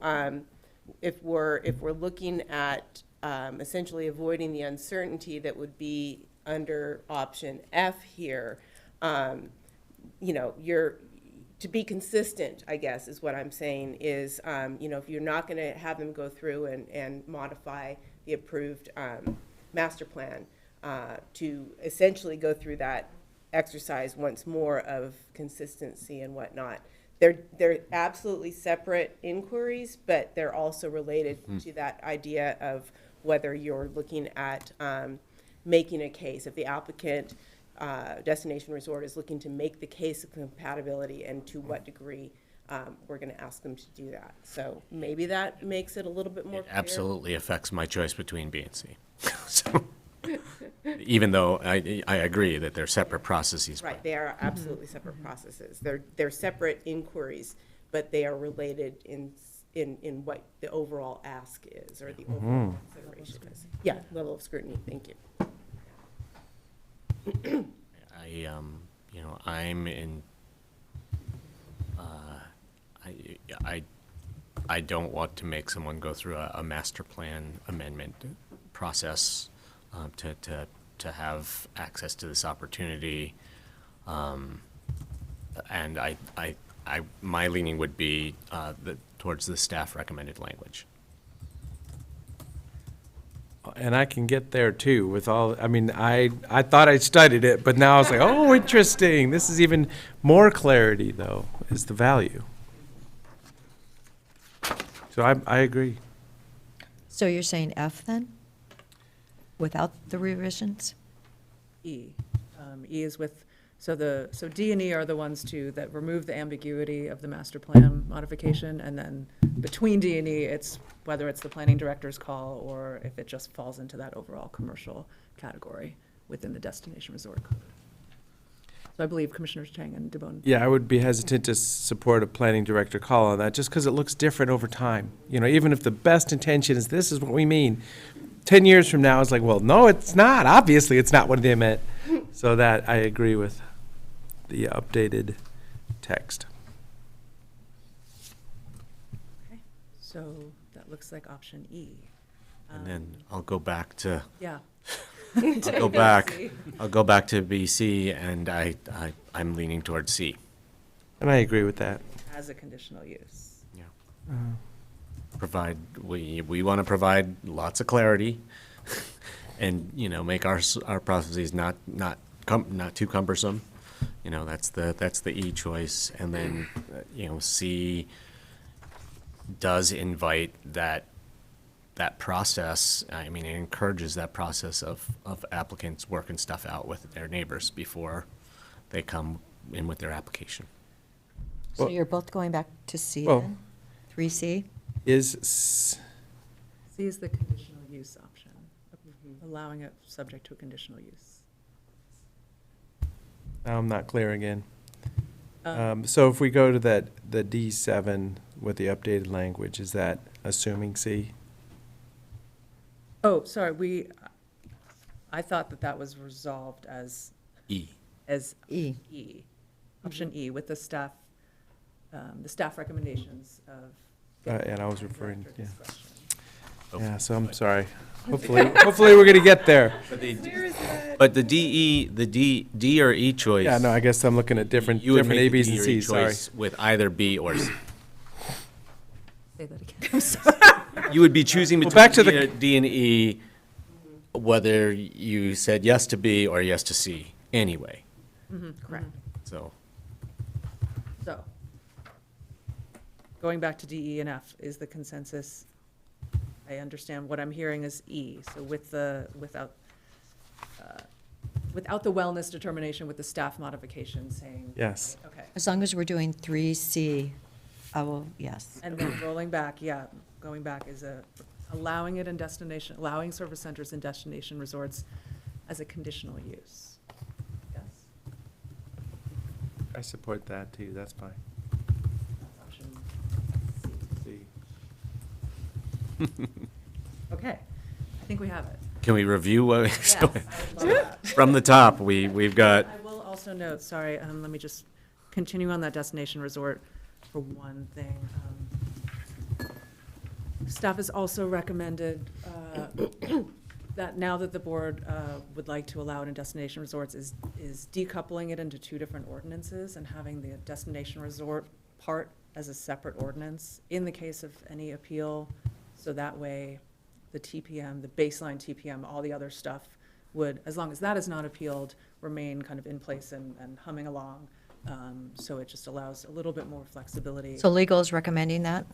if we're looking at essentially avoiding the uncertainty that would be under option F here, to be consistent, I guess, is what I'm saying is, if you're not going to have them go through and modify the approved master plan to essentially go through that exercise once more of consistency and whatnot. They're absolutely separate inquiries, but they're also related to that idea of whether you're looking at making a case. If the applicant, destination resort, is looking to make the case of compatibility and to what degree we're going to ask them to do that. So maybe that makes it a little bit more clear. Absolutely affects my choice between B and C. So, even though I agree that they're separate processes. Right, they are absolutely separate processes. They're separate inquiries, but they are related in what the overall ask is, or the overall consideration is. Yeah, level of scrutiny, thank you. I don't want to make someone go through a master plan amendment process to have access to this opportunity. And my leaning would be towards the staff recommended language. And I can get there too with all, I thought I studied it, but now I was like, oh, interesting. This is even more clarity though, is the value. So I agree. So you're saying F then? Without the revisions? E. E is with, so D and E are the ones that remove the ambiguity of the master plan modification, and then between D and E, it's whether it's the planning director's call or if it just falls into that overall commercial category within the destination resort code. So I believe Commissioners Chang and DeBonne. Yeah, I would be hesitant to support a planning director call on that, just because it looks different over time. You know, even if the best intention is this is what we mean, 10 years from now, it's like, well, no, it's not. Obviously, it's not what they meant. So that I agree with the updated text. Okay, so that looks like option E. And then I'll go back to, Yeah. I'll go back to BC, and I'm leaning towards C. And I agree with that. As a conditional use. Yeah. We want to provide lots of clarity and, you know, make our processes not too cumbersome. You know, that's the E choice. And then, you know, C does invite that process. I mean, it encourages that process of applicants working stuff out with their neighbors before they come in with their application. So Well- you're both going back to C Well- then? 3C? C is the conditional use option, allowing it subject to a conditional use. Now I'm not clear again. So if we go to the D7 with the updated language, is that assuming C? Oh, sorry, I thought that was resolved as E. E. E, option E, with the staff recommendations of. And I was referring, director yeah. discretion. Yeah, so I'm sorry. Hopefully we're gonna get there. But the D or E choice. Yeah, no, I guess I'm looking at different You would A, make the B's, D and or E C's, sorry. choice with either B or C. Say that again, I'm sorry. You would be choosing Well, between back to the- D and E, whether you said yes to B or yes to C anyway. Correct. So, So, going back to D, E, and F, is the consensus, I understand what I'm hearing is E, so without the wellness determination, with the staff modification saying. Yes. Okay, As long as we're doing 3C, I will, yes. and then going back is allowing it in destination, allowing service centers in destination resorts as a conditional use. Yes, I support that too, that's fine. that's option C. C. Okay, I think we have it. can we review what? Yes, I would love that. From the top, we've got, I will also note, sorry, let me just continue on that destination resort for one thing. Staff has also recommended that now that the board would like to allow it in destination resorts is decoupling it into two different ordinances and having the destination resort part as a separate ordinance in the case of any appeal. So that way, the TPM, the baseline TPM, all the other stuff would, as long as that is not appealed, remain kind of in place and humming along. So it just allows a little bit more flexibility. So legal is recommending that?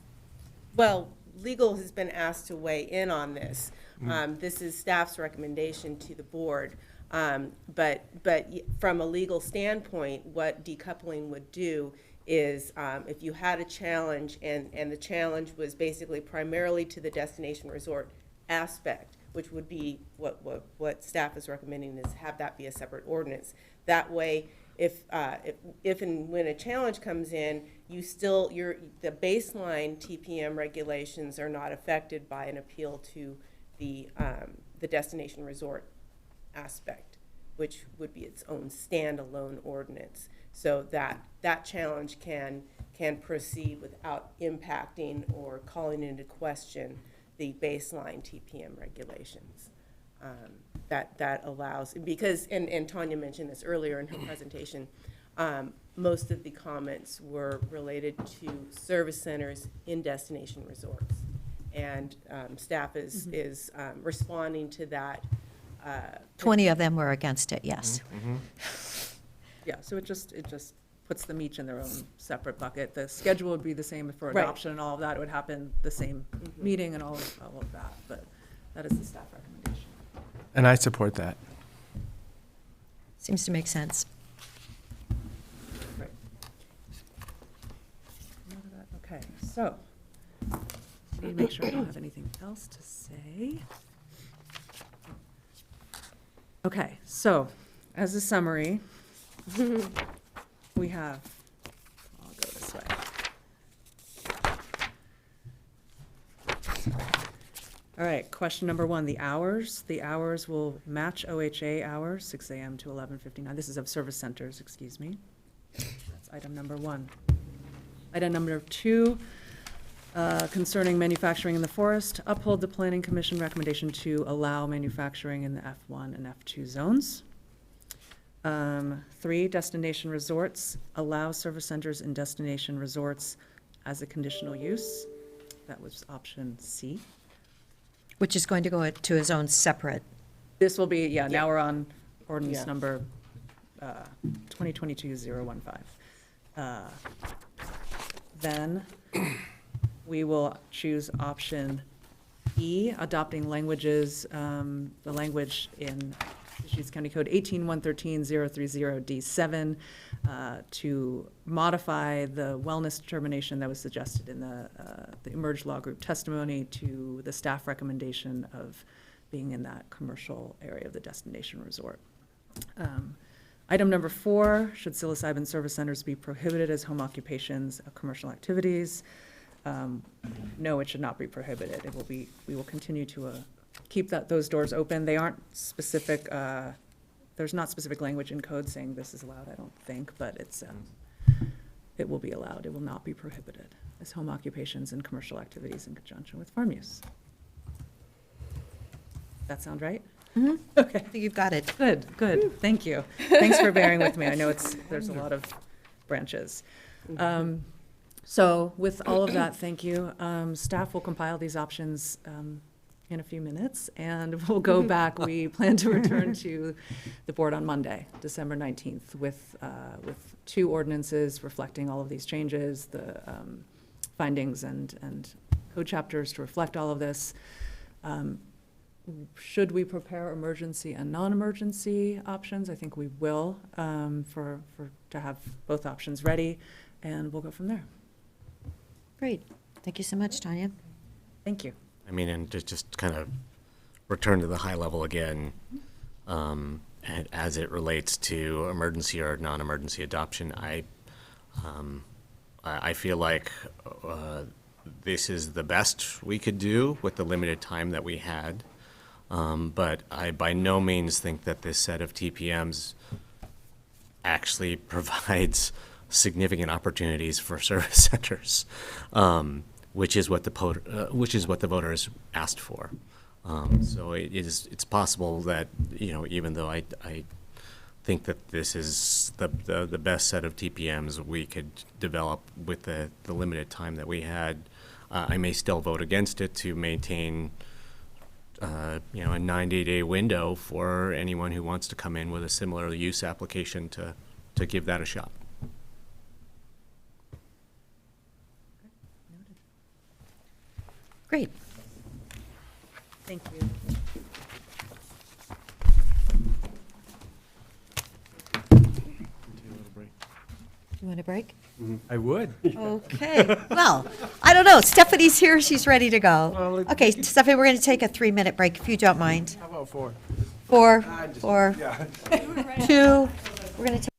Well, legal has been asked to weigh in on this. This is staff's recommendation to the board. But from a legal standpoint, what decoupling would do is if you had a challenge and the challenge was basically primarily to the destination resort aspect, which would be what staff is recommending is have that be a separate ordinance. That way, if and when a challenge comes in, the baseline TPM regulations are not affected by an appeal to the destination resort aspect, which would be its own standalone ordinance. So that challenge can proceed without impacting or calling into question the baseline TPM regulations. That allows, because, and Tanya mentioned this earlier in her presentation, most of the comments were related to service centers in destination resorts. And staff is responding to that. 20 of them were against it, yes. Yeah, so it just puts them each in their own separate bucket. The schedule would be the same for Right. adoption and all of that. It would happen the same meeting and all of that, but that is the staff recommendation. And I support that. Seems to make sense. Okay, so, let me make sure I don't have anything else to say. Okay, so, as a summary, we have, I'll go this way. All right, question number one, the hours. The hours will match OHA hours, 6 a.m. to 11:59. This is of service centers, excuse me. That's item number one. Item number two, concerning manufacturing in the forest, uphold the Planning Commission recommendation to allow manufacturing in the F1 and F2 zones. 3, destination resorts, allow service centers in destination resorts as a conditional use. That was option C. Which is going to go to his own separate. This will be, now we're on ordinance Yeah. number 2022-015. Then we will choose option E, adopting languages, the language in Deschutes County Code 18113-030D7 to modify the wellness determination that was suggested in the Emerge Law Group testimony to the staff recommendation of being in that commercial area of the destination resort. Item number 4, should psilocybin service centers be prohibited as home occupations of commercial activities? No, it should not be prohibited. It will be, we will continue to keep those doors open. They aren't specific, there's not specific language in code saying this is allowed, I don't think, but it will be allowed. It will not be prohibited as home occupations and commercial activities in conjunction with farm use. That sound right? Mm-hmm. Okay. I think you've got it. Good, good. Thank you. Thanks for bearing with me. I know there's a lot of branches. So with all of that, thank you. Staff will compile these options in a few minutes, and we'll go back. We plan to return to the board on Monday, December 19th, with 2 ordinances reflecting all of these changes, the findings and code chapters to reflect all of this. Should we prepare emergency and non-emergency options? I think we will, to have both options ready, and we'll go from there. Great. Thank you so much, Tanya. Thank you. I mean, and to just kind of return to the high level again, and as it relates to emergency or non-emergency adoption, I feel like this is the best we could do with the limited time that we had. But I by no means think that this set of TPMs actually provides significant opportunities for service centers, which is what the voters asked for. So it's possible that, even though I think that this is the best set of TPMs we could develop with the limited time that we had, I may still vote against it to maintain a 90-day window for anyone who wants to come in with a similar use application to give that a shot. Great. Thank you. You want a break? I would. Okay. Well, I don't know. Stephanie's here. She's ready to go. Okay, Stephanie, we're going to take a 3-minute break, if you don't mind. How about 4? 4, 4, 2. We're going to take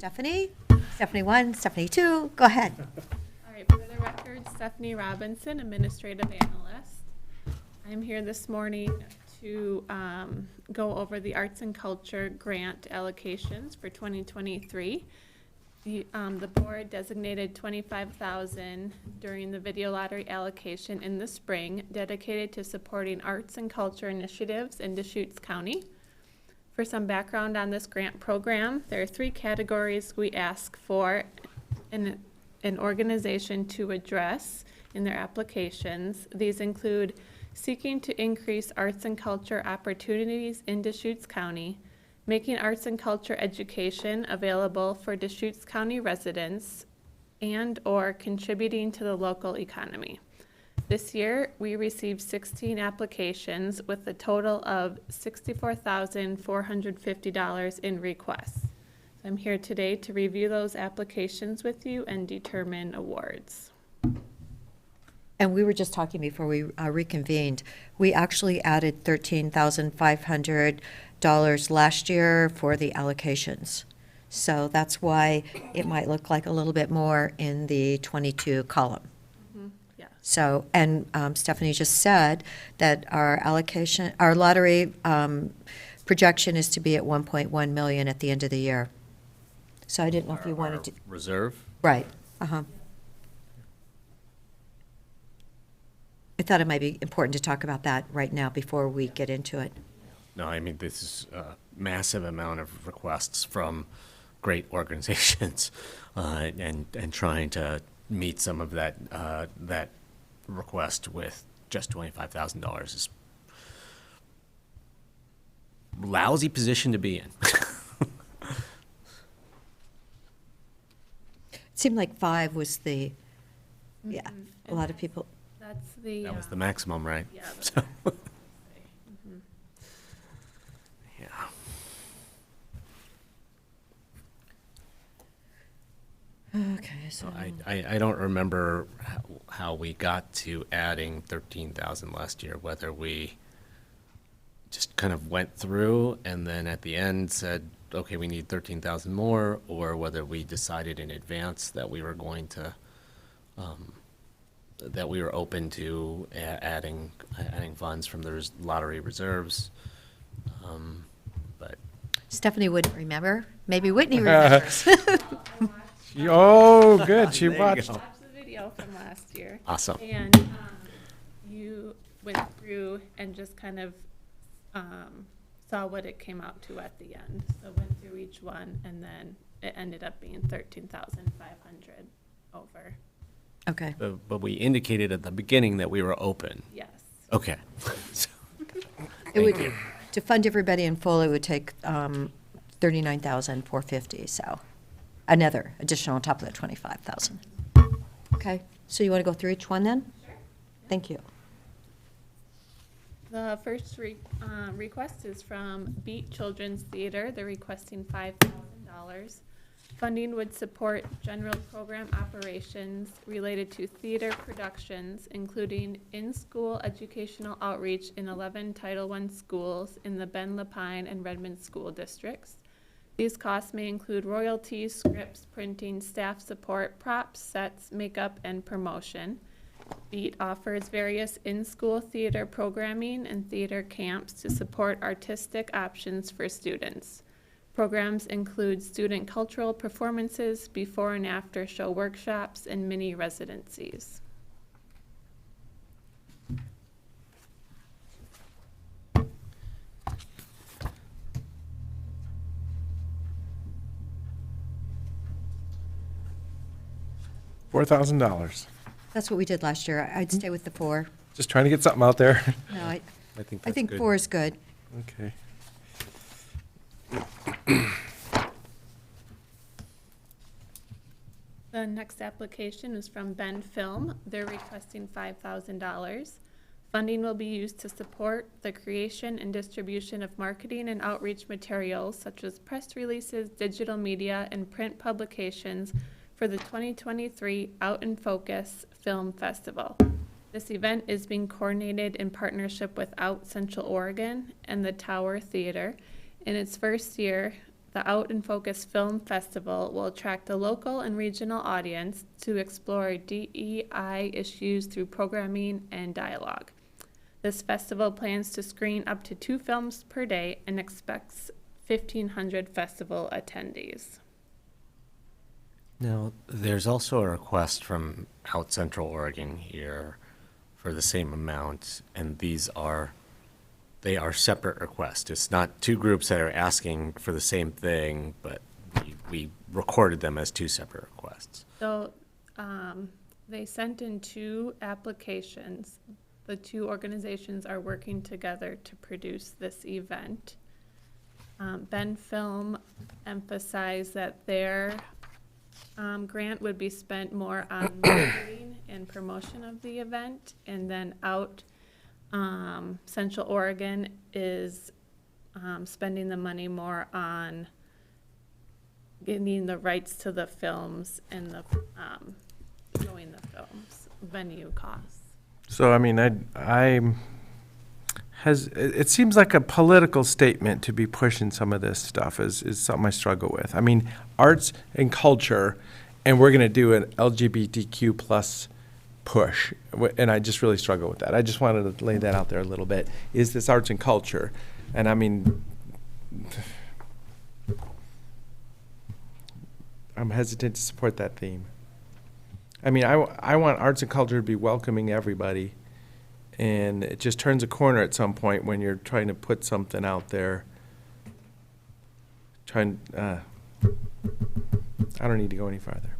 Stephanie. Stephanie 1, Stephanie 2, go ahead. All right, for the record, Stephanie Robinson, Administrative Analyst. I'm here this morning to go over the Arts and Culture grant allocations for 2023. The board designated $25,000 during the video lottery allocation in the spring, dedicated to supporting arts and culture initiatives in Deschutes County. For some background on this grant program, there are 3 categories we ask for an organization to address in their applications. These include seeking to increase arts and culture opportunities in Deschutes County, making arts and culture education available for Deschutes County residents, and/or contributing to the local economy. This year, we received 16 applications with a total of $64,450 in requests. I'm here today to review those applications with you and determine awards. And we were just talking before we reconvened. We actually added $13,500 last year for the allocations. So that's why it might look like a little bit more in the 22 column. Yeah. So, and Stephanie just said that our allocation, our lottery projection is to be at 1.1 million at the end of the year. So I didn't know if you wanted to. Reserve? Right, uh-huh. I thought it might be important to talk about that right now before we get into it. No, I mean, this is a massive amount of requests from great organizations, and trying to meet some of that, that request with just $25,000 is lousy position to be in. It seemed like 5 was the, yeah, a lot of people. That's the. That was the maximum, right? Yeah. So, yeah. Okay, So I don't remember how we got to adding 13,000 last year, whether we just kind of went through and then at the end said, okay, we need 13,000 more, or whether we decided in advance that we were going to, that we were open to adding funds from the lottery reserves. But Stephanie wouldn't remember. Maybe Whitney remembers. Oh, good, she There you watched. go. Watched the video from last year. Awesome. And you went through and just kind of saw what it came out to at the end. So went through each one, and then it ended up being 13,500 over. Okay. but we indicated at the beginning that we were open. Yes. Okay. So, It would, to fund everybody in full, it would take 39,450, so another additional on top of the 25,000. Okay, so you want to go through each one then? Sure. Thank you. The first request is from Beat Children's Theater. They're requesting $5,000. Funding would support general program operations related to theater productions, including in-school educational outreach in 11 Title I schools in the Ben Lapine and Redmond school districts. These costs may include royalties, scripts, printing, staff support, props, sets, makeup, and promotion. Beat offers various in-school theater programming and theater camps to support artistic options for students. Programs include student cultural performances, before and after show workshops, and mini residencies. $4,000. That's what we did last year. I'd stay with the 4. Just trying to get something out there. No, I think I that's think good. 4 is good. Okay. The next application is from Bend Film. They're requesting $5,000. Funding will be used to support the creation and distribution of marketing and outreach materials such as press releases, digital media, and print publications for the 2023 Out in Focus Film Festival. This event is being coordinated in partnership with Out Central Oregon and the Tower Theater. In its first year, the Out in Focus Film Festival will attract a local and regional audience to explore DEI issues through programming and dialogue. This festival plans to screen up to 2 films per day and expects 1,500 festival attendees. Now, there's also a request from Out Central Oregon here for the same amount, and they are separate requests. It's not 2 groups that are asking for the same thing, but we recorded them as 2 separate requests. So they sent in 2 applications. The 2 organizations are working together to produce this event. Ben Film emphasized that their grant would be spent more on marketing and promotion of the event, and then Out Central Oregon is spending the money more on getting the rights to the films and the showing the films, venue costs. So, I mean, it seems like a political statement to be pushing some of this stuff is something I struggle with. I mean, arts and culture, and we're going to do an LGBTQ plus push, and I just really struggle with that. I just wanted to lay that out there a little bit. Is this arts and culture? And I mean, I'm hesitant to support that theme. I mean, I want arts and culture to be welcoming everybody, and it just turns a corner at some point when you're trying to put something out there. I don't need to go any farther.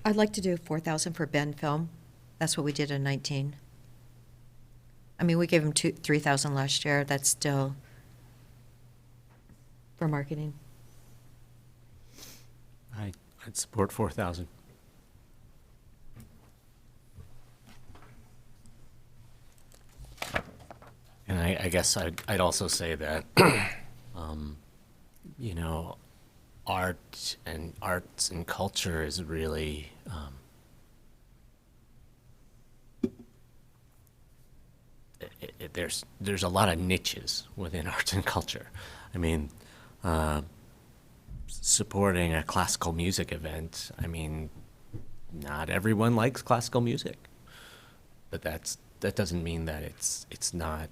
I'd like to do 4,000 for Ben Film. That's what we did in 19. I mean, we gave him 3,000 last year. That's still for marketing. I'd support 4,000. And I guess I'd also say that, you know, arts and culture is really, there's a lot of niches within arts and culture. I mean, supporting a classical music event, I mean, not everyone likes classical music, but that doesn't mean that it's not,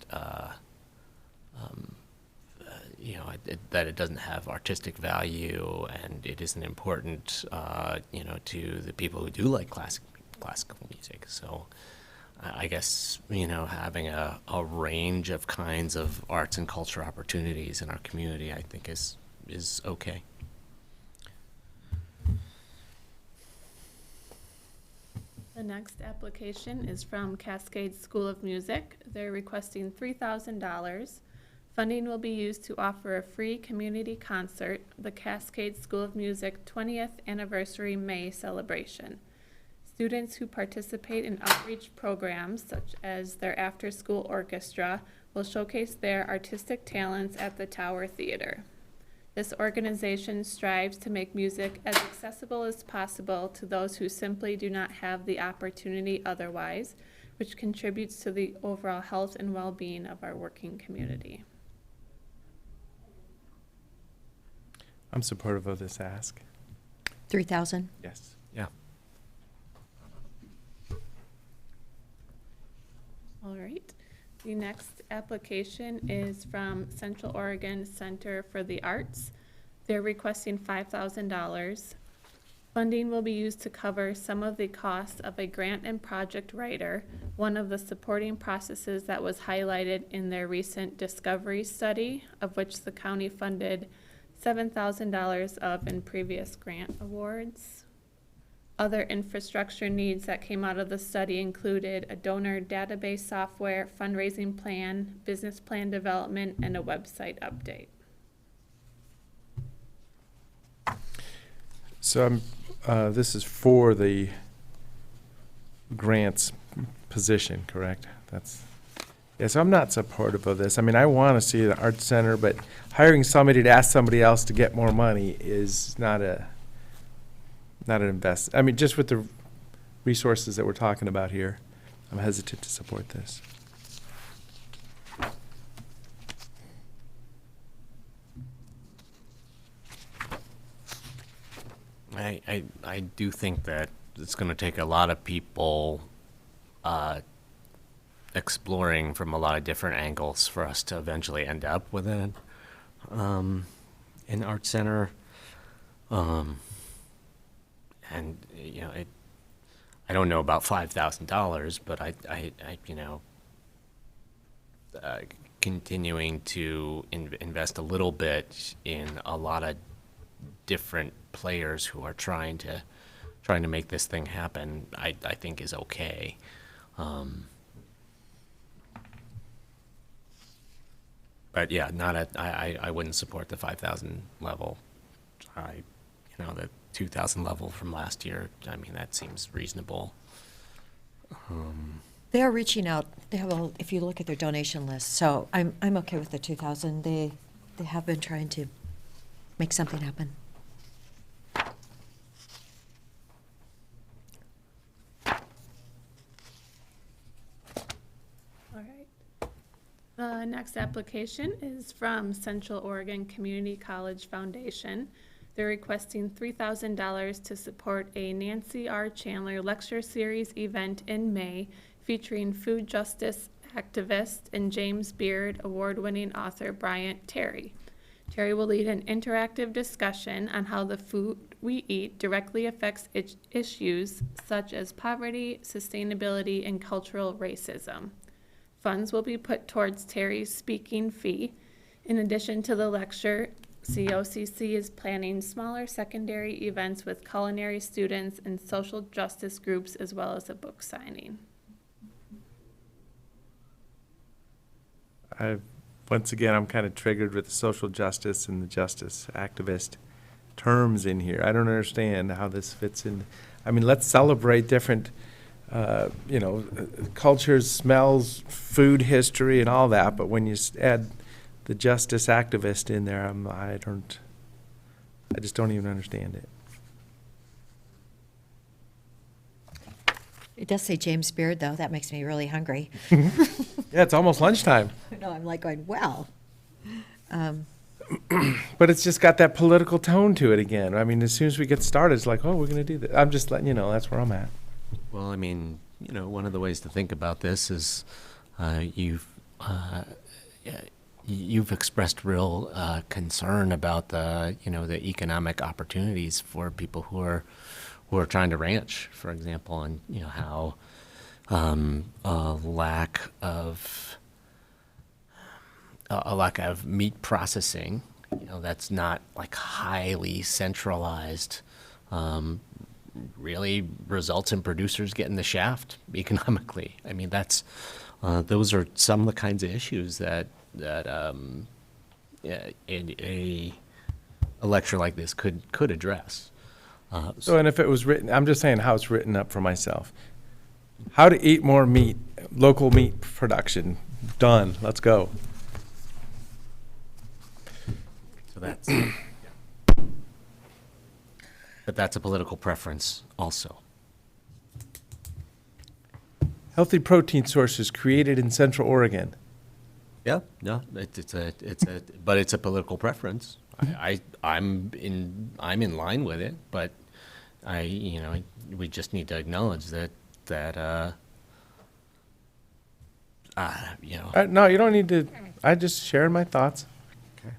you know, that it doesn't have artistic value, and it isn't important, you know, to the people who do like classical music. So I guess, you know, having a range of kinds of arts and culture opportunities in our community, I think is okay. The next application is from Cascade School of Music. They're requesting $3,000. Funding will be used to offer a free community concert, the Cascade School of Music 20th Anniversary May celebration. Students who participate in outreach programs, such as their after-school orchestra, will showcase their artistic talents at the Tower Theater. This organization strives to make music as accessible as possible to those who simply do not have the opportunity otherwise, which contributes to the overall health and well-being of our working community. I'm supportive of this ask. 3,000? Yes. Yeah. All right. The next application is from Central Oregon Center for the Arts. They're requesting $5,000. Funding will be used to cover some of the costs of a grant and project writer, one of the supporting processes that was highlighted in their recent discovery study, of which the county funded $7,000 of in previous grant awards. Other infrastructure needs that came out of the study included a donor database software, fundraising plan, business plan development, and a website update. So this is for the grants position, correct? Yeah, so I'm not supportive of this. I mean, I want to see the Arts Center, but hiring somebody to ask somebody else to get more money is not an invest. I mean, just with the resources that we're talking about here, I'm hesitant to support this. I do think that it's going to take a lot of people exploring from a lot of different angles for us to eventually end up with an art center. And you know, I don't know about $5,000, but I you know, continuing to invest a little bit in a lot of different players who are trying to make this thing happen, I think is okay. But yeah, I wouldn't support the 5,000 level. You know, the 2,000 level from last year, I mean, that seems reasonable. They are reaching out. They have if you look at their donation list, so I'm okay with the 2,000. They have been trying to make something happen. All right. The next application is from Central Oregon Community College Foundation. They're requesting $3,000 to support a Nancy R. Chandler Lecture Series event in May featuring food justice activist and James Beard award-winning author Bryant Terry. Terry will lead an interactive discussion on how the food we eat directly affects issues such as poverty, sustainability, and cultural racism. Funds will be put towards Terry's speaking fee. In addition to the lecture, COCC is planning smaller secondary events with culinary students and social justice groups, as well as a book signing. Once again, I'm kind of triggered with the social justice and the justice activist terms in here. I don't understand how this fits in. I mean, let's celebrate different, you know, cultures, smells, food history, and all that. But when you add the justice activist in there, I just don't even understand it. It does say James Beard, though. That makes me really hungry. Yeah, it's almost lunchtime. No, I'm like going, well. But it's just got that political tone to it again. I mean, as soon as we get started, it's like, oh, we're going to do this. I'm just letting you know, that's where I'm at. Well, I mean, you know, one of the ways to think about this is you've expressed real concern about the economic opportunities for people who are trying to ranch, for example, and you know how a lack of meat processing, you know, that's not like highly centralized, really results in producers getting the shaft economically. I mean, that's those are some of the kinds of issues that a lecture like this could address. So, and if it was written, I'm just saying how it's written up for myself. How to eat more meat, local meat production, done, let's go. So that's, but that's a political preference also. Healthy protein sources created in Central Oregon. Yeah, no, but it's a political preference. I'm in line with it, but we just need to acknowledge that No, you don't need to. I just shared my thoughts. Okay.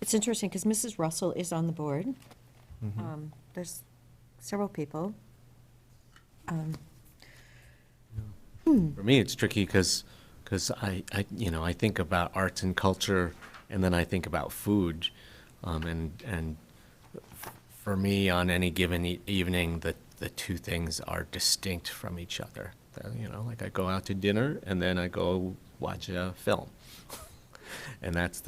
It's interesting because Mrs. Russell is on the board. Mm-hmm. There's several people. For me, it's tricky because I think about arts and culture, and then I think about food, and for me, on any given evening, the two things are distinct from each other. Like I go out to dinner, and then I go watch a film, and that's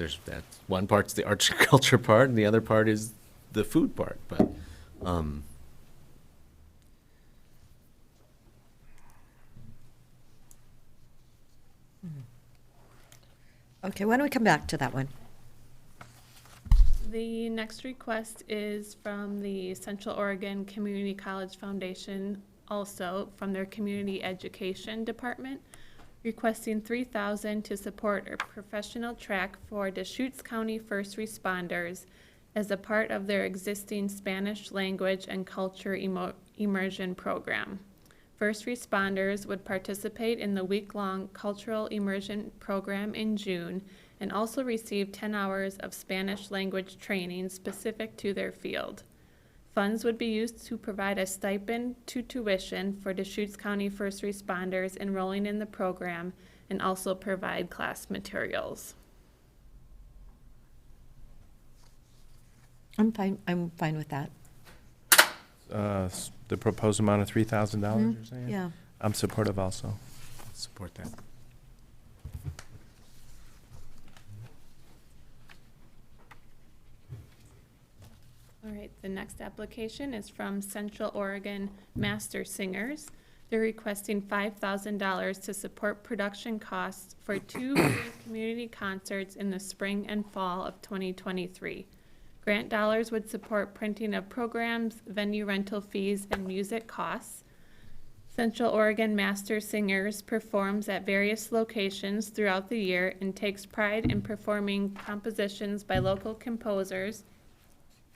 one part's the arts and culture part, and the other part is the food part. But Okay, why don't we come back to that one? The next request is from the Central Oregon Community College Foundation, also from their Community Education Department, requesting $3,000 to support a professional track for Deschutes County first responders as a part of their existing Spanish language and culture immersion program. First responders would participate in the week-long cultural immersion program in June and also receive 10 hours of Spanish language training specific to their field. Funds would be used to provide a stipend to tuition for Deschutes County first responders enrolling in the program and also provide class materials. I'm fine with that. The proposed amount of $3,000, you're saying? Yeah. I'm supportive also. Support that. All right, the next application is from Central Oregon Master Singers. They're requesting $5,000 to support production costs for 2 free community concerts in the spring and fall of 2023. Grant dollars would support printing of programs, venue rental fees, and music costs. Central Oregon Master Singers performs at various locations throughout the year and takes pride in performing compositions by local composers,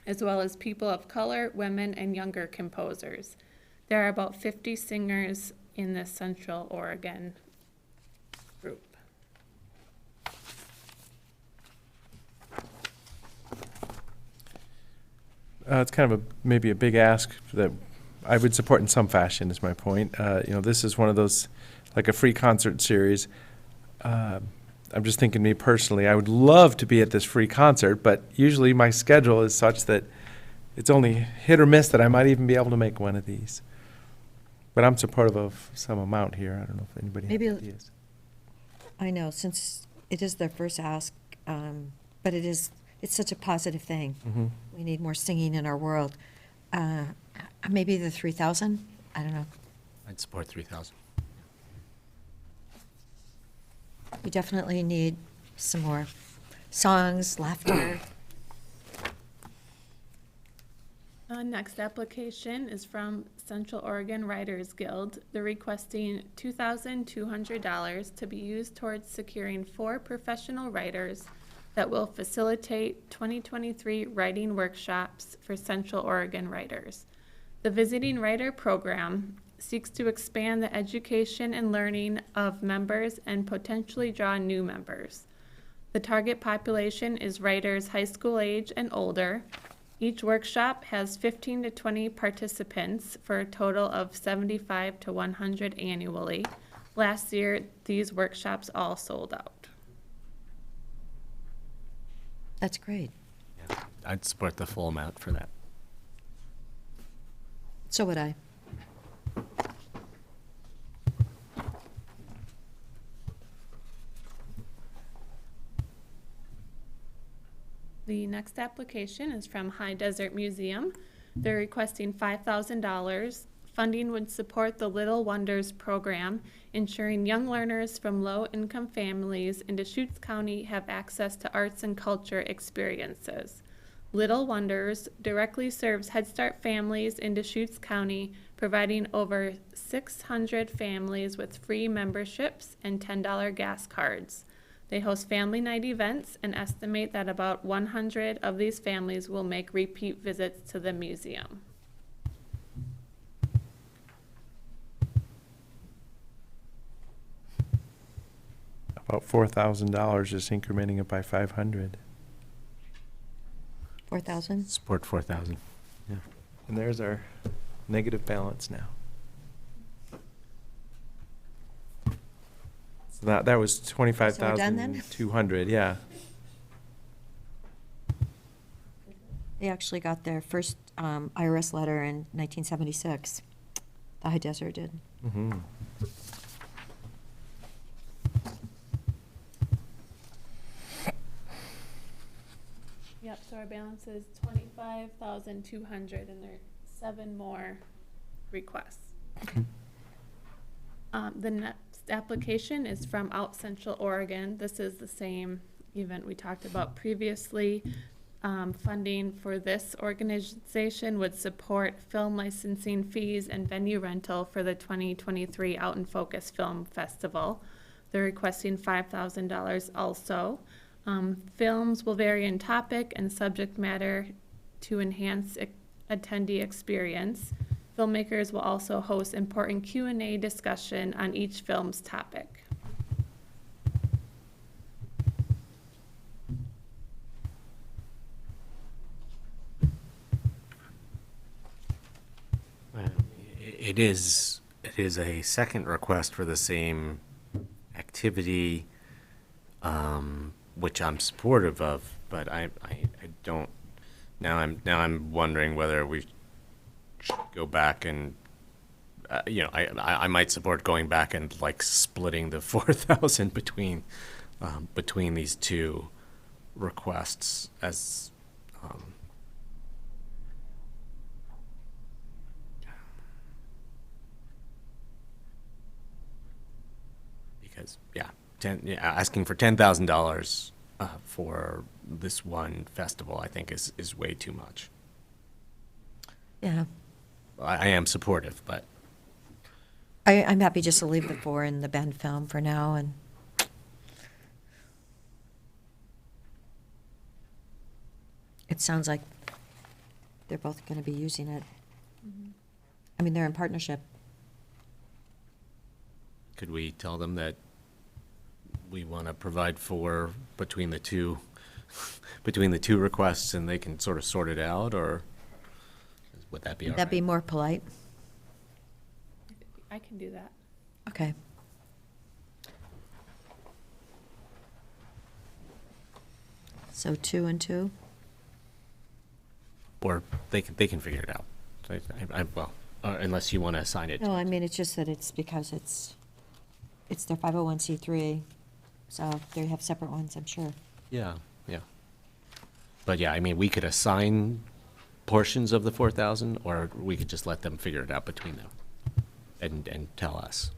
as well as people of color, women, and younger composers. There are about 50 singers in the Central Oregon group. It's kind of maybe a big ask that I would support in some fashion, is my point. This is one of those, like a free concert series. I'm just thinking, me personally, I would love to be at this free concert, but usually my schedule is such that it's only hit or miss that I might even be able to make one of these. But I'm supportive of some amount here. I don't know if anybody Maybe has ideas. I know, since it is their first ask, but it's such a positive thing. Mhm. We need more singing in our world. Maybe the 3,000? I don't know. I'd support 3,000. We definitely need some more songs, laughter. Next application is from Central Oregon Writers Guild. They're requesting $2,200 to be used towards securing 4 professional writers that will facilitate 2023 writing workshops for Central Oregon writers. The Visiting Writer Program seeks to expand the education and learning of members and potentially draw new members. The target population is writers high school age and older. Each workshop has 15 to 20 participants for a total of 75 to 100 annually. Last year, these workshops all sold out. That's great. I'd support the full amount for that. So would I. The next application is from High Desert Museum. They're requesting $5,000. Funding would support the Little Wonders program, ensuring young learners from low-income families in Deschutes County have access to arts and culture experiences. Little Wonders directly serves Head Start families in Deschutes County, providing over 600 families with free memberships and $10 gas cards. They host family night events and estimate that about 100 of these families will make repeat visits to the museum. About $4,000, just incrementing it by 500. 4,000? Support 4,000. Yeah. And there's our negative balance now. So that was So we're done then? 25,200, yeah. They actually got their first IRS letter in 1976. The High Desert did. Mm-hmm. Yep, so our balance is 25,200 and there are 7 more requests. The next application is from Out Central Oregon. This is the same event we talked about previously. Funding for this organization would support film licensing fees and venue rental for the 2023 Out in Focus Film Festival. They're requesting $5,000 also. Films will vary in topic and subject matter to enhance attendee experience. Filmmakers will also host important Q&A discussion on each film's topic. It is a second request for the same activity, which I'm supportive of, but I don't, now I'm wondering whether we should go back and, I might support going back and like splitting the 4,000 between these two requests as, because, asking for $10,000 for this one festival, I think is way too much. Yeah. I am supportive, but I'm happy just to leave the 4 in the band film for now, and it sounds like they're both going to be using it. I mean, they're in partnership. could we tell them that we want to provide for between the two requests, and they can sort of sort it out, or would that be all Would that right? be more polite? I can do that. Okay. So 2 and 2? Or they can figure it out. So well, unless you want to assign it. No, I mean, it's just that it's because it's their 501c3, so they have separate ones, I'm sure. Yeah. But yeah, I mean, we could assign portions of the 4,000, or we could just let them figure it out between them and tell us.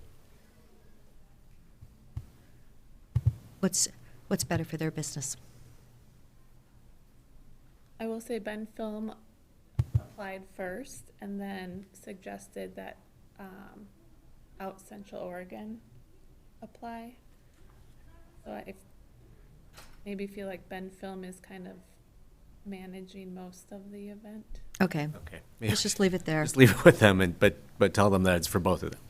What's better for their business? I will say Ben Film applied first and then suggested that out Central Oregon apply. So I maybe feel like Ben Film is kind of managing most of the event. Okay. Okay. Let's just leave it there. Just leave it with them, but tell them that it's for both of them.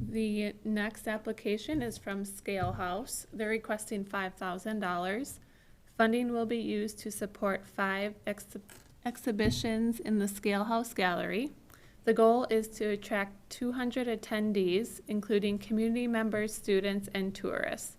The next application is from Scale House. They're requesting $5,000. Funding will be used to support 5 exhibitions in the Scale House Gallery. The goal is to attract 200 attendees, including community members, students, and tourists.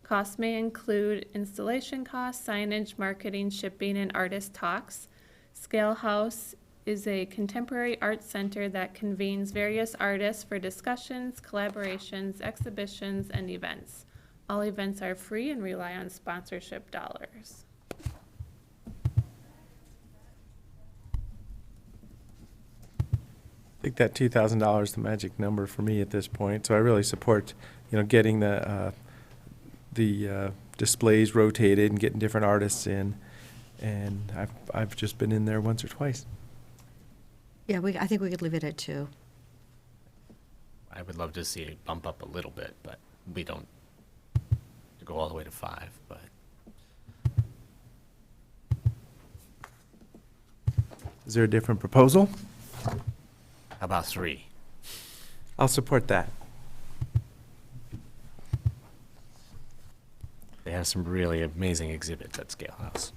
Costs may include installation costs, signage, marketing, shipping, and artist talks. Scale House is a contemporary art center that convenes various artists for discussions, collaborations, exhibitions, and events. All events are free and rely on sponsorship dollars. I think that $2,000 is the magic number for me at this point, so I really support, getting the displays rotated and getting different artists in, and I've just been in there once or twice. Yeah, I think we could leave it at 2. I would love to see it bump up a little bit, but we don't go all the way to 5, but. Is there a different proposal? How about 3? I'll support that. They have some really amazing exhibits at Scale House.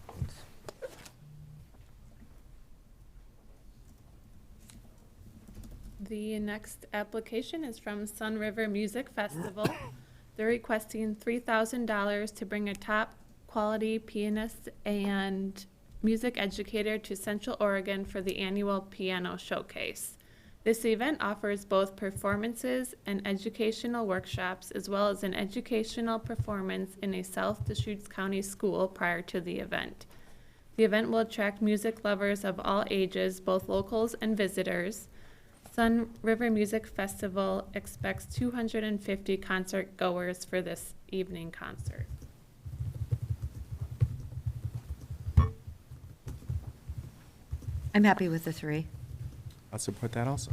The next application is from Sun River Music Festival. They're requesting $3,000 to bring a top quality pianist and music educator to Central Oregon for the annual piano showcase. This event offers both performances and educational workshops, as well as an educational performance in a South Deschutes County school prior to the event. The event will attract music lovers of all ages, both locals and visitors. Sun River Music Festival expects 250 concert goers for this evening concert. I'm happy with the 3. I'll support that also.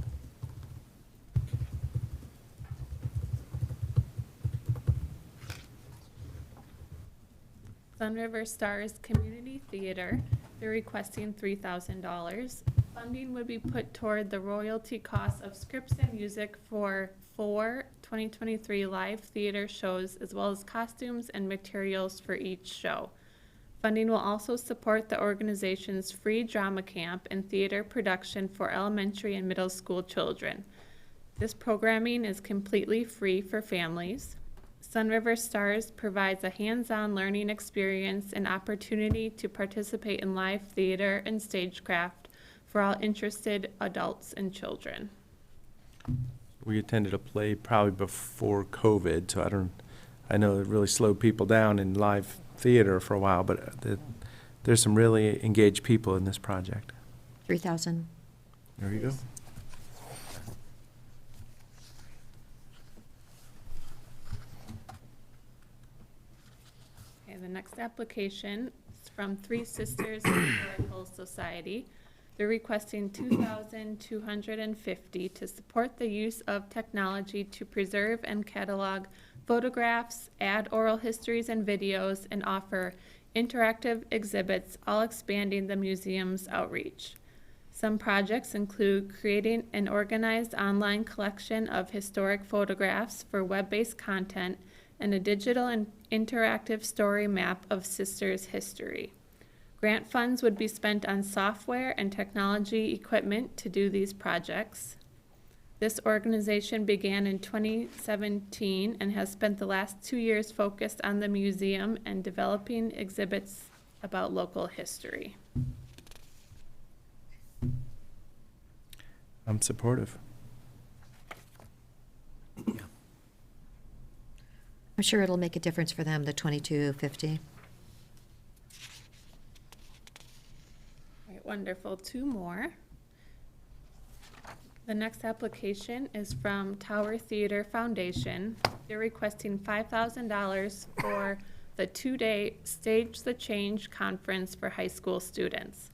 Sun River Stars Community Theater, they're requesting $3,000. Funding would be put toward the royalty costs of scripts and music for 4 2023 live theater shows, as well as costumes and materials for each show. Funding will also support the organization's free drama camp and theater production for elementary and middle school children. This programming is completely free for families. Sun River Stars provides a hands-on learning experience and opportunity to participate in live theater and stagecraft for all interested adults and children. We attended a play probably before COVID, so I know it really slowed people down in live theater for a while, but there's some really engaged people in this project. 3,000. There you go. Okay, the next application is from Three Sisters Historical Society. They're requesting $2,250 to support the use of technology to preserve and catalog photographs, add oral histories and videos, and offer interactive exhibits, all expanding the museum's outreach. Some projects include creating an organized online collection of historic photographs for web-based content and a digital and interactive story map of Sisters history. Grant funds would be spent on software and technology equipment to do these projects. This organization began in 2017 and has spent the last 2 years focused on the museum and developing exhibits about local history. I'm supportive. I'm sure it'll make a difference for them, the 2250. All right, wonderful. 2 more. The next application is from Tower Theater Foundation. They're requesting $5,000 for the 2-day Stage the Change conference for high school students.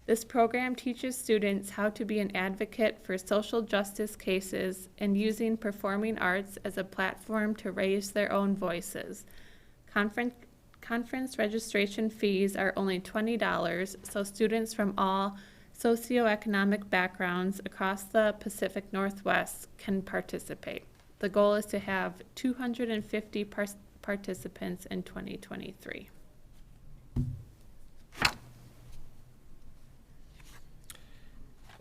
This program teaches students how to be an advocate for social justice cases and using performing arts as a platform to raise their own voices. Conference registration fees are only $20, so students from all socioeconomic backgrounds across the Pacific Northwest can participate. The goal is to have 250 participants in 2023.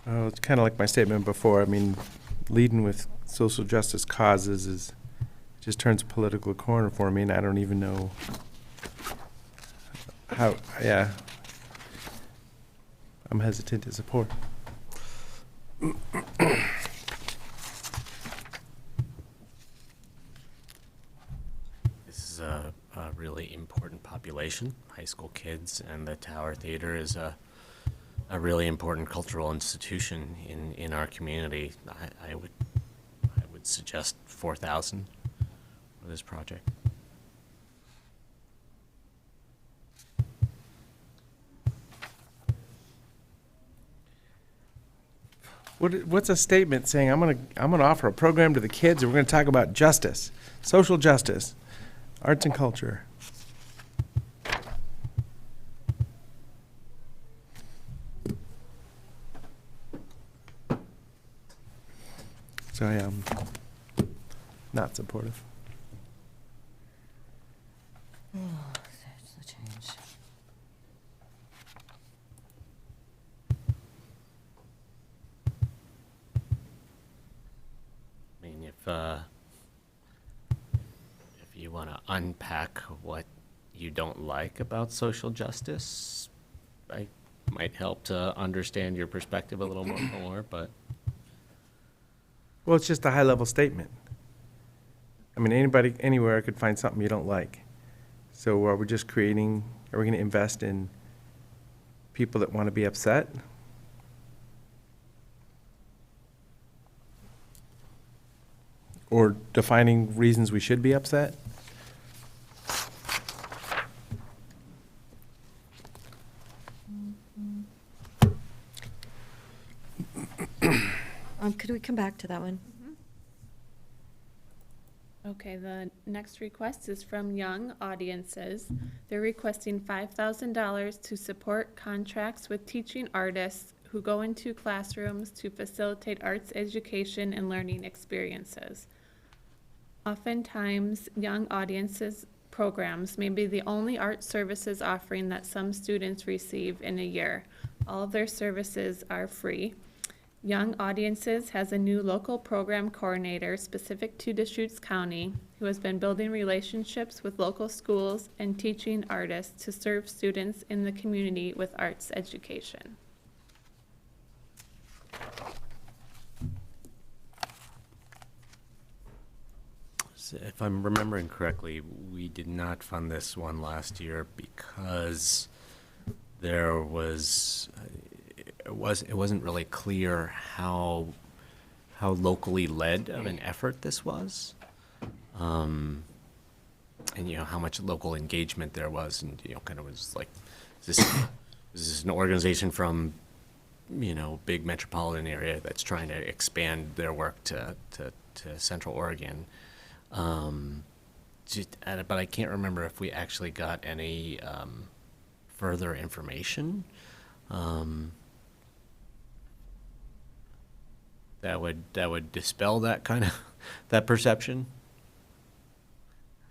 Well, it's kind of like my statement before. I mean, leading with social justice causes just turns a political corner for me, and I don't even know how, yeah. I'm hesitant to support. This is a really important population, high school kids, and the Tower Theater is a really important cultural institution in our community. I would suggest 4,000 for this project. What's a statement saying I'm gonna offer a program to the kids and we're gonna talk about justice, social justice, arts and culture. So yeah, I'm not supportive. I mean, if you want to unpack what you don't like about social justice, I might help to understand your perspective a little more, but. Well, it's just a high-level statement. I mean, anybody, anywhere could find something you don't like. So are we just creating, are we going to invest in people that want to be upset? Or defining reasons we should be upset? Could we come back to that one? Okay, the next request is from Young Audiences. They're requesting $5,000 to support contracts with teaching artists who go into classrooms to facilitate arts education and learning experiences. Oftentimes, Young Audiences programs may be the only art services offering that some students receive in a year. All of their services are free. Young Audiences has a new local program coordinator specific to Deschutes County who has been building relationships with local schools and teaching artists to serve students in the community with arts education. So if I'm remembering correctly, we did not fund this one last year because there was, it wasn't really clear how locally led of an effort this was. And, you know, how much local engagement there was, and, you know, kind of was like, is this an organization from, you know, big metropolitan area that's trying to expand their work to Central Oregon? But I can't remember if we actually got any further information that would dispel that kind of that perception.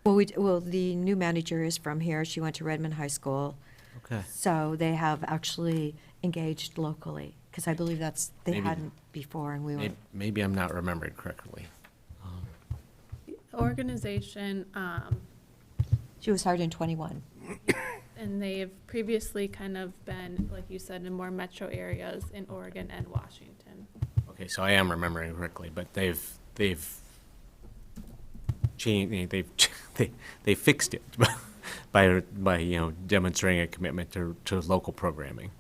Well, the new manager is from here. She went to Redmond High School. Okay. So they have actually engaged locally, because I believe they Maybe- hadn't before, and we were. Maybe I'm not remembering correctly. The organization, She was hired in '21. and they've previously kind of been, like you said, in more metro areas in Oregon and Washington. Okay, so I am remembering correctly, but they've changed, they fixed it by you know, demonstrating a commitment to local programming.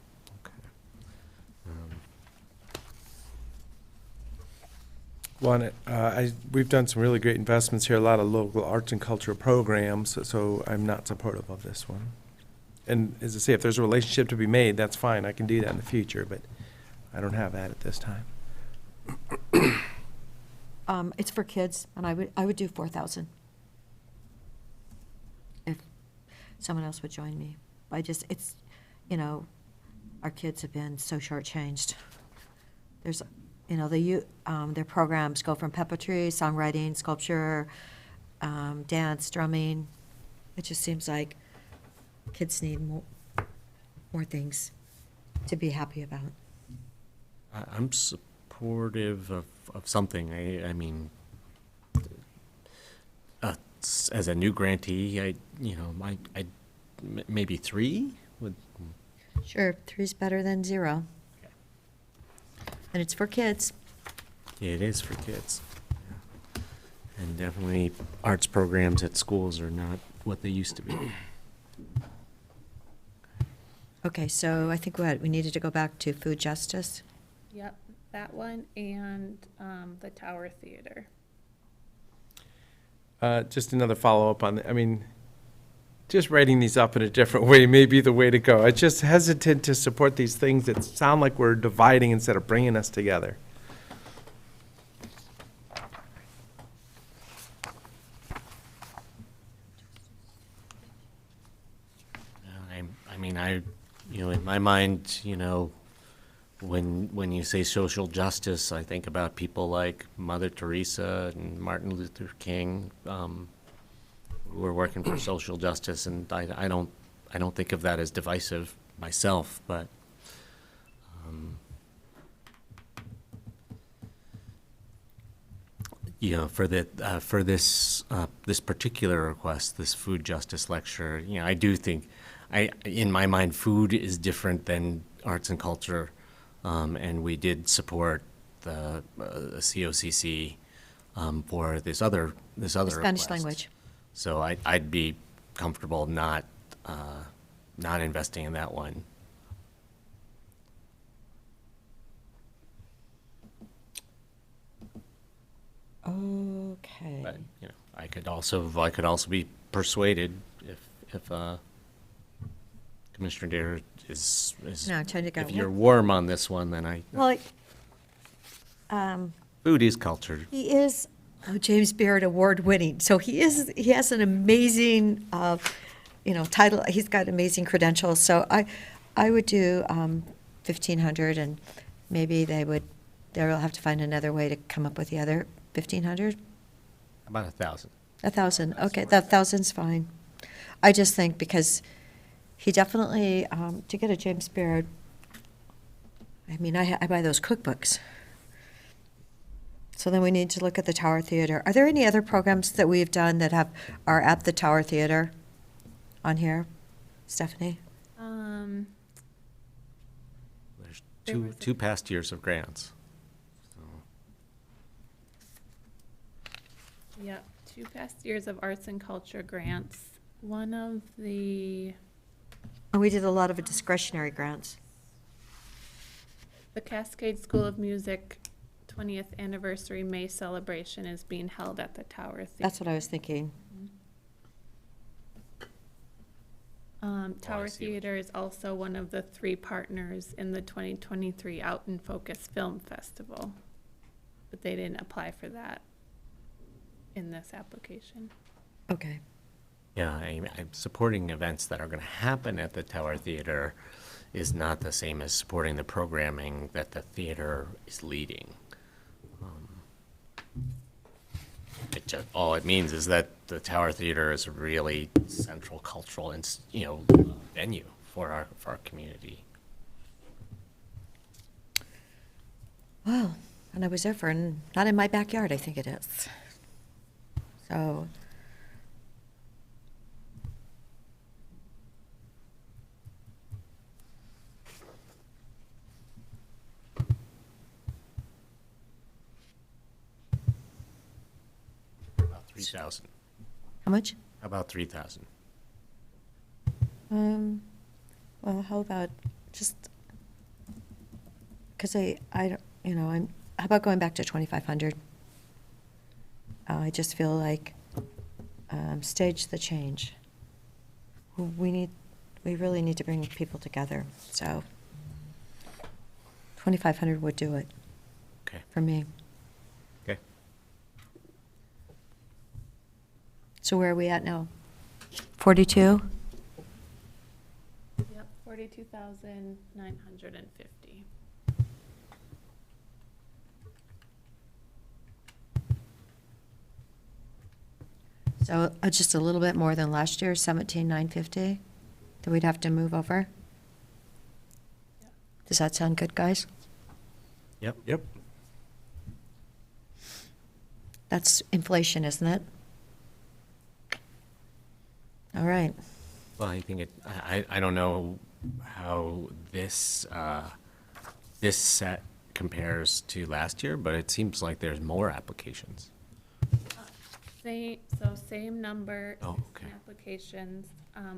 Well, and we've done some really great investments here, a lot of local arts and cultural programs, so I'm not supportive of this one. And as I say, if there's a relationship to be made, that's fine, I can do that in the future, but I don't have that at this time. It's for kids, and I would do 4,000. If someone else would join me. It's, you know, our kids have been so shortchanged. There's, you know, their programs go from puppetry, songwriting, sculpture, dance, drumming. It just seems like kids need more things to be happy about. I'm supportive of something. I mean, as a new grantee, maybe 3 would. Sure, 3's better than 0. And it's for kids. Yeah, it is for kids. Yeah. And definitely arts programs at schools are not what they used to be. Okay, so I think we needed to go back to food justice. Yep, that one and the Tower Theater. Just another follow-up on, just writing these up in a different way may be the way to go. I'm just hesitant to support these things that sound like we're dividing instead of bringing us together. In my mind, when you say social justice, I think about people like Mother Teresa and Martin Luther King, who were working for social justice, and I don't think of that as divisive myself, but for this particular request, this food justice lecture, I do think, in my mind, food is different than arts and culture, and we did support the COCC for this other Spanish request. language. So I'd be comfortable not investing in that one. Okay. But I could also be persuaded if Commissioner Dare is No, I'm trying to go. if you're warm on this one, then Well, food is culture. he is James Beard Award winning. So he has an amazing, title. He's got amazing credentials. So I would do 1,500, and maybe they'll have to find another way to come up with the other 1,500. About 1,000. 1,000. Okay, that 1,000's fine. I just think because he definitely, to get a James Beard, I mean, I buy those cookbooks. So then we need to look at the Tower Theater. Are there any other programs that we've done that are at the Tower Theater on here, Stephanie? There's two past years of grants. Yep, 2 past years of arts and culture grants. One of the And we did a lot of discretionary grants. Cascade School of Music 20th anniversary May celebration is being held at the Tower Theater. That's what I was thinking. Tower Theater is also one of the 3 partners in the 2023 Out in Focus Film Festival, but they didn't apply for that in this application. Okay. Yeah, I'm supporting events that are going to happen at the Tower Theater is not the same as supporting the programming that the theater is leading. All it means is that the Tower Theater is a really central cultural venue for our community. Well, and I was there for, not in my backyard, I think it is. So. About 3,000. How much? About 3,000. Well, how about just, because how about going back to 2,500? I just feel like, stage the change. We really need to bring people together, so 2,500 would do it. Okay. For me. Okay. So where are we at now? 42? Yep, 42,950. So just a little bit more than last year, 17,950 that we'd have to move over? Does that sound good, guys? Yep. Yep. That's inflation, isn't it? All right. Well, I think I don't know how this set compares to last year, but it seems like there's more applications. Same number Oh, okay. applications.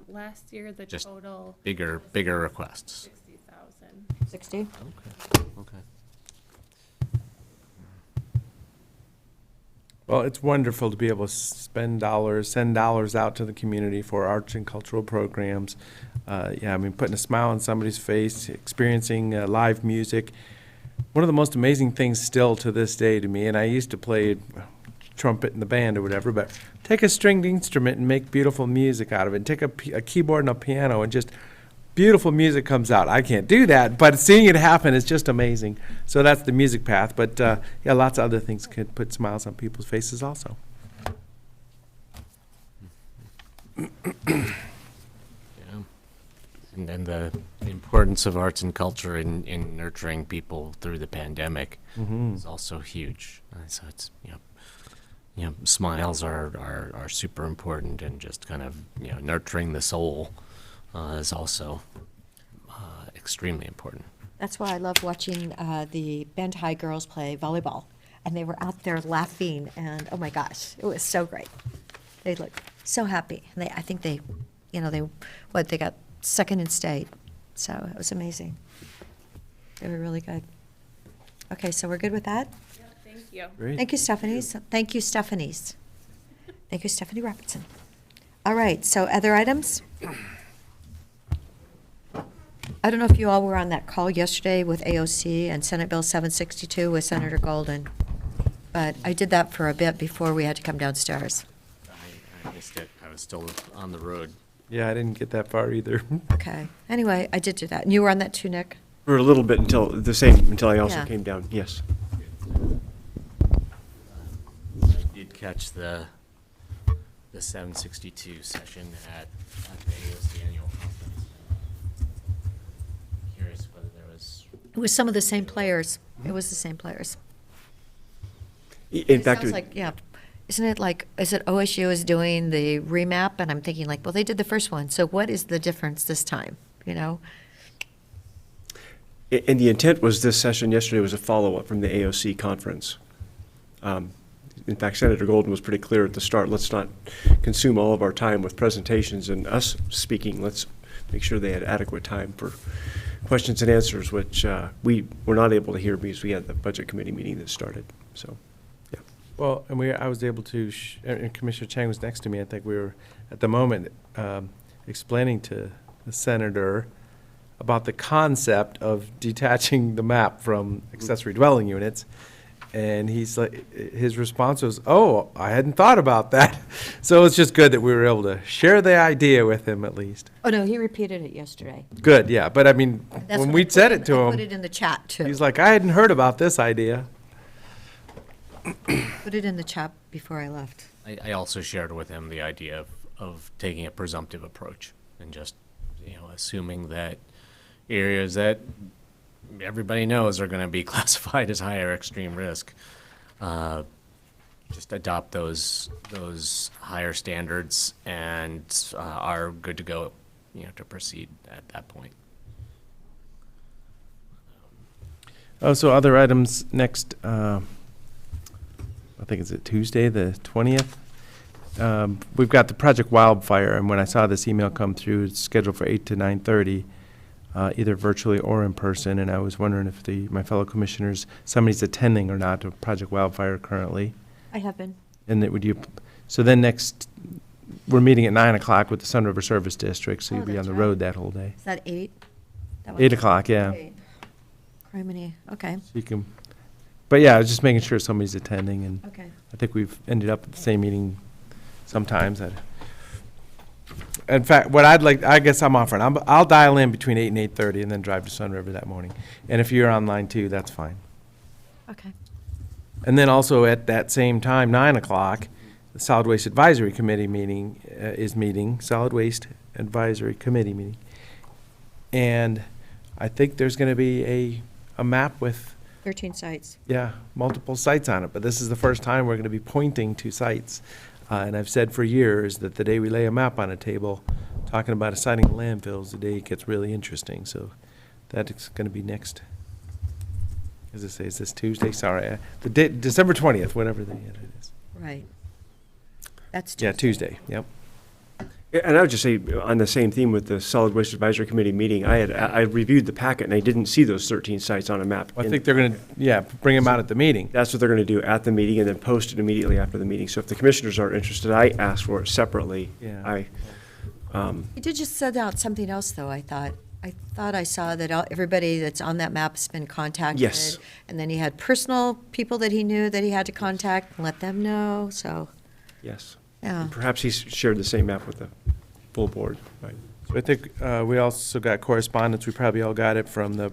Last year, the Just total. bigger requests. 60,000. 60? Okay. Well, it's wonderful to be able to send dollars out to the community for arts and cultural programs. Putting a smile on somebody's face, experiencing live music. One of the most amazing things still to this day to me, and I used to play trumpet in the band or whatever, but take a stringed instrument and make beautiful music out of it. Take a keyboard and a piano and just beautiful music comes out. I can't do that, but seeing it happen is just amazing. So that's the music path, but lots of other things could put smiles on people's faces also. Yeah. And then the importance of arts and culture in nurturing people through the pandemic is also huge. So it's, smiles are super important, and just kind of, nurturing the soul is also extremely important. That's why I love watching the Bend High girls play volleyball. And they were out there laughing, and oh my gosh, it was so great. They looked so happy. And I think they got second in state. So it was amazing. They were really good. Okay, so we're good with that? Yeah, thank you. Great. Thank you, Stephanie. Thank you, Stephanie Robertson. All right, so other items? I don't know if you all were on that call yesterday with AOC and Senate Bill 762 with Senator Golden. but I did that for a bit before we had to come downstairs. I missed it. I was still on the road. Yeah, I didn't get that far either. Okay. Anyway, I did do that. And you were on that too, Nick? For a little bit until I also Yeah. came down, yes. I did catch the 762 session at the AOC annual conference. Curious whether there was. It was some of the same players. It was the same players. In It fact, sounds like, yeah, isn't it like, is it OSU is doing the remap? And I'm thinking like, well, they did the first one, so what is the difference this time, you know? and the intent was this session yesterday was a follow-up from the AOC conference. In fact, Senator Golden was pretty clear at the start, let's not consume all of our time with presentations and us speaking. Let's make sure they had adequate time for questions and answers, which we were not able to hear because we had the Budget Committee meeting that started, so, yeah. Well, and I was able to, and Commissioner Chang was next to me. I think we were, at the moment, explaining to the senator about the concept of detaching the map from accessory dwelling units. And he's like, his response was, "Oh, I hadn't thought about that." So it's just good that we were able to share the idea with him at least. Oh, no, he repeated it yesterday. Good, yeah. But I mean, That's when what we I said put it to I him, put it in the chat too. he's like, "I hadn't heard about this idea." Put it in the chat before I left. I also shared with him the idea of taking a presumptive approach and just, assuming that areas that everybody knows are going to be classified as higher extreme risk, just adopt those higher standards and are good to go, to proceed at that point. Oh, so other items next, I think it's Tuesday, the 20th. We've got the Project Wildfire, and when I saw this email come through, it's scheduled for 8 to 9:30. Either virtually or in person, and I was wondering if my fellow commissioners, somebody's attending or not to Project Wildfire currently. I have been. And so then next, we're meeting at 9 o'clock with the Sun River Service District, so Oh, you'll be on that's the right. road that whole day. Is that 8? 8 o'clock, yeah. Criminy, okay. So you can, but yeah, I was just making sure somebody's attending, and Okay. I think we've ended up at the same meeting sometimes. In fact, what I guess I'm offering, I'll dial in between 8 and 8:30 and then drive to Sun River that morning. And if you're online too, that's fine. Okay. And then also at that same time, 9 o'clock, the Solid Waste Advisory Committee meeting Solid Waste Advisory Committee meeting. And I think there's going to be a map with, 13 sites. yeah, multiple sites on it. But this is the first time we're going to be pointing to sites. And I've said for years that the day we lay a map on a table, talking about assigning landfills, the day it gets really interesting. So that's going to be next. As I say, is this Tuesday? Sorry, the date, December 20th, whatever the it is. Right. That's Yeah, Tuesday. Yep. And I would just say, on the same theme with the Solid Waste Advisory Committee meeting, I reviewed the packet and I didn't see those 13 sites on a map. I think they're going to, bring them out at the meeting. That's what they're going to do at the meeting and then post it immediately after the meeting. So if the commissioners are interested, I asked for it separately. Yeah. You did just send out something else, though, I thought. I thought I saw that everybody that's on that map has been contacted. Yes. And then he had personal people that he knew that he had to contact and let them know, so, Yes. yeah. And perhaps he's shared the same map with the full board, right? So I think we also got correspondence, we probably all got it from the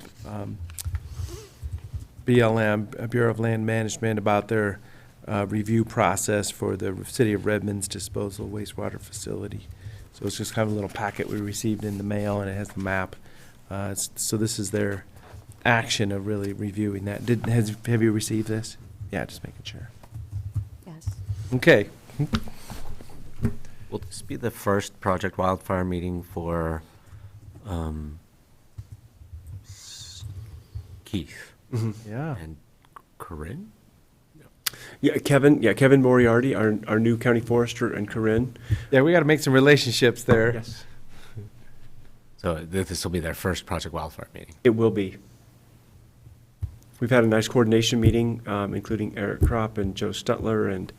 BLM, Bureau of Land Management, about their review process for the City of Redmond's disposal wastewater facility. So it's just kind of a little packet we received in the mail, and it has the map. So this is their action of really reviewing that. Have you received this? Yeah, just making sure. Yes. Okay. Will this be the first Project Wildfire meeting for Keith? Yeah. And Corinne? Yeah, Kevin Moriarty, our new county forester, and Corinne. Yeah, we got to make some relationships there. Yes. So this will be their first Project Wildfire meeting. It will be. We've had a nice coordination meeting, including Eric Kropp and Joe Stutler, and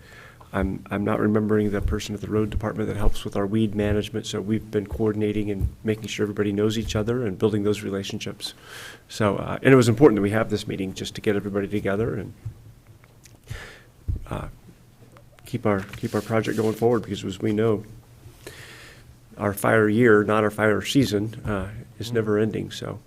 I'm not remembering the person at the road department that helps with our weed management, so we've been coordinating and making sure everybody knows each other and building those relationships. So, and it was important that we have this meeting just to get everybody together, and keep our project going forward, because as we know, our fire year, not our fire season, is never ending, so.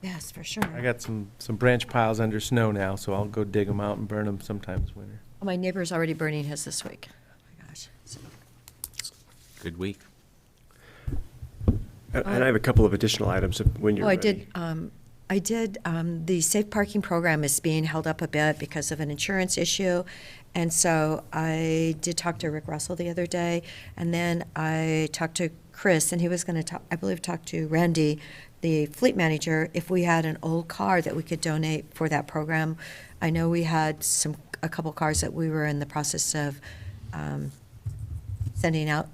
Yes, for sure. I got some branch piles under snow now, so I'll go dig them out and burn them sometime this winter. Oh, my neighbor's already burning his this week. Oh my gosh. So- Good week. And I have a couple of additional items when you're Oh, ready. I did, the safe parking program is being held up a bit because of an insurance issue. And so I did talk to Rick Russell the other day, and then I talked to Chris, and he was gonna talk, I believe, talk to Randy, the fleet manager, if we had an old car that we could donate for that program. I know we had a couple cars that we were in the process of, sending out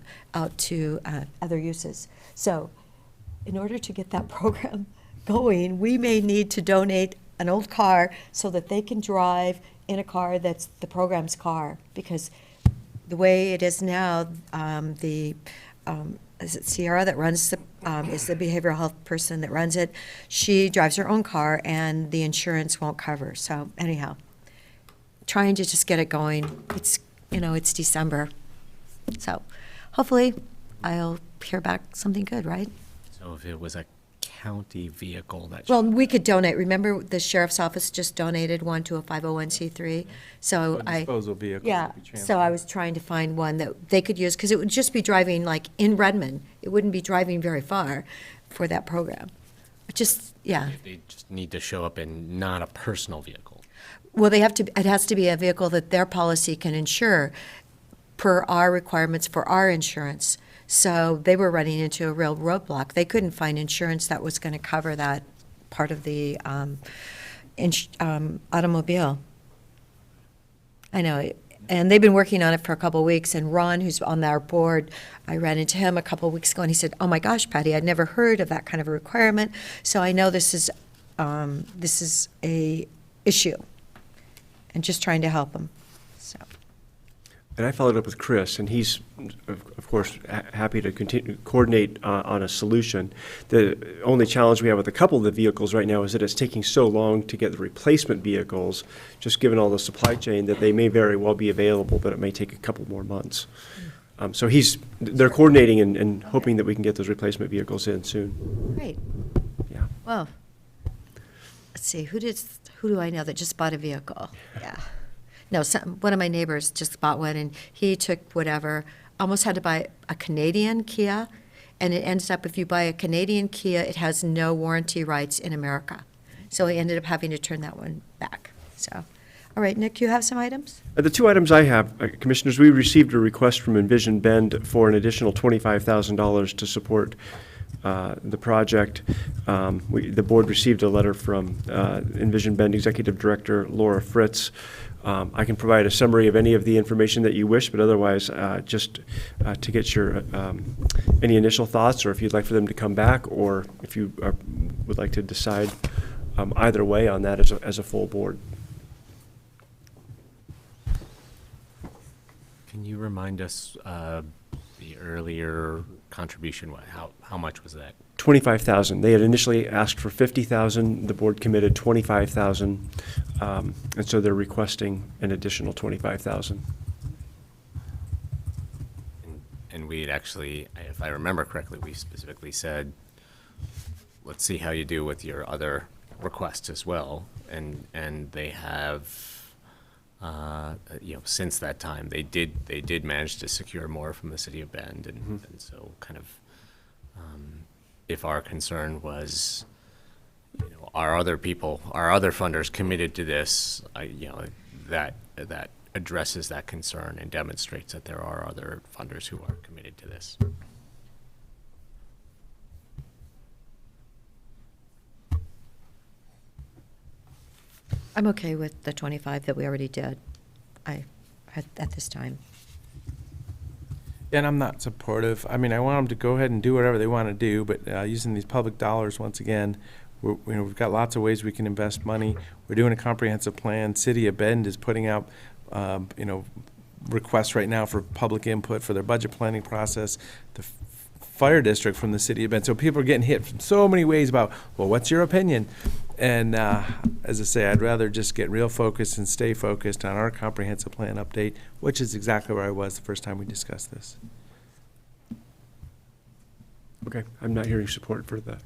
to, other uses. So, in order to get that program going, we may need to donate an old car so that they can drive in a car that's the program's car. Because the way it is now, is it Sierra that runs the, is the behavioral health person that runs it? She drives her own car and the insurance won't cover. So anyhow, trying to just get it going. It's, it's December. So hopefully I'll hear back something good, right? So if it was a county vehicle that. Well, we could donate. Remember, the sheriff's office just donated one to a 501c3. So A disposal vehicle Yeah, would be so I was trying to find one that they could use, because it would just be driving like in Redmond. It wouldn't be driving very far for that program. Yeah. They just need to show up in not a personal vehicle. Well, it has to be a vehicle that their policy can insure per our requirements for our insurance. So they were running into a real roadblock. They couldn't find insurance that was going to cover that part of the automobile. I know, and they've been working on it for a couple of weeks, and Ron, who's on our board, I ran into him a couple of weeks ago, and he said, "Oh my gosh, Patty, I'd never heard of that kind of a requirement." So I know this is a issue, and just trying to help them, so. And I followed up with Chris, and he's, of course, happy to continue coordinate on a solution. The only challenge we have with a couple of the vehicles right now is that it's taking so long to get the replacement vehicles, just given all the supply chain, that they may very well be available, but it may take a couple more months. So they're coordinating and hoping that we can get those replacement vehicles in soon. Great. Yeah. Well, let's see, who do I know that just bought a vehicle? Yeah. No, one of my neighbors just bought one, and he took whatever, almost had to buy a Canadian Kia, and it ended up, if you buy a Canadian Kia, it has no warranty rights in America. So he ended up having to turn that one back. So, all right, Nick, you have some items? The two items I have, Commissioners, we received a request from Envision Bend for an additional $25,000 to support the project. The board received a letter from Envision Bend Executive Director Laura Fritz. I can provide a summary of any of the information that you wish, but otherwise, just to get your any initial thoughts, or if you'd like for them to come back, or if you would like to decide either way on that as a full board. Can you remind us the earlier contribution? How much was that? $25,000. They had initially asked for $50,000. The board committed $25,000, and so they're requesting an additional $25,000. And we had actually, if I remember correctly, we specifically said, let's see how you do with your other requests as well. And they have, since that time, they did manage to secure more from the city of Bend, and so kind of. If our concern was, our other funders committed to this, that addresses that concern and demonstrates that there are other funders who are committed to this. I'm okay with the 25 that we already did, at this time. And I'm not supportive. I mean, I want them to go ahead and do whatever they want to do, but using these public dollars, once again, we've got lots of ways we can invest money. We're doing a comprehensive plan. City of Bend is putting out, requests right now for public input for their budget planning process. The fire district from the city of Bend. So people are getting hit from so many ways about, well, what's your opinion? And as I say, I'd rather just get real focused and stay focused on our comprehensive plan update, which is exactly where I was the first time we discussed this. Okay, I'm not hearing support for the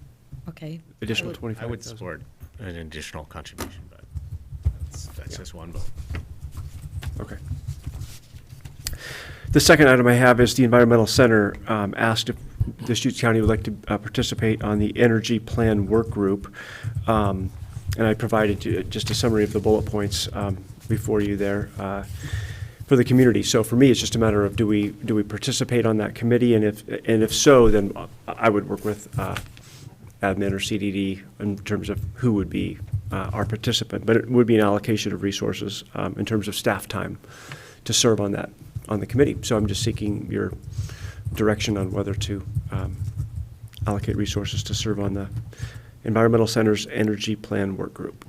Okay. additional I 25,000. would support an additional contribution, but that's just one vote. Okay. The second item I have is the Environmental Center asked if Deschutes County would like to participate on the Energy Plan Work Group. And I provided just a summary of the bullet points before you there for the community. So for me, it's just a matter of do we participate on that committee? And if so, then I would work with admin or CDD in terms of who would be our participant. But it would be an allocation of resources in terms of staff time to serve on the committee. So I'm just seeking your direction on whether to allocate resources to serve on the Environmental Center's Energy Plan Work Group.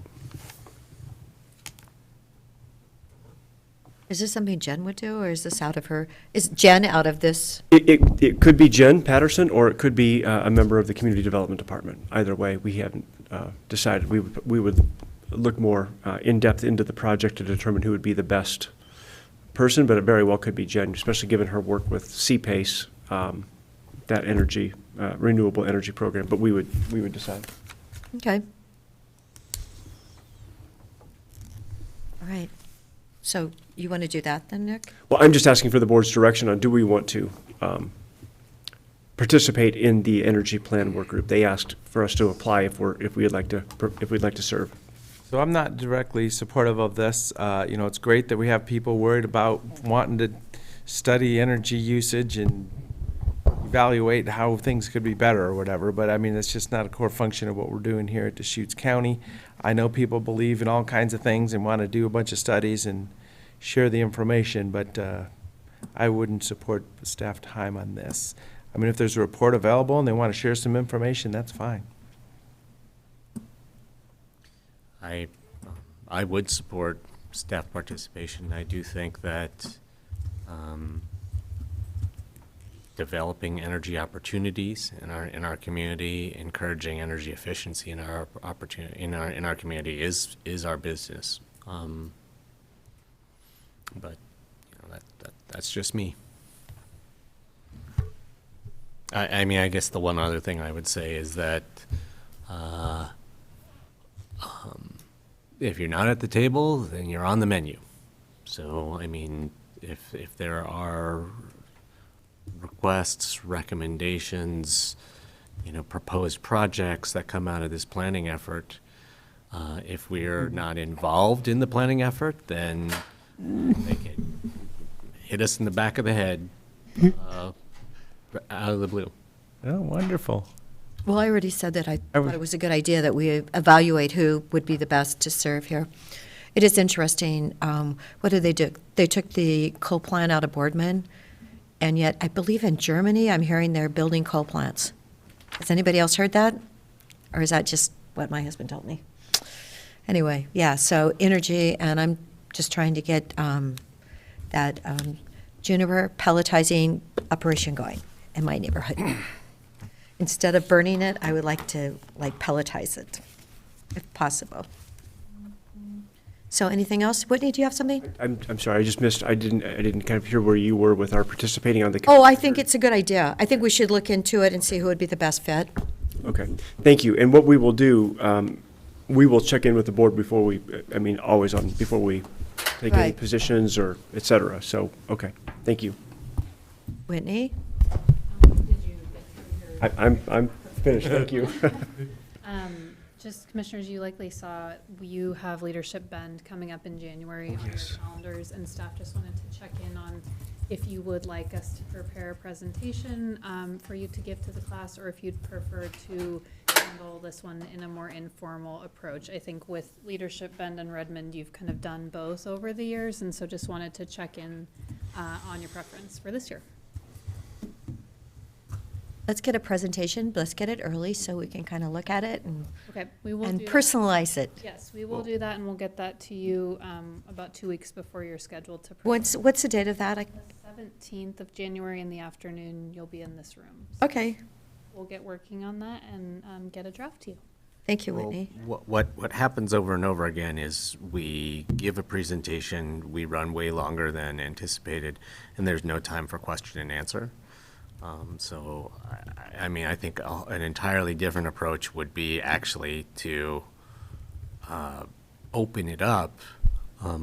Is this something Jen would do, or is this out of her, is Jen out of this? It could be Jen Patterson, or it could be a member of the Community Development Department. Either way, we haven't decided. We would look more in-depth into the project to determine who would be the best person, but it very well could be Jen, especially given her work with CPACE, that energy, renewable energy program, but we would decide. Okay. All right. So you want to do that then, Nick? Well, I'm just asking for the board's direction on do we want to participate in the Energy Plan Work Group. They asked for us to apply if we'd like to serve. So I'm not directly supportive of this. It's great that we have people worried about wanting to study energy usage and evaluate how things could be better or whatever, but I mean, it's just not a core function of what we're doing here at Deschutes County. I know people believe in all kinds of things and want to do a bunch of studies and share the information, but I wouldn't support the staff time on this. I mean, if there's a report available and they want to share some information, that's fine. I would support staff participation. I do think that developing energy opportunities in our community, encouraging energy efficiency in our community is our business. But that's just me. I mean, I guess the one other thing I would say is that if you're not at the table, then you're on the menu. So, I mean, if there are requests, recommendations, proposed projects that come out of this planning effort, if we're not involved in the planning effort, then they can hit us in the back of the head out of the blue. Oh, wonderful. Well, I already said that I thought it was a good idea that we evaluate who would be the best to serve here. It is interesting. What did they do? They took the coal plant out of Boardman, and yet I believe in Germany I'm hearing they're building coal plants. Has anybody else heard that? Or is that just what my husband told me? Anyway, yeah, so energy, and I'm just trying to get that juniper pelletizing operation going in my neighborhood. Instead of burning it, I would like to pelletize it, if possible. So anything else? Whitney, do you have something? I'm sorry, I just missed, I didn't kind of hear where you were with our participating on the. Oh, I think it's a good idea. I think we should look into it and see who would be the best fit. Okay, thank you. And what we will do, we will check in with the board before we, before we take any Right. positions or et cetera. So, okay, thank you. Whitney? I'm finished, thank you. Just commissioners, you likely saw, you have Leadership Bend coming up in January on your calendars, and staff just wanted to check in on if you would like us to prepare a presentation for you to give to the class, or if you'd prefer to handle this one in a more informal approach. I think with Leadership Bend and Redmond, you've kind of done both over the years, and so just wanted to check in on your preference for this year. Let's get a presentation, let's get it early so we can kind of look at it and, Okay, we will and do that. personalize it. Yes, we will do that, and we'll get that to you about 2 weeks before you're scheduled to. What's the date of that? The 17th of January in the afternoon, you'll be in this room. Okay. We'll get working on that and get a draft to you. Thank you, Well, Whitney. What happens over and over again is we give a presentation, we run way longer than anticipated, and there's no time for question and answer. So, I mean, I think an entirely different approach would be actually to open it up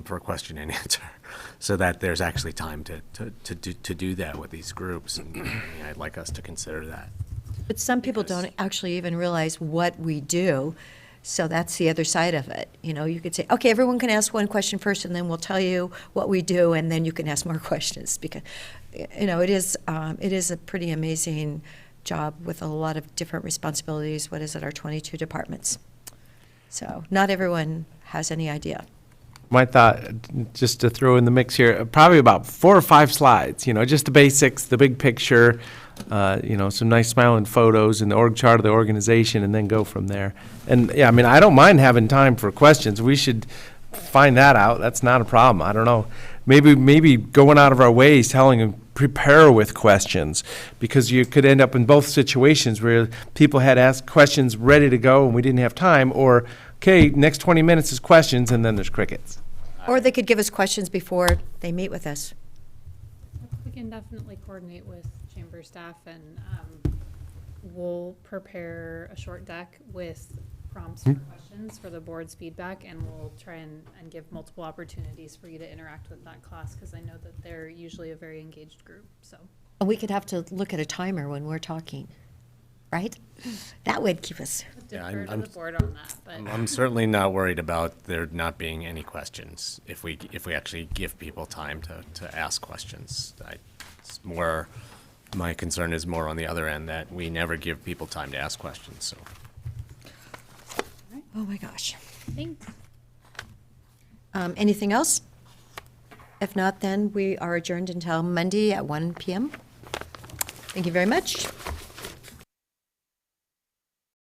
for question and answer, so that there's actually time to do that with these groups, and I mean, I'd like us to consider that. But some people don't actually even realize what we do, so that's the other side of it. You know, you could say, okay, everyone can ask one question first, and then we'll tell you what we do, and then you can ask more questions, because, you know, it is a pretty amazing job with a lot of different responsibilities. What is it, our 22 departments? So not everyone has any idea. My thought, just to throw in the mix here, probably about 4 or 5 slides, you know, just the basics, the big picture, you know, some nice smiling photos and the org chart of the organization, and then go from there. And, yeah, I mean, I don't mind having time for questions. We should find that out. That's not a problem. I don't know. Maybe going out of our ways, telling them, prepare with questions, because you could end up in both situations where people had asked questions ready to go and we didn't have time, or, okay, next 20 minutes is questions, and then there's crickets. Or they could give us questions before they meet with us. We can definitely coordinate with chamber staff, and we'll prepare a short deck with prompts for questions for the board's feedback, and we'll try and give multiple opportunities for you to interact with that class, because I know that they're usually a very engaged group, so. And we could have to look at a timer when we're talking, right? That would keep us. Defer to the board on that, but. I'm certainly not worried about there not being any questions if we actually give people time to ask questions. It's more, my concern is more on the other end, that we never give people time to ask questions, so. Oh, my gosh. Thanks. Anything else? If not, then we are adjourned until Monday at 1 p.m. Thank you very much.